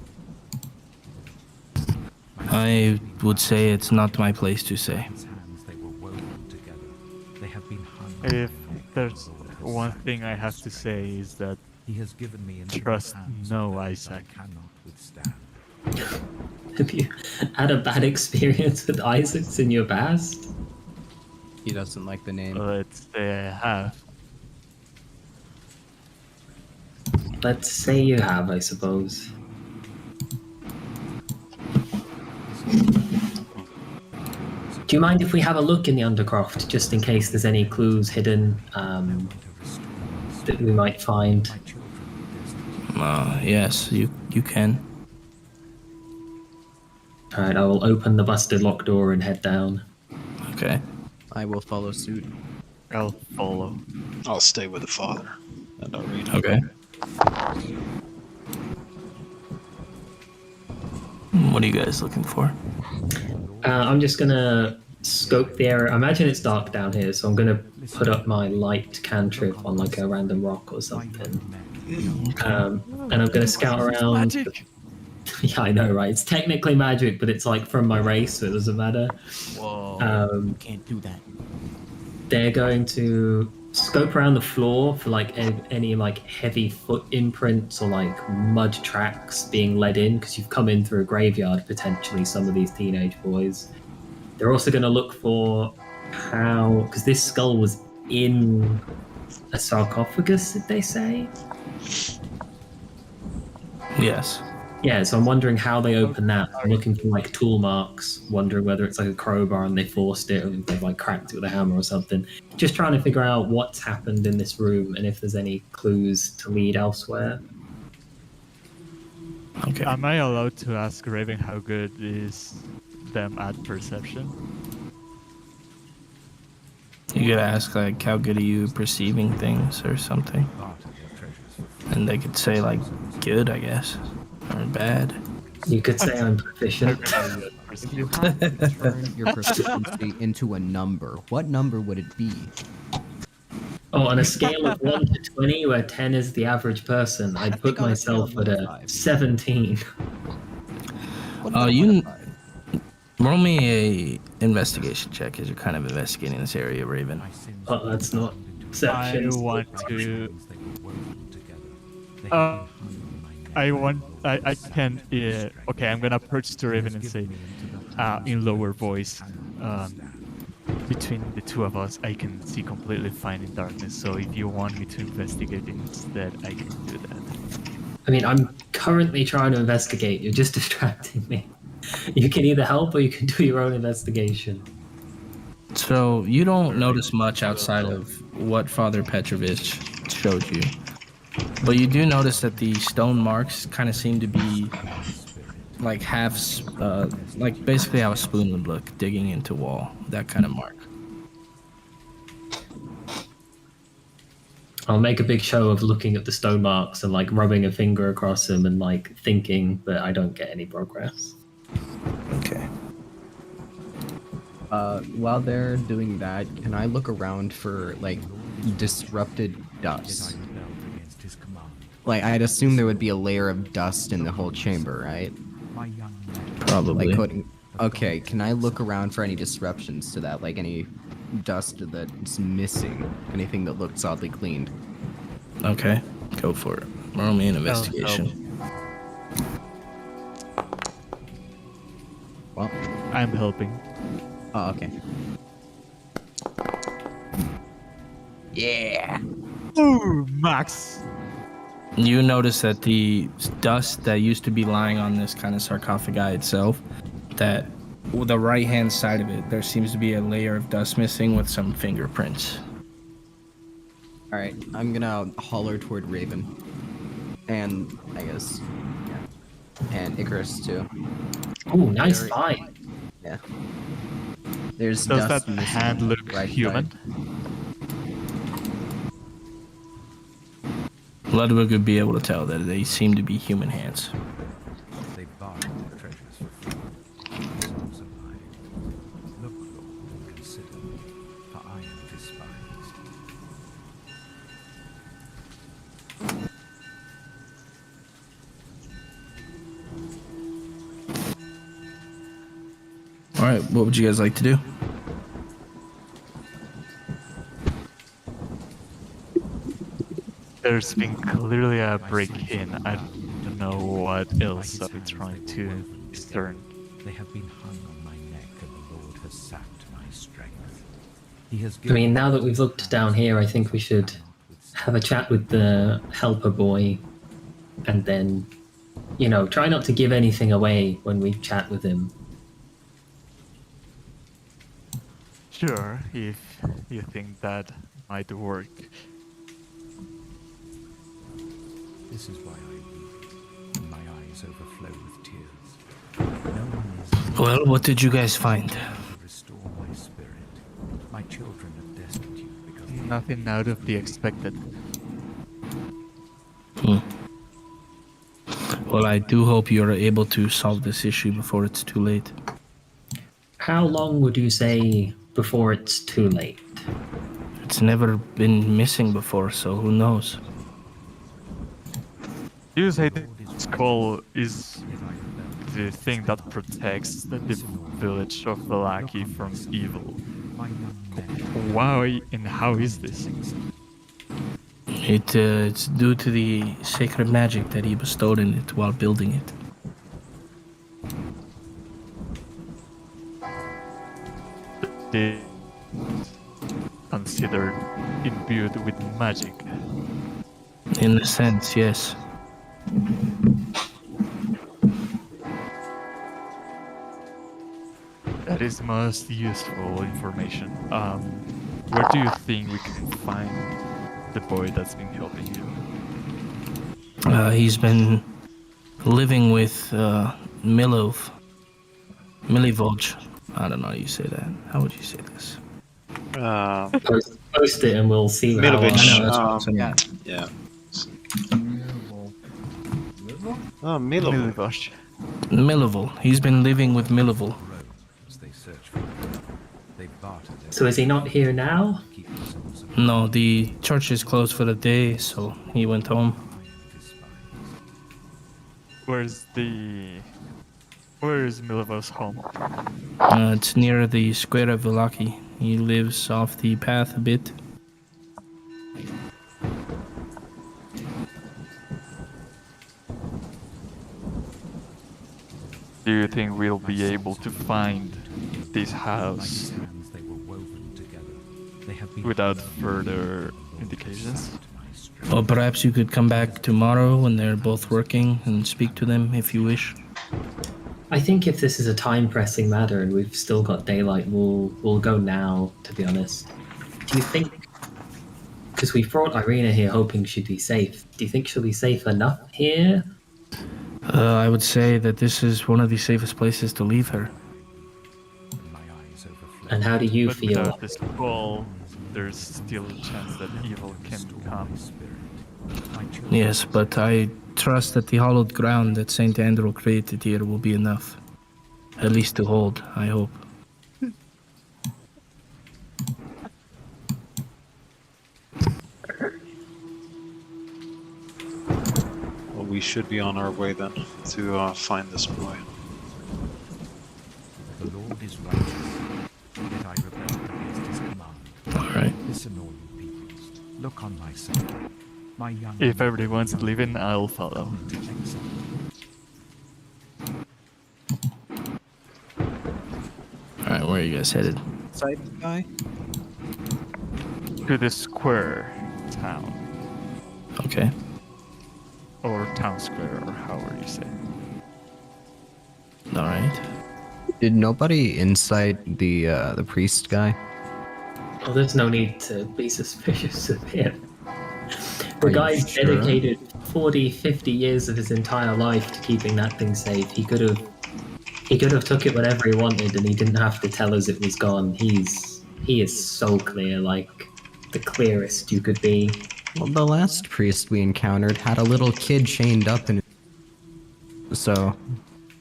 I would say it's not my place to say. His hands they were woven together. They have been hung. If there's one thing I have to say is that He has given me into Trust the hands no of those Isaac. I cannot withstand. Have you had a bad experience with Isaacs in your past? He doesn't like the name. let's say I have. Let's say you have, I suppose. Do you mind if we have a look in the Undercroft, just in case there's any clues hidden that we might find? Yes, you can. Alright, I will open the busted lock door and head down. Okay. I will follow suit. I'll follow. I'll stay with the father, and I'll read. Okay. What are you guys looking for? I'm just gonna scope the area. I imagine it's dark down here, so I'm gonna put up my light cantrip on like a random rock or something. And I'm gonna scout around. Magic! Yeah, I know, right? It's technically magic, but it's like from my race, so it doesn't matter. Whoa, can't do that. They're going to scope around the floor for like any like heavy foot imprints or like mud tracks being led in, because you've come in through a graveyard potentially, some of these teenage boys. They're also going to look for how, because this skull was in a sarcophagus, did they say? Yes. Yeah, so I'm wondering how they open that. I'm looking for like tool marks, wondering whether it's like a crowbar and they forced it, or they've like cracked it with a hammer or something. Just trying to figure out what's happened in this room and if there's any clues to lead elsewhere. Okay. Am I allowed to ask Raven how good is them at perception? You could ask, like, how good are you perceiving things or something? Part of your treasures. And they could say, like, good, I guess. Or bad. You could say I'm proficient. If you had to turn your proficiency into a number, what number would it be? Oh, on a scale of 1 to 20, where 10 is the average person, I'd put think on a scale myself of at 1 to a 5. 17. What about a You 1 to 5? roll me a investigation check as you're kind of investigating this area, Raven. My sins Oh, were that's not bound into perception. I want Like to. chains, they were woven together. They Uh, have been hung on my neck I like want. the Lord I has can. sapped my strength. Okay, I'm gonna approach to He Raven has and say, given me into the hands in of lower those who voice, cannot understand. between the two of us, I can see completely fine in darkness. So if you want me to investigate instead, I can do that. I mean, I'm currently trying to investigate. You're just distracting me. You can either help or you can do your own investigation. So you don't notice much outside of what Father Petrovich showed you. But you do notice that the stone marks kind of seem to be like like basically how a spoon would look, digging into wall, that kind of mark. I'll make a big show of looking at the stone marks and like rubbing a finger across them and like thinking, but I don't get any progress. Okay. While they're doing that, can I look around for like disrupted dust? Rebelled against his command. Like I'd assume there would be a layer of dust in the whole chamber, right? My young men Probably. Like coating. Okay, can I look around for any disruptions to that? Like any dust that's missing? Anything that looks oddly cleaned? Okay. Go for it. Roll me an investigation. Well, I'm helping. oh, okay. Yeah. Ooh, Max. You notice that the dust that used to be lying on this kind of sarcophagi itself, that the right hand side of it, there seems to be a layer of dust missing with some fingerprints. All right, I'm gonna holler toward Raven, and I guess, yeah, and Icarus too. Ooh, nice Very- find. Yeah. There's Does dust that missing hand on the look right human? side. Ludwig would be able to tell that they seem to be human hands. they bartered their treasures for food. So was I. Look, Lord, and consider me, for I am despised. All right, what would you guys like to do? There's been clearly a break-in. I don't know what else are we trying to discern. They have been hung on my neck, and the Lord has sapped my strength. He has I mean, given now me that we've looked down here, I think we should have a chat with the helper boy and then, you know, try not to give anything away when we chat with him. Sure, if you think that might work. This is why I weep, and my eyes overflow with tears. No one is Well, what did you guys find? to restore my spirit. My children are destitute because they Nothing out of the expected. Well, I do hope you're able to solve this issue before it's too late. How long would you say before it's too late? It's never been missing before, so who knows? You say this call is the thing that protects the village of Valaki from evil. my young men Why and how is this? It's due to the sacred magic that he bestowed in it while building it. They considered imbued with magic. In a sense, yes. That is most useful information. Where do you think we can find the boy that's been helping you? He's been living with Milivoj. I don't know how you say that. How would you say this? Post it and we'll see how Milovic. I know, that's what I'm saying. Yeah. Oh, Milo. Milivoj. Milivoj. He's been living with Milivoj. as they search for me. They barter their So is he not here now? keep themselves alive. No, the church is closed for the day, so he went home. Where is Milivo's home? It's near the square of Villaki. He lives off the path a bit. Do you think we'll be able to find this house Hands they were woven together. They have been without further indications? Or perhaps you could come back tomorrow when they're both working and speak to them if you wish. I think if this is a time-pressing matter and we've still got daylight, we'll go now, to be honest. Do you think... Because we brought Irina here hoping she'd be safe. Do you think she'll be safe enough here? I would say that this is one of the safest places to leave her. my eyes overflow. And how do you But feel? without this wall, there's still a chance that evil can come. Yes, but I trust that the hallowed ground that Saint Andrew created here will be enough. At least to hold, I hope. Well, we should be on our way then to find this boy. The Lord is righteous, yet I rebel against his command. Alright. Listen, all you peoples, look on my son. My young If everyone's leaving, I'll follow. to exile. Alright, where are you guys headed? Side guy? To the square town. Okay. Or town square, or however you say. Alright. Did nobody incite the priest guy? Oh, there's no need to be suspicious of him. The Are you guy's sure? dedicated 40, 50 years of his entire life to keeping that thing safe. He could have took it whenever he wanted and he didn't have to tell us it was gone. He is so clear, like the clearest you could be. Well, the last priest we encountered had a little kid chained up in. So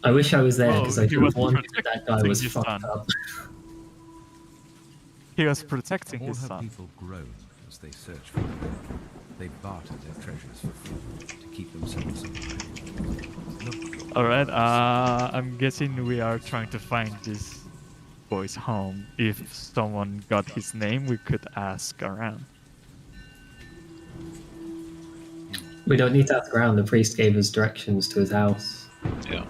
I wish I was there Oh, because I he could was have warned you that guy protecting was his fucked son. up. He was protecting All his her son. people groan as they search for them. They barter their treasures for food to keep themselves alive. Look, Alright, I'm guessing we are trying to find this boy's home. If someone got his name, we could ask around. We don't need to ask around. The priest gave us directions to his house. Yeah.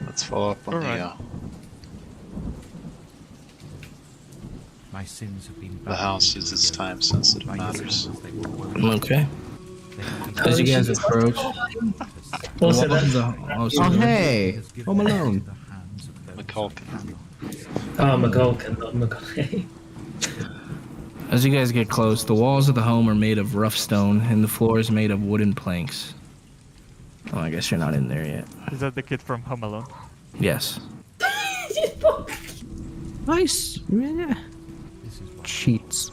Let's follow up on Alright. my sins have been the house is its time sensitive by matters. hands they were woven. Okay. They have been As you guys approach, Also, one of that's... the- oh, Oh sorry. hey, Home Alone. the hands of those McCulkin. Oh, McGulkin, not McGulkin. As you guys get close, the walls of the home are made of rough stone and the floor is made of wooden planks. Oh, I guess you're not in there yet. Is that the kid from Home Alone? Yes. Nice. Yeah. This is what Cheats.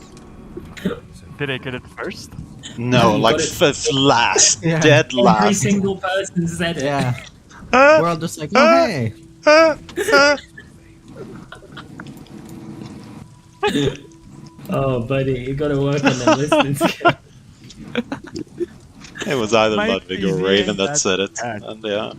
Did I get it first? No, You like got it. fifth last, Yeah. dead Every last. single person said it. Yeah. We're all just like, oh hey. Oh, buddy, you gotta work on that listening skill. It was either Might Ludwig be or the Raven end that that's said it, bad. and yeah,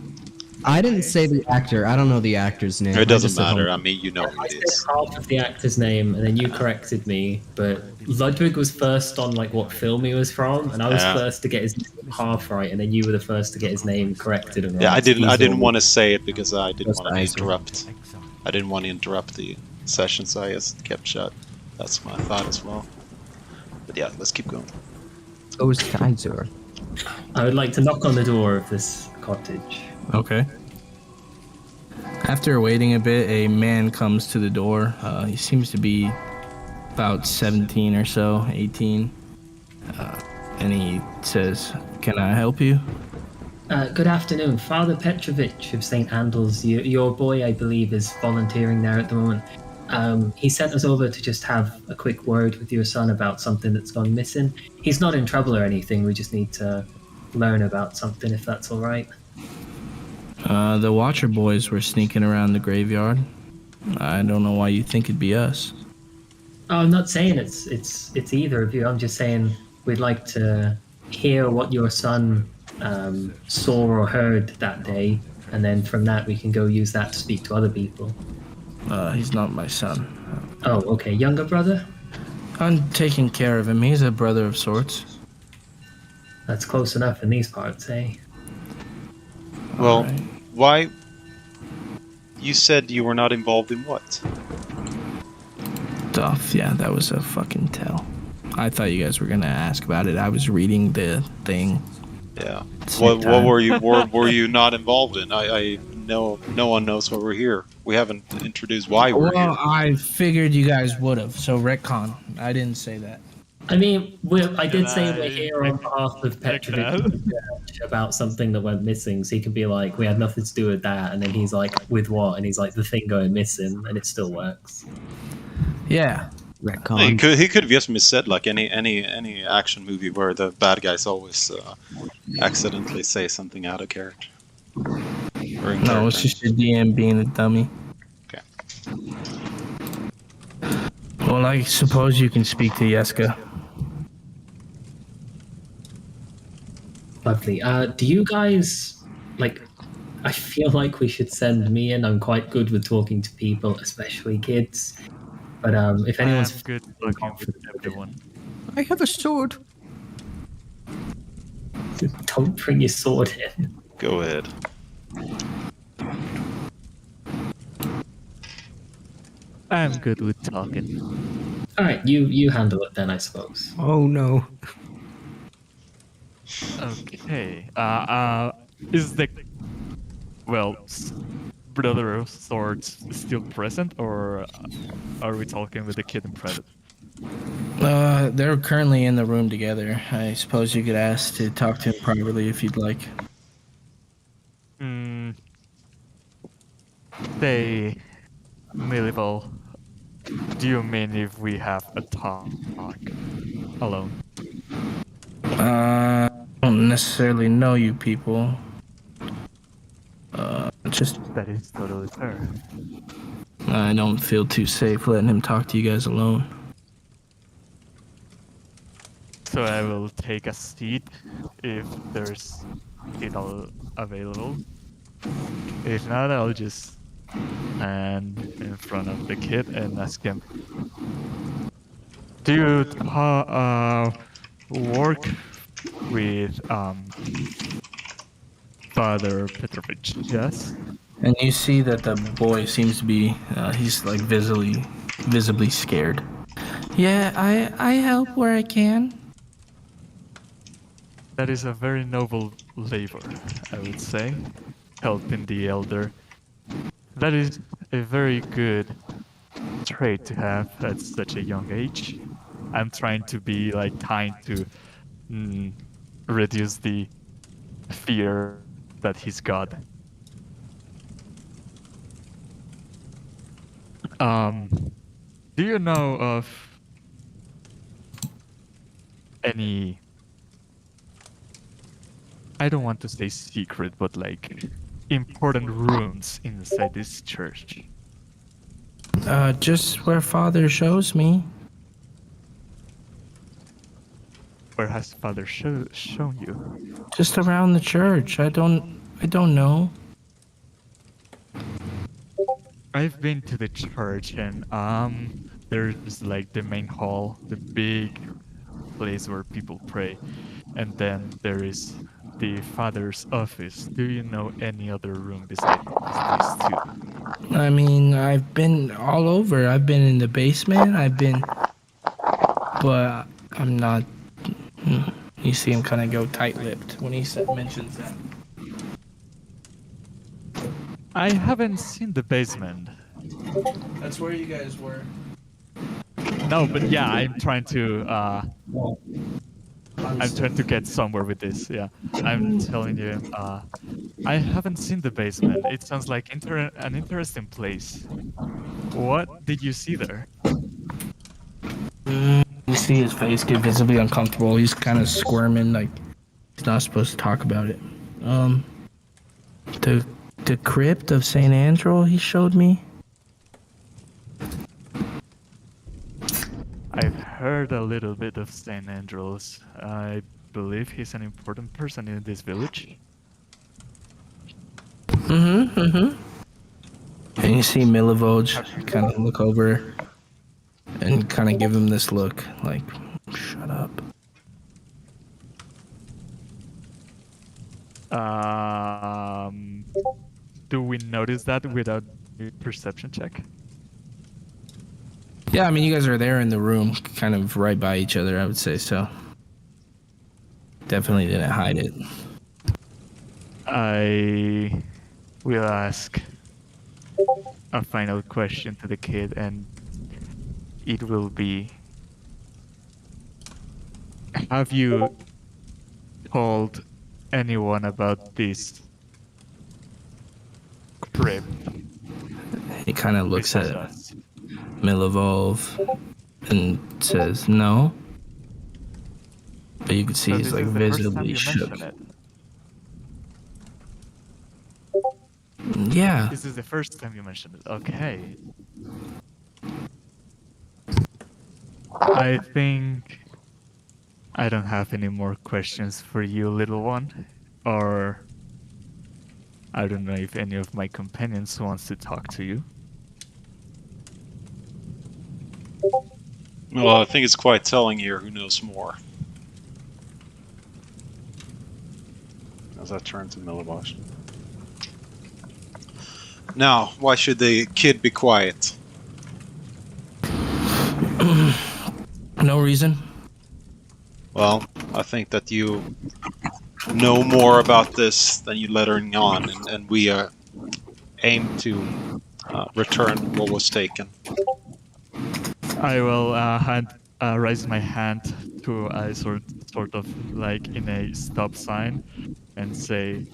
I didn't say the actor. I don't know the actor's name. I it doesn't just said matter. Home- I mean, you know who I it said is. half of the actor's name, and then you corrected me. But Ludwig was first on like what film he was from, and I was Yeah. first to get his name half right, and then you were the first to get his name corrected and right. Yeah, I didn't Easy. want to say it because I didn't That's want to nice. interrupt. exile. I didn't want to interrupt the session, so I just kept shut. That's my thought as well. But yeah, let's keep going. COS Kaiser. I would like to knock on the door of this cottage. Okay. After waiting a bit, a man comes to the door. He seems to be about 17 or so, 18. And he says, "Can I help you?" Good afternoon, Father Petrovich of St. Andal's. Your boy, I believe, is volunteering there at the moment. He sent us over to just have a quick word with your son about something that's gone missing. He's not in trouble or anything. We just need to learn about something, if that's all right. The Watcher boys were sneaking around the graveyard. I don't know why you think it'd be us. Oh, I'm not saying it's either of you. I'm just saying we'd like to hear what your son saw or heard that day, and then from that we can go use that to speak to other people. He's not my son. Oh, okay. Younger brother? I'm taking care of him. He's a brother of sorts. That's close enough in these parts, eh? Well, Alright. why? You said you were not involved in what? Duff, yeah, that was a fucking tell. I thought you guys were gonna ask about it. I was reading the thing. Yeah. Same What time. were you were you not involved in? I know no one knows why we're here. We haven't introduced why we're Well, here. I figured you guys would have. So retcon. I didn't say that. I mean, I did say I we're here on behalf of check Petrovich Church about something that went missing, so he could be like, we had nothing to do with that, and then he's like, with what? And he's like, the thing going missing, and it still works. Yeah. Retcon. He could have just missaid like any action movie where the bad guys always accidentally say something out of character. Or in No, it's character. just your DM being a dummy. Okay. Well, I suppose you can speak to Yeska. Lovely. Do you guys like? I feel like we should send me in. I'm quite good with talking to people, especially kids. But if I'm anyone's good talking with everyone. I have a sword. don't bring your sword in. Go ahead. I'm good with talking. All right, you handle it then, I suppose. Oh no. Okay. Is the brother of swords still present, or are we talking with the kid in private? They're currently in the room together. I suppose you could ask to talk to him privately if you'd like. Say, Milival, do you mean if we have a talk alone? I don't necessarily know you people. Just That is totally fair. I don't feel too safe letting him talk to you guys alone. So I will take a seat if there's it all available. If not, I'll just stand in front of the kid and ask him, do you work with Father Petrovich? Yes. And you see that the boy seems to be, he's like visibly scared. Yeah, I help where I can. That is a very noble labor, I would say, helping the elder. That is a very good trait to have at such a young age. I'm trying to be like kind to reduce the fear that he's got. Do you know of any, I don't want to say secret, but like important rooms inside this church? Just where Father shows me. Where has Father shown you? Just around the church. I don't know. I've been to the church and there's like the main hall, the big place where people pray, and then there is the Father's office. Do you know any other room besides these two? I mean, I've been all over. I've been in the basement. But I'm not. You see him kind of go tight-lipped when he mentions that. I haven't seen the basement. That's where you guys were. No, but yeah, I'm trying to get somewhere with this. Yeah, I'm telling you, I haven't seen the basement. It sounds like an interesting place. What did you see there? You see his face get visibly uncomfortable. He's kind of squirming, like he's not supposed to talk about it. The crypt of Saint Andrew he showed me. heard a little bit of St. Andrews. I believe he's an important person in this village. And you see Milivoj kind of look over and kind of give him this look, like, shut up. Do we notice that without a perception check? Yeah, I mean, you guys are there in the room, kind of right by each other, I would say, so. Definitely didn't hide it. I will ask a final question to the kid, and it will be: have you told anyone about this crypt? He kind of looks besides at us? Milivoj and says, no. But you can see So he's this like is the first time visibly you shook. mention Yeah. This is the first time you mentioned it. Okay. I think I don't have any more questions for you, little one. Or I don't know if any of my companions wants to talk to you. Well, I think it's quite telling here who knows more. As I turn to Milivoj. Now, why should the kid be quiet? No reason. Well, I think that you know more about this than you letting on, and we aim to return what was taken. I will raise my hand to a sort of like in a stop sign and say,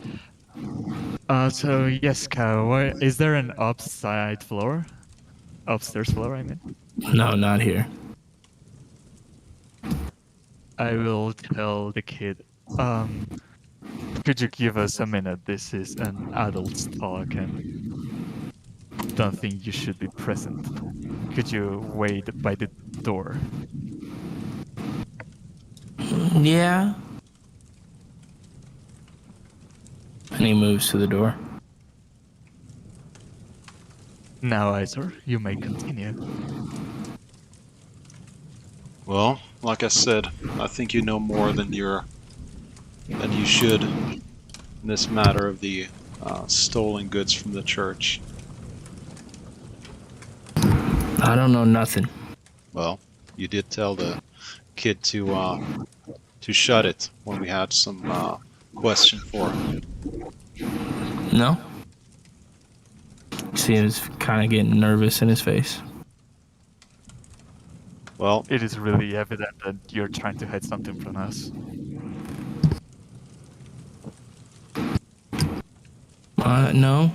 so yes, Kao, is there an upstairs floor, I mean? No, not here. I will tell the kid, could you give us a minute? This is an adult's talk and don't think you should be present. Could you wait by the door? Yeah. And he moves to the door. Now, Isor, you may continue. Well, like I said, I think you know more than you should in this matter of the stolen goods from the church. I don't know nothing. Well, you did tell the kid to shut it when we had some question for him. No? See, he was kind of getting nervous in his face. Well, It is really evident that you're trying to hide something from us. No.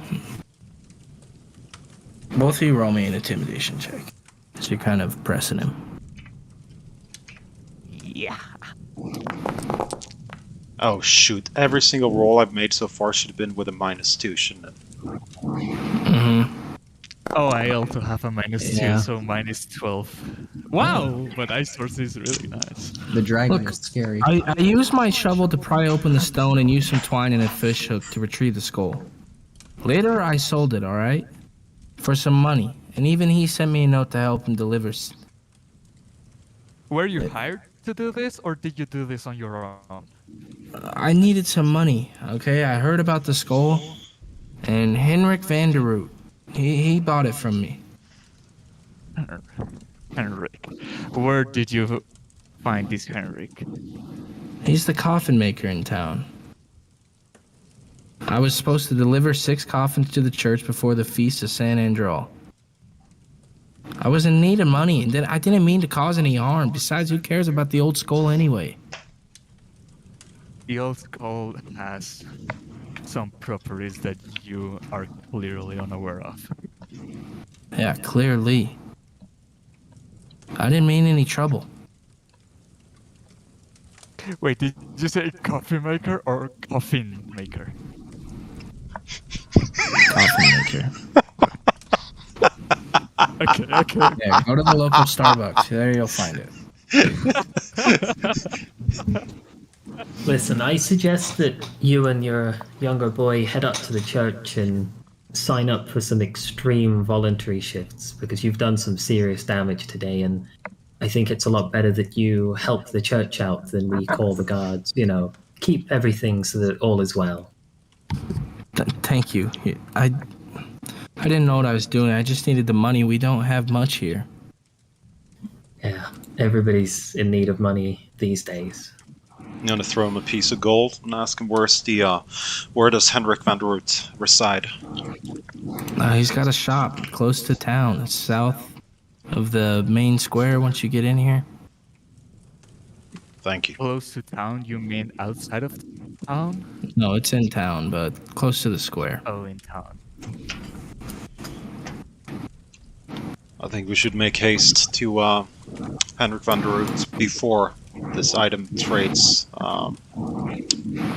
Both of you roll me an intimidation check. So you're kind of pressing him. Yeah. oh shoot, every single roll I've made so far should have been with a -2, shouldn't it? Mm-hmm. Oh, I also have a -2, Yeah. so -12. Wow, but ice source is really nice. The dragon Look, is scary. I used my shovel to pry open the stone and use some twine and a fish hook to retrieve the skull. Later, I sold it, alright? For some money. And even he sent me a note to help him deliver. Were you hired to do this, or did you do this on your own? I needed some money, okay? I heard about the skull. And Henrik van der Root. He bought it from me. Henrik. Where did you find this Henrik? He's the coffin maker in town. I was supposed to deliver 6 coffins to the church before the feast of San Andrew. I was in need of money, and then I didn't mean to cause any harm. Besides, who cares about the old skull anyway? The old skull has some properties that you are clearly unaware of. Yeah, clearly. I didn't mean any trouble. Wait, did you say coffin maker or coffin maker? Coffin maker. Okay. Yeah, go to the local Starbucks. There you'll find it. Listen, I suggest that you and your younger boy head up to the church and sign up for some extreme voluntary shifts because you've done some serious damage today, and I think it's a lot better that you help the church out than we call the guards. You know, keep everything so that all is well. Thank you. I didn't know what I was doing. I just needed the money. We don't have much here. Yeah, everybody's in need of money these days. I'm gonna throw him a piece of gold and ask him where does Henrik van der Root reside? He's got a shop close to town. It's south of the main square once you get in here. Thank you. Close to town? You mean outside of town? No, it's in town, but close to the square. Oh, in town. I think we should make haste to Henrik van der Root before this item trades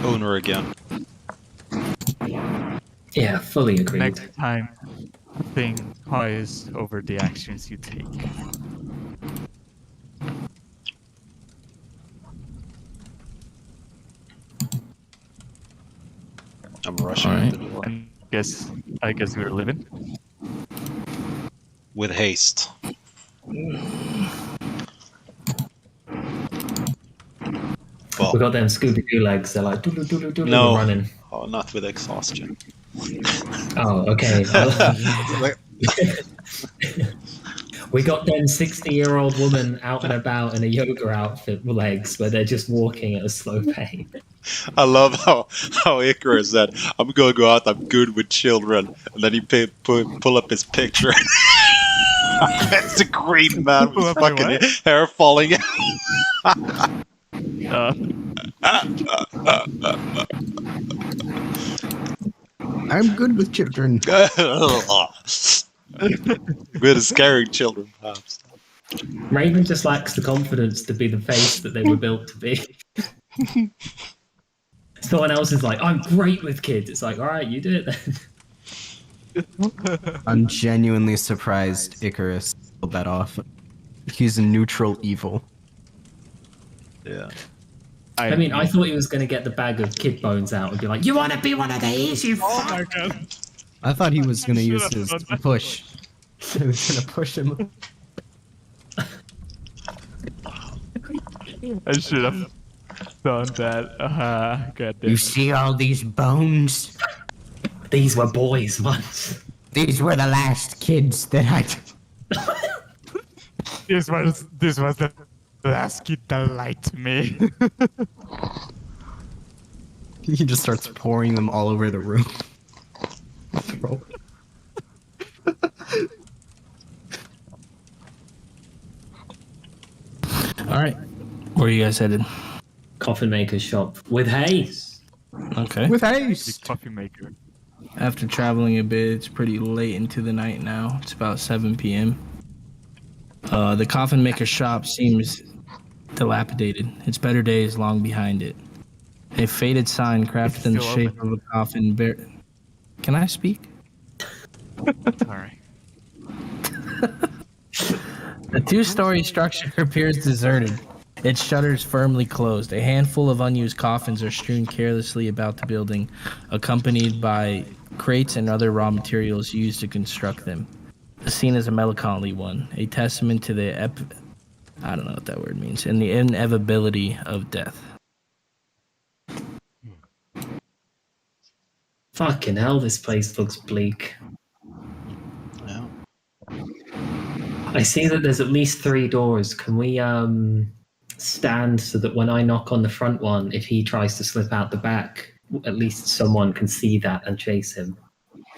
owner again. Yeah, fully agreed. Next time, think twice over the actions you take. I'm rushing All out right. the door. And I guess we're living. With haste. Well, We got them Scooby-Doo legs. They're like doodle No. running. oh, not with exhaustion. Oh, okay. We got them 60-year-old woman out and about in a yoga outfit with legs, where they're just walking at a slow pace. I love how Icarus said, "I'm gonna go out. I'm good with children," and then he pull up his picture. It's a green man Pull with up my fucking what? hair falling out. I'm good with children. Good at scaring children, perhaps. Raven just lacks the confidence to be the face that they were built to be. Someone else is like, I'm great with kids. It's like, all right, you do it then. I'm genuinely surprised Icarus pulled that off. He's a neutral evil. Yeah. I mean, I thought he was going to get the bag of kid bones out and be like, you want to be one of these, you Oh fuck? my god. I thought he was gonna use Should've his done that. push. He was gonna push him. I should have done that. God damn You it. see all these bones? These were boys once. These were the last kids that I. This was the last kid that lied to me. He just starts pouring them all over the room. All right. Where are you guys headed? Coffin maker's shop with haste. Okay. With The haste. coffee maker. After traveling a bit, it's pretty late into the night now. It's about 7 p.m. The coffin maker shop seems dilapidated. Its better days long behind it. A faded sign crafted in the Still shape of a coffin. Can I speak? Alright. The two-story structure appears deserted. Its shutters firmly closed. A handful of unused coffins are strewn carelessly about the building, accompanied by crates and other raw materials used to construct them. The scene is a melancholy one, a testament to the I don't know what that word means, and the inevitability of death. Fucking hell, this place looks bleak. Yeah. I see that there's at least 3 doors. Can we stand so that when I knock on the front one, if he tries to slip out the back, at least someone can see that and chase him?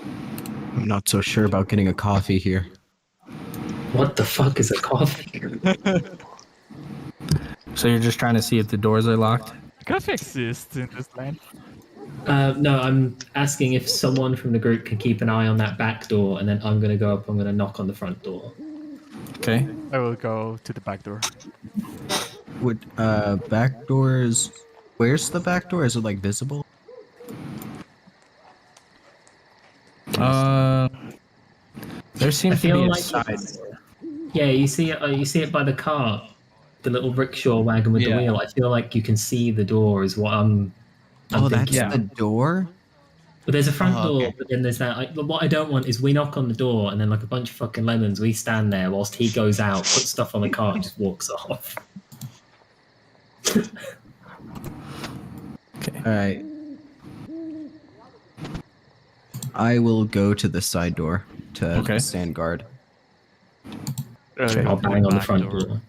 I'm not so sure about getting a coffee here. What the fuck is a coffee? So you're just trying to see if the doors are locked? Coffee exists in this land. No, I'm asking if someone from the group can keep an eye on that back door, and then I'm going to go up, I'm going to knock on the front door. Okay. I will go to the back door. Would back doors? Where's the back door? Is it like visible? There I seems to feel be a like side. yeah, you see it by the car. the little rickshaw wagon with the Yeah. wheel. I feel like you can see the door. Is what I'm Oh, that's thinking. Yeah. the door? But there's a front Oh, door, okay. but then there's that. But what I don't want is we knock on the door and then like a bunch of fucking lemons, we stand there whilst he goes out, puts stuff on the cart, and just walks off. Okay. All right. I will go to the side door to Okay. stand guard. I'll bang on the front door.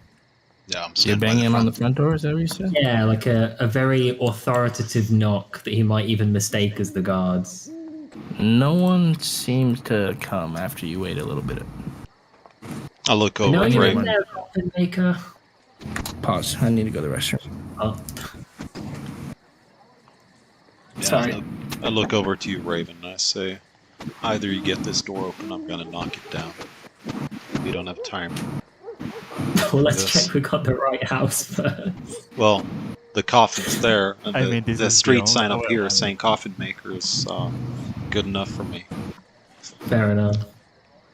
Yeah, I'm You're standing by banging on the front. front door, is that what you said? Yeah, like a very authoritative knock that he might even mistake as the guards. No one seems to come after you wait a little bit. I look No, over at you're in Raven. there, coffin maker. Pause. I need to go to the restroom. Oh, Yeah, sorry. I look over to you, Raven, and I say, either you get this door open, I'm gonna knock it down. We don't have time. Well, let's Yes. check we got the right house first. Well, the coffin's there, and I mean, this the is the street only sign up way here I'm- saying coffin maker is good enough for me. Fair enough.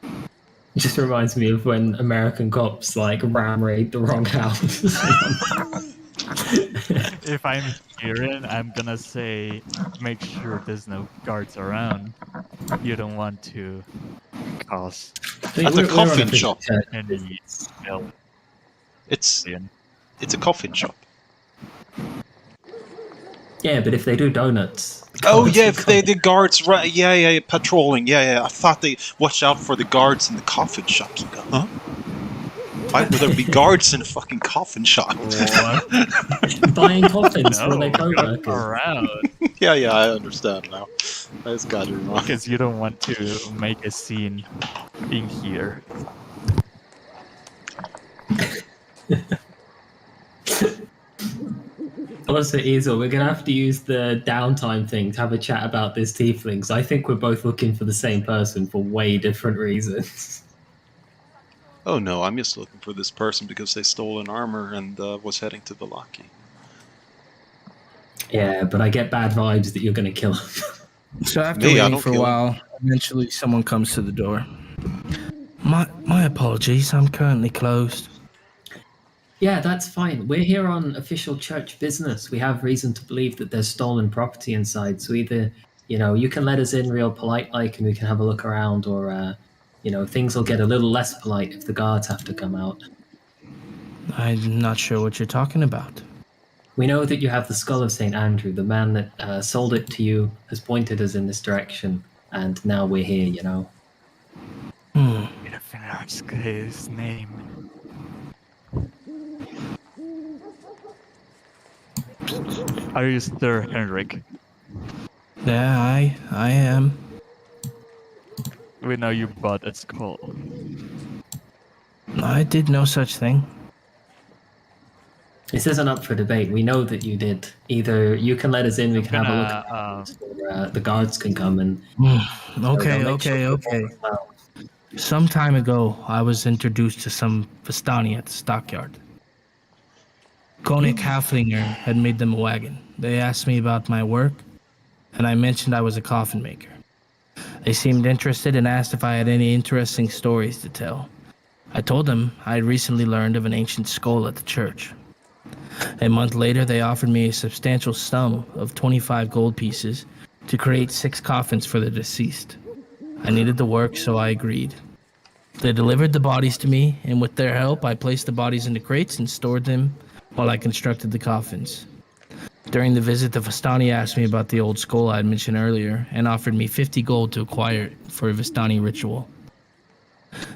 It just reminds me of when American cops like ram raid the wrong house. If I'm hearing, I'm gonna say, make sure there's no guards around. You don't want to cause At the coffin shop. any smell. It's a coffin shop. Yeah, but if they do donuts. Oh guards yeah, will if they come. the guards, right? Yeah, patrolling. Yeah. I thought they watch out for the guards in the coffin shops. Huh? Why would there be guards in a fucking coffin shop? Buying coffins for No, their co-workers. around, yeah, I understand now. I just got it wrong. because you don't want to make a scene in here. Also, Easel, we're gonna have to use the downtime thing to have a chat about this tiefling. 'Cause I think we're both looking for the same person for way different reasons. Oh no, I'm just looking for this person because they stole an armor and was heading to the Lucky. Yeah, but I get bad vibes that you're gonna kill him. So after Me, I waiting don't for a kill while, eventually someone comes to the door. My apologies, I'm currently closed. Yeah, that's fine. We're here on official church business. We have reason to believe that there's stolen property inside. So either, you can let us in real polite like and we can have a look around, or, things will get a little less polite if the guards have to come out. I'm not sure what you're talking about. We know that you have the skull of St. Andrew. The man that sold it to you has pointed us in this direction, and now we're here, Hmm. Wait a minute, his name. Are you Sir Henrik? Yeah, I am. We know you bought a skull. I did no such thing. This isn't up for debate. We know that you did. Either you can let us in, we can have a look Gonna, around, or the guards can come and... Okay, they'll make sure okay. people well. Some time ago, I was introduced to some Vistani at the stockyard. Koenig Haflinger had made them a wagon. They asked me about my work, and I mentioned I was a coffin maker. They seemed interested and asked if I had any interesting stories to tell. I told them I had recently learned of an ancient skull at the church. A month later, they offered me a substantial sum of 25 gold pieces to create 6 coffins for the deceased. I needed the work, so I agreed. They delivered the bodies to me, and with their help, I placed the bodies into crates and stored them while I constructed the coffins. During the visit, the Vistani asked me about the old skull I had mentioned earlier and offered me 50 gold to acquire it for a Vistani ritual.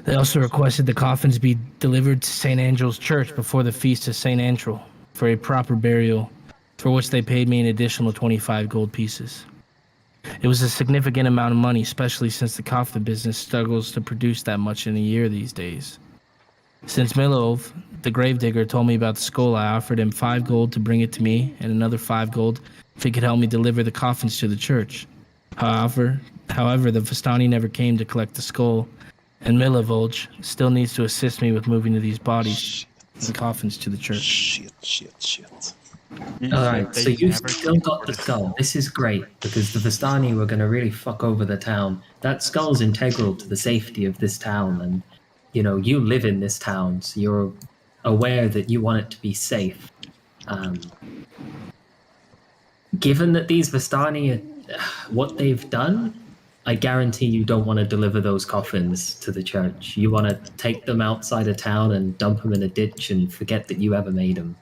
They also requested the coffins be delivered to St. Angel's Church before the feast of St. Andrew for a proper burial, for which they paid me an additional 25 gold pieces. It was a significant amount of money, especially since the coffin business struggles to produce that much in a year these days. Since Milov, the gravedigger, told me about the skull, I offered him 5 gold to bring it to me and another 5 gold if he could help me deliver the coffins to the church. However, the Vistani never came to collect the skull, and Milivolj still needs to assist me with moving these bodies and coffins to the church. Shit. Alright, so you've still got the skull. This is great, because the Vistani were going to really fuck over the town. That skull's integral to the safety of this town, and, you live in this town, so you're aware that you want it to be safe. Given that these Vistani, what they've done, I guarantee you don't want to deliver those coffins to the church. You want to take them outside of town and dump them in a ditch and forget that you ever made them.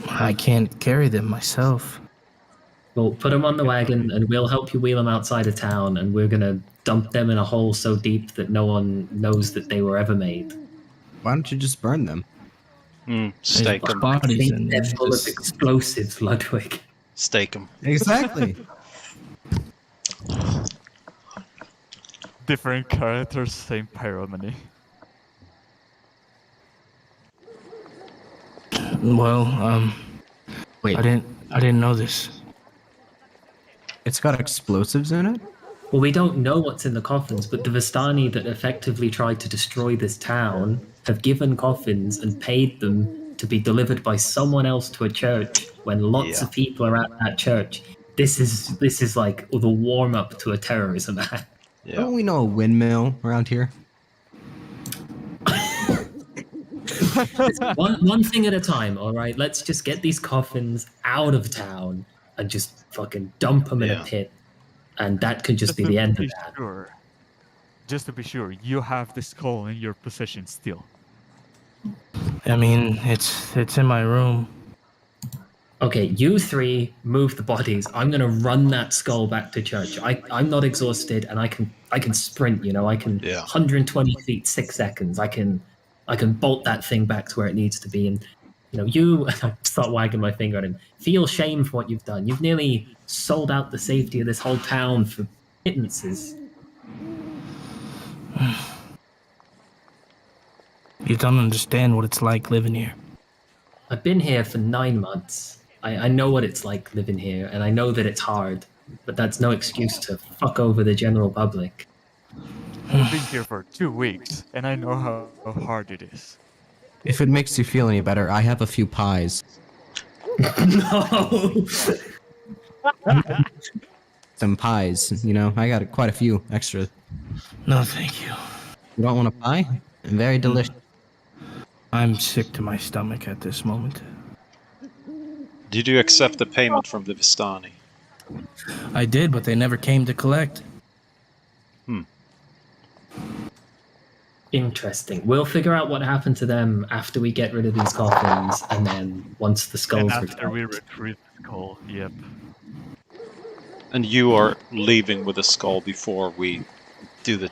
I can't carry them myself. Well, put them on the wagon and we'll help you wheel them outside of town, and we're going to dump them in a hole so deep that no one knows that they were ever made. Why don't you just burn them? Steak There's them. bodies in They're there. full of explosives, Ludwig. Steak them. Exactly. Different characters, same pyromany. Well, Wait, I didn't know this. it's got explosives in it? Well, we don't know what's in the coffins, but the Vistani that effectively tried to destroy this town have given coffins and paid them to be delivered by someone else to a church when lots of people are at that church. This is like the warm up to a terrorism act. Yeah. Don't we know a windmill around here? One thing at a time, all right? Let's just get these coffins out of town and just fucking dump them in a Yeah. pit. And that could just be to the end of be that. sure, just to be sure, you have the skull in your possession still. I mean, it's in my room. Okay, you three move the bodies. I'm gonna run that skull back to church. I'm not exhausted, and I can sprint. You know, I can 120 feet 6 seconds. I can bolt that thing back to where it needs to be. And you know, you I start wagging my finger at him. Feel shame for what you've done. You've nearly sold out the safety of this whole town for pittances. You don't understand what it's like living here. I've been here for 9 months. I know what it's like living here, and I know that it's hard, but that's no excuse to fuck over the general public. I've been here for 2 weeks, and I know how hard it is. If it makes you feel any better, I have a few pies. No! Some pies, you know, I got quite a few extra. No, thank you. You don't want a pie? Very delicious. I'm sick to my stomach at this moment. Did you accept the payment from the Vistani? I did, but they never came to collect. Interesting. We'll figure out what happened to them after we get rid of these coffins, and then once the And skulls after we returned. retrieve the skull, yep. And you are leaving with the skull before we do the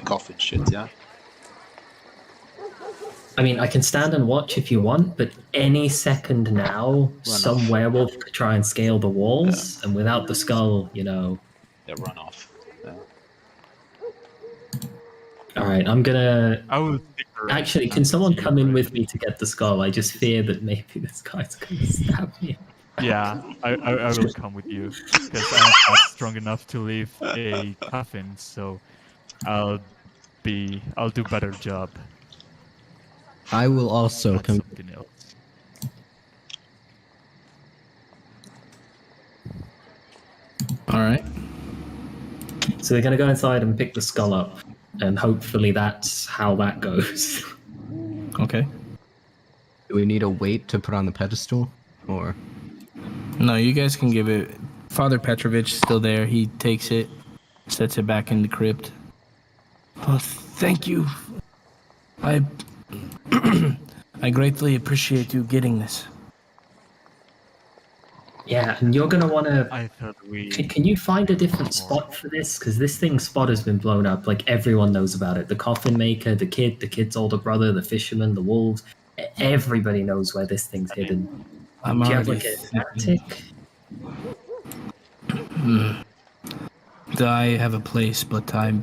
coffin shit, yeah? I mean, I can stand and watch if you want, but any second now, some werewolf could try and scale the walls, and without the skull, you know. Yeah, run off. Yeah. All right, I'm gonna. I will stick around Actually, can and someone see come in where- with me to get the skull? I just fear that maybe this guy's gonna stab me. Yeah, I will come with you, because I'm not strong enough to leave a coffin, so I'll do better job. I will also That's come. something else. All right. So they're gonna go inside and pick the skull up, and hopefully that's how that goes. Okay. Do we need a weight to put on the pedestal? Or. No, you guys can give it. Father Petrovich is still there. He takes it, sets it back in the crypt. Oh, thank you. I I greatly appreciate you getting this. Yeah, and you're gonna wanna. I thought we... Can you find a different spot for this? Because this thing's spot has been blown up. Like, everyone knows about it. The coffin maker, the kid's older brother, the fisherman, the wolves. Everybody knows where this thing's hidden. I'm Do you have already like an attic? I have a place, but I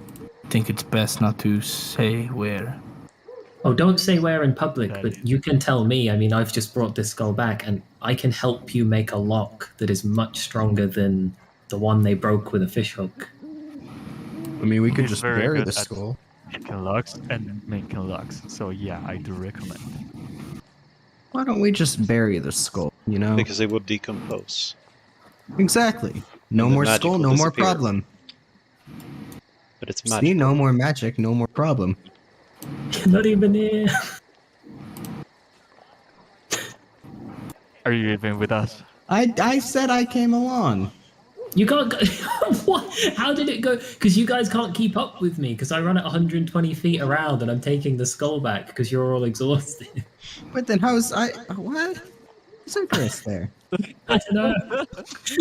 think it's best not to say where. Oh, don't say where in public, That but is- you can tell me. I mean, I've just brought this skull back, and I can help you make a lock that is much stronger than the one they broke with a fishhook. I mean, we could He's just very bury good the at- skull. Picking locks and making locks, so yeah, I do recommend. Why don't we just bury the skull, you know? Because it would decompose. Exactly. No And the more magic skull, will no more disappear. problem. But it's See, magic. no more magic, no more problem. Not even here. Are you even with us? I said I came along. You can't go. What? How did it go? Because you guys can't keep up with me because I run at 120 feet around and I'm taking the skull back because you're all exhausted. But then how's what? Is Icarus there? I don't know.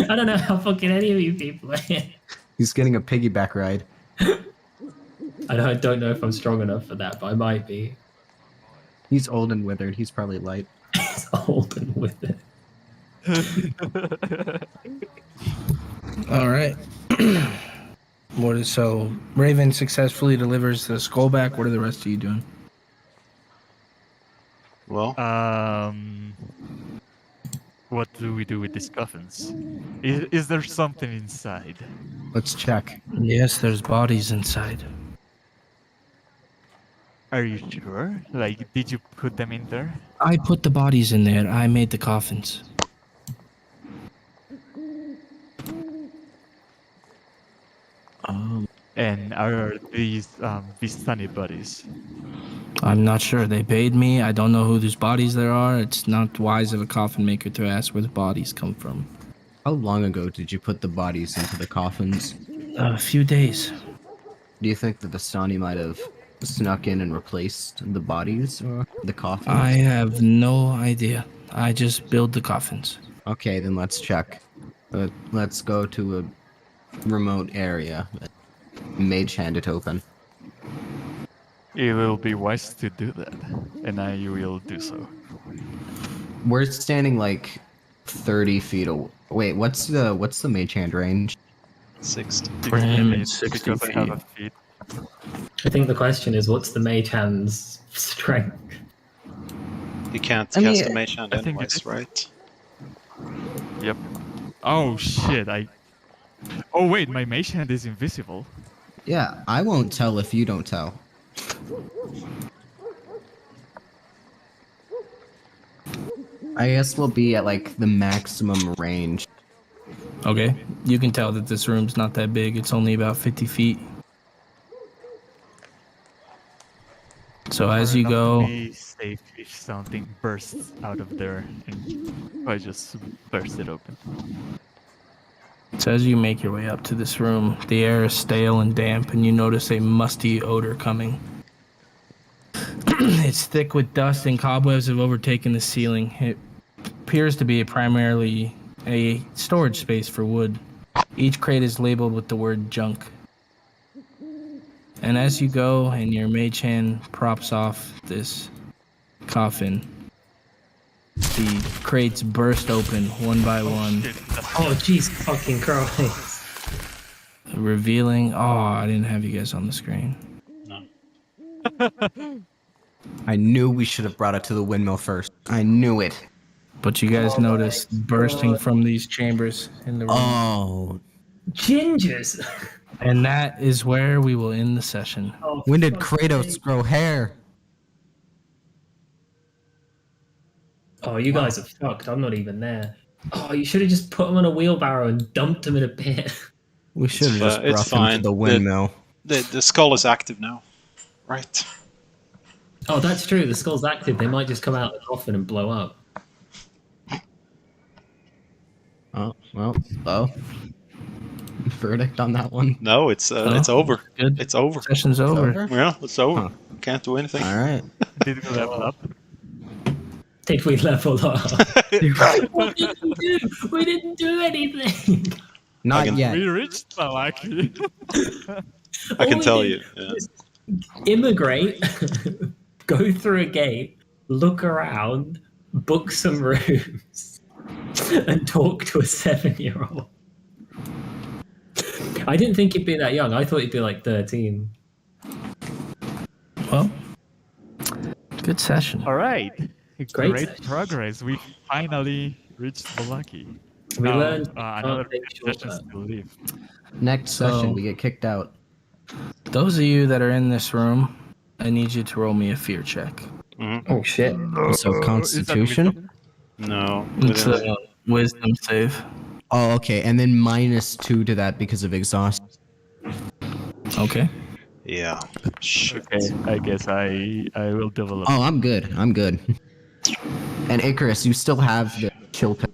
I don't know how fucking any of you people are here. He's getting a piggyback ride. I don't know if I'm strong enough for that, but I might be. He's old and withered. He's probably light. It's old and with it. All right. So Raven successfully delivers the skull back. What are the rest of you doing? Well, What do we do with these coffins? Is there something inside? Let's check. Yes, there's bodies inside. Are you sure? Like, did you put them in there? I put the bodies in there. I made the coffins. And are these sunny buddies? I'm not sure. They paid me. I don't know whose bodies there are. It's not wise of a coffin maker to ask where the bodies come from. How long ago did you put the bodies into the coffins? A few days. Do you think that the Stani might have snuck in and replaced the bodies or the coffins? I have no idea. I just build the coffins. Okay, then let's check. Let's go to a remote area. Mage hand it open. It will be wise to do that, and I will do so. We're standing like 30 feet away. Wait, what's the mage hand range? 60. For him, Feet, it's 60 because I have a feet. feet. I think the question is, what's the mage hand's strength? You can't I mean, cast a mage hand I think it anyways, is. right? Yep. Oh shit! Oh wait, my mage hand is invisible. Yeah, I won't tell if you don't tell. I guess we'll be at like the maximum range. Okay. You can tell that this room's not that big. It's only about 50 feet. So as you go, Be safe if something bursts out of there, and I just burst it open. so as you make your way up to this room, the air is stale and damp, and you notice a musty odor coming. It's thick with dust, and cobwebs have overtaken the ceiling. It appears to be primarily a storage space for wood. Each crate is labeled with the word junk. And as you go and your mage hand props off this coffin, the crates burst open one by one, Oh, jeez, fucking Christ. revealing... Oh, I didn't have you guys on the screen. I knew we should have brought it to the windmill first. I knew it. But you guys notice bursting from these chambers in the room. Oh. Gingers. And that is where we will end the session. Oh, When did fuck's Kratos sake. grow hair? Oh, you guys are fucked. I'm not even there. Oh, you should have just put them on a wheelbarrow and dumped them in a pit. We should have It's just brought them fine. to the windmill. The skull is active now. Right. Oh, that's true. The skull's active. They might just come out of the coffin and blow up. Oh, well, verdict on that one. No, it's over. Good. It's over. Session's over. Over? Yeah, it's over. Huh. Can't do anything. All right. Did we level up? Did we level up? What did we do? We didn't do anything. Not can- yet. We reached Malaki. I All can we tell did you. Yeah. was immigrate, go through a gate, look around, book some rooms, and talk to a 7-year-old. I didn't think he'd be that young. I thought he'd be like 13. Well, good session. All right. Great Great session. progress. We finally reached Malaki. We learned another take sessions shortcut. to leave. Next So- session, we get kicked out. Those of you that are in this room, I need you to roll me a fear check. Oh shit. So Constitution. No. It's within- a wisdom save. Oh, okay, and then -2 to that because of exhaust. Okay. Yeah. Shit. Okay, I guess I will develop. Oh, I'm good. I'm good. And Icarus, you still have the chill pill.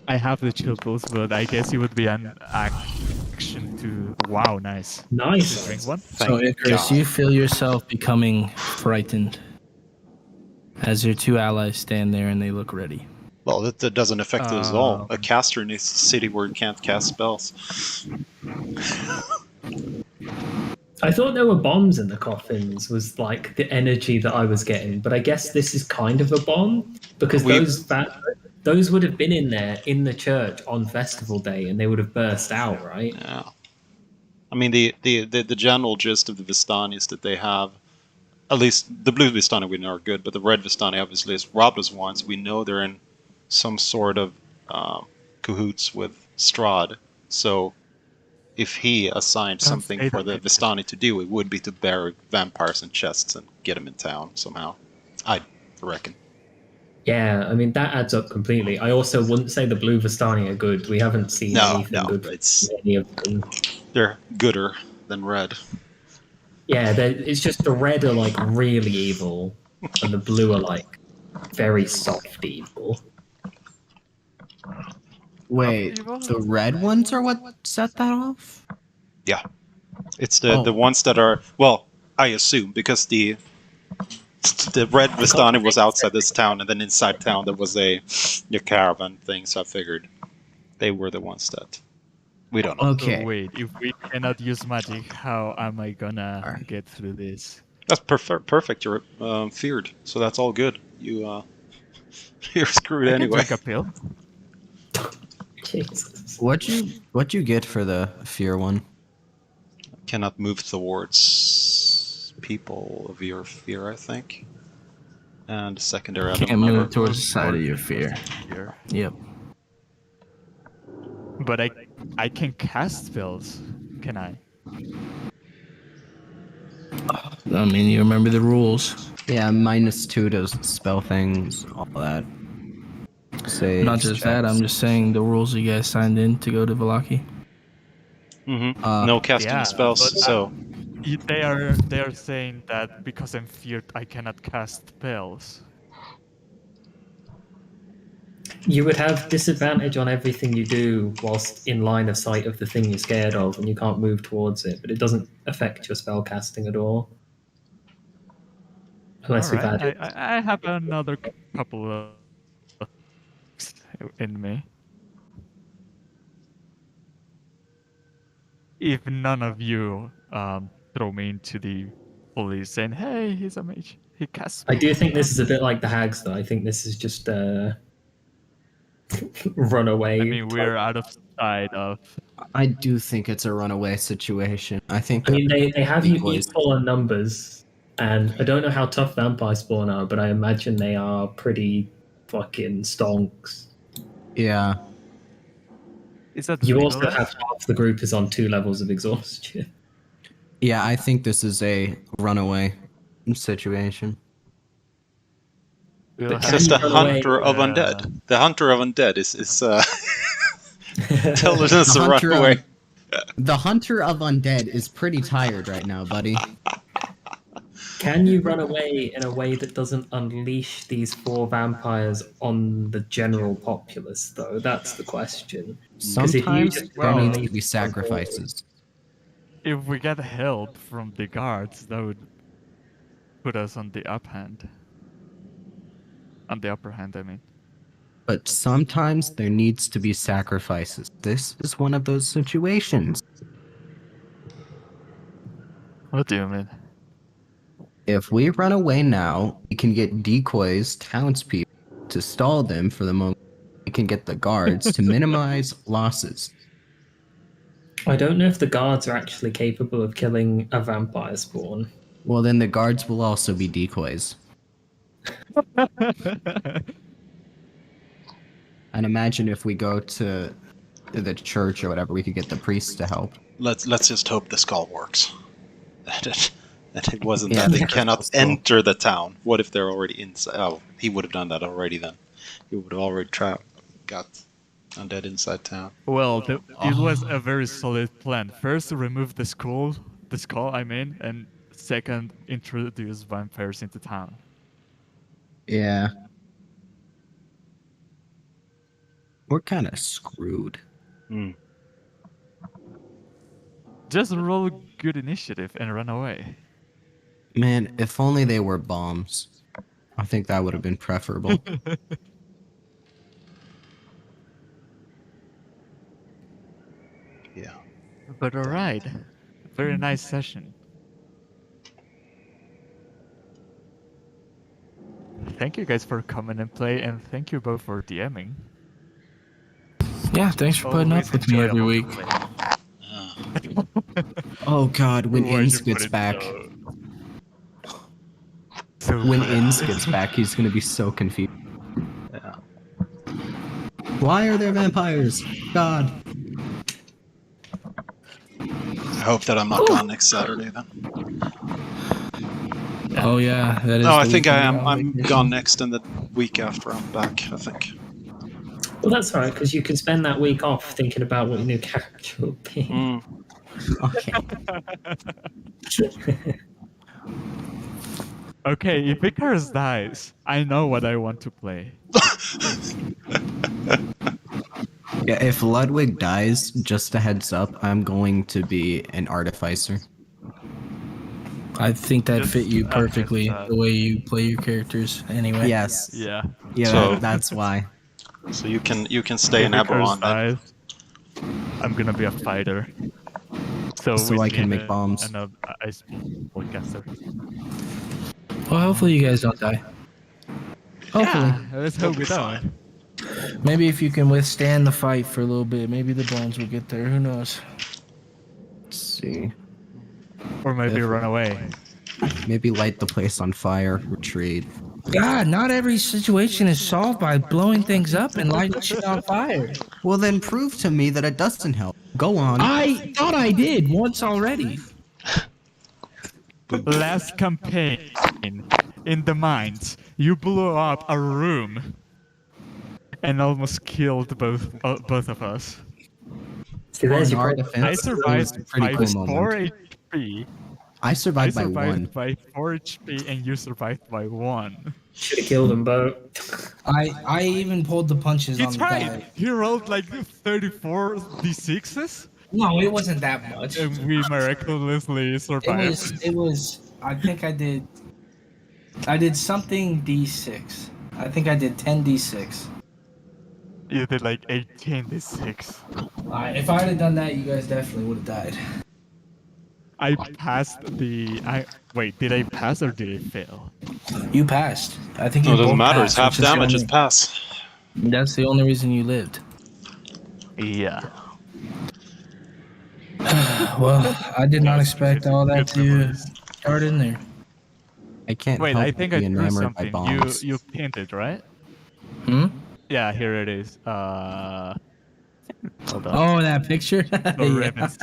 I have the chill pills, but I guess it would be an action to. Wow, nice. To Nice. drink one. So, Icarus, you feel yourself becoming frightened as your two allies stand there and they look ready. Well, that doesn't affect us at all. A caster in a city where it can't cast spells. I thought there were bombs in the coffins, was like the energy that I was getting, but I guess this is kind of a bomb because those would have been in there in the church on festival day and they would have burst out, right? Yeah. I mean, the general gist of the Vistani is that they have, at least the blue Vistani we know are good, but the red Vistani obviously is robbed us once. We know they're in some sort of cahoots with Strahd. So if he assigned something for the Vistani to do, it would be to bury vampires in chests and get them in town somehow. I reckon. Yeah, I mean that adds up completely. I also wouldn't say the blue Vistani are good. We haven't seen anything good from any of them. They're gooder than red. Yeah, it's just the red are like really evil, and the blue are like very soft evil. Wait, the red ones are what set that off? Yeah, it's the ones that are, well, I assume, because the red Vistani was outside this town, and then inside town there was a caravan thing. So I figured they were the ones that we don't know. Okay. So wait, if we cannot use magic, how am I gonna get through this? That's perfect. You're feared, so that's all good. You're screwed I anyway. can drink a pill. Jesus. What'd you get for the fear one? Cannot move towards people of your fear, I think. And secondary, I don't Can't remember. move towards the side of your fear. Yep. But I can cast spells, can I? I mean, you remember the rules. Yeah, -2 to spell things, all that. Saves, Not just that, I'm just saying the rules you guys signed in to go to Valaki. No casting spells, but, so they are saying that because I'm feared, I cannot cast spells. You would have disadvantage on everything you do whilst in line of sight of the thing you're scared of, and you can't move towards it, but it doesn't affect your spell casting at all. Unless you've Alright, added. I have another couple of in me. If none of you throw me into the police saying, "Hey, he's a mage. He casts." I do think this is a bit like the hags, though. I think this is just run away. I mean, we're out of sight of. I do think it's a runaway situation. I think. I mean, they have you Decoys. equal on numbers, and I don't know how tough vampire spawn are, but I imagine they are pretty fucking stonks. Yeah. Is that You also legal? have half the group is on 2 levels of exhaustion. Yeah, I think this is a runaway situation. We'll it have says the you run away? hunter of undead. The hunter of undead is telling us to run away. The hunter of undead is pretty tired right now, buddy. Can you run away in a way that doesn't unleash these 4 vampires on the general populace, though? That's the question. 'Cause if you Sometimes just there run needs to away be from sacrifices. If we get help from the guards, that would put us on the upper hand. On the upper hand, I mean. But sometimes there needs to be sacrifices. This is one of those situations. What do you mean? If we run away now, we can get decoys, townspeople, to stall them for the moment. We can get the guards to minimize losses. I don't know if the guards are actually capable of killing a vampire spawn. Well, then the guards will also be decoys. And imagine if we go to the church or whatever, we could get the priests to help. Let's just hope this call works. That it wasn't Yeah, that they that's cannot possible. enter the town. What if they're already inside? Oh, he would have done that already then. He would have already got undead inside town. Well, it was a very solid plan. First, remove the skull, and second, introduce vampires into town. Yeah. We're kind of screwed. Just roll good initiative and run away. Man, if only they were bombs. I think that would have been preferable. Yeah. But alright. Very nice session. Thank you guys for coming and play, and thank you both for DMing. Yeah, thanks for putting Always up with me every enjoyable week. to play. Oh god, when Why'd Inns you put gets it back. So When Inns gets back, he's gonna be so confused. Yeah. Why are there vampires? God. I hope that I'm not gone next Saturday then. Oh yeah, that is. No, I the think I weekend am. you're on I'm vacation. gone next, and the week after I'm back, I think. Well, that's all right, because you can spend that week off thinking about what your new character will be. Okay. Okay, if Icarus dies, I know what I want to play. Yeah, if Ludwig dies, just a heads up, I'm going to be an artificer. I think that Just fit you a perfectly, heads up. the way you play your characters. Anyway. Yes. Yeah. Yeah, So- that's why. So you can stay If in Icarus Eberron then. dies, I'm gonna be a fighter. So So we I can need make bombs. An ice podcaster. Well, hopefully you guys don't die. Hopefully. Yeah, let's hope we be fine. don't. Maybe if you can withstand the fight for a little bit, maybe the bones will get there. Who knows? Let's see. Or maybe If- run away. Maybe light the place on fire, retreat. God, not every situation is solved by blowing things up and lighting shit on fire. Well, then prove to me that it doesn't help. Go on. I thought I did once already. Last campaign, in the mines, you blew up a room and almost killed both of us. See, there's For your an problem. I artifact, it was survived a pretty by cool 4 moment. HP. I I survived by survived one. by 4 HP and you survived by 1. Should have killed them both. I even pulled the punches on It's the right! guy. He rolled like 34 d6s No, it wasn't that much. and we miraculously survived. It was. I think I did something d6. I think I did 10 d6. You did like 18 d6. If I had done that, you guys definitely would have died. I passed the. Wait, did I pass or did I fail? You passed. I think No, you it doesn't both matter. passed, It's half which is the damage. It's only- pass. That's the only reason you lived. Yeah. Well, I did not That's expect good- all that good to memories. start in there. I can't Wait, help I think but I be drew enamored by something. bombs. You pinned it, right? Hmm? Yeah, here it is. Hold on. Oh, that picture? The Yeah. Raven's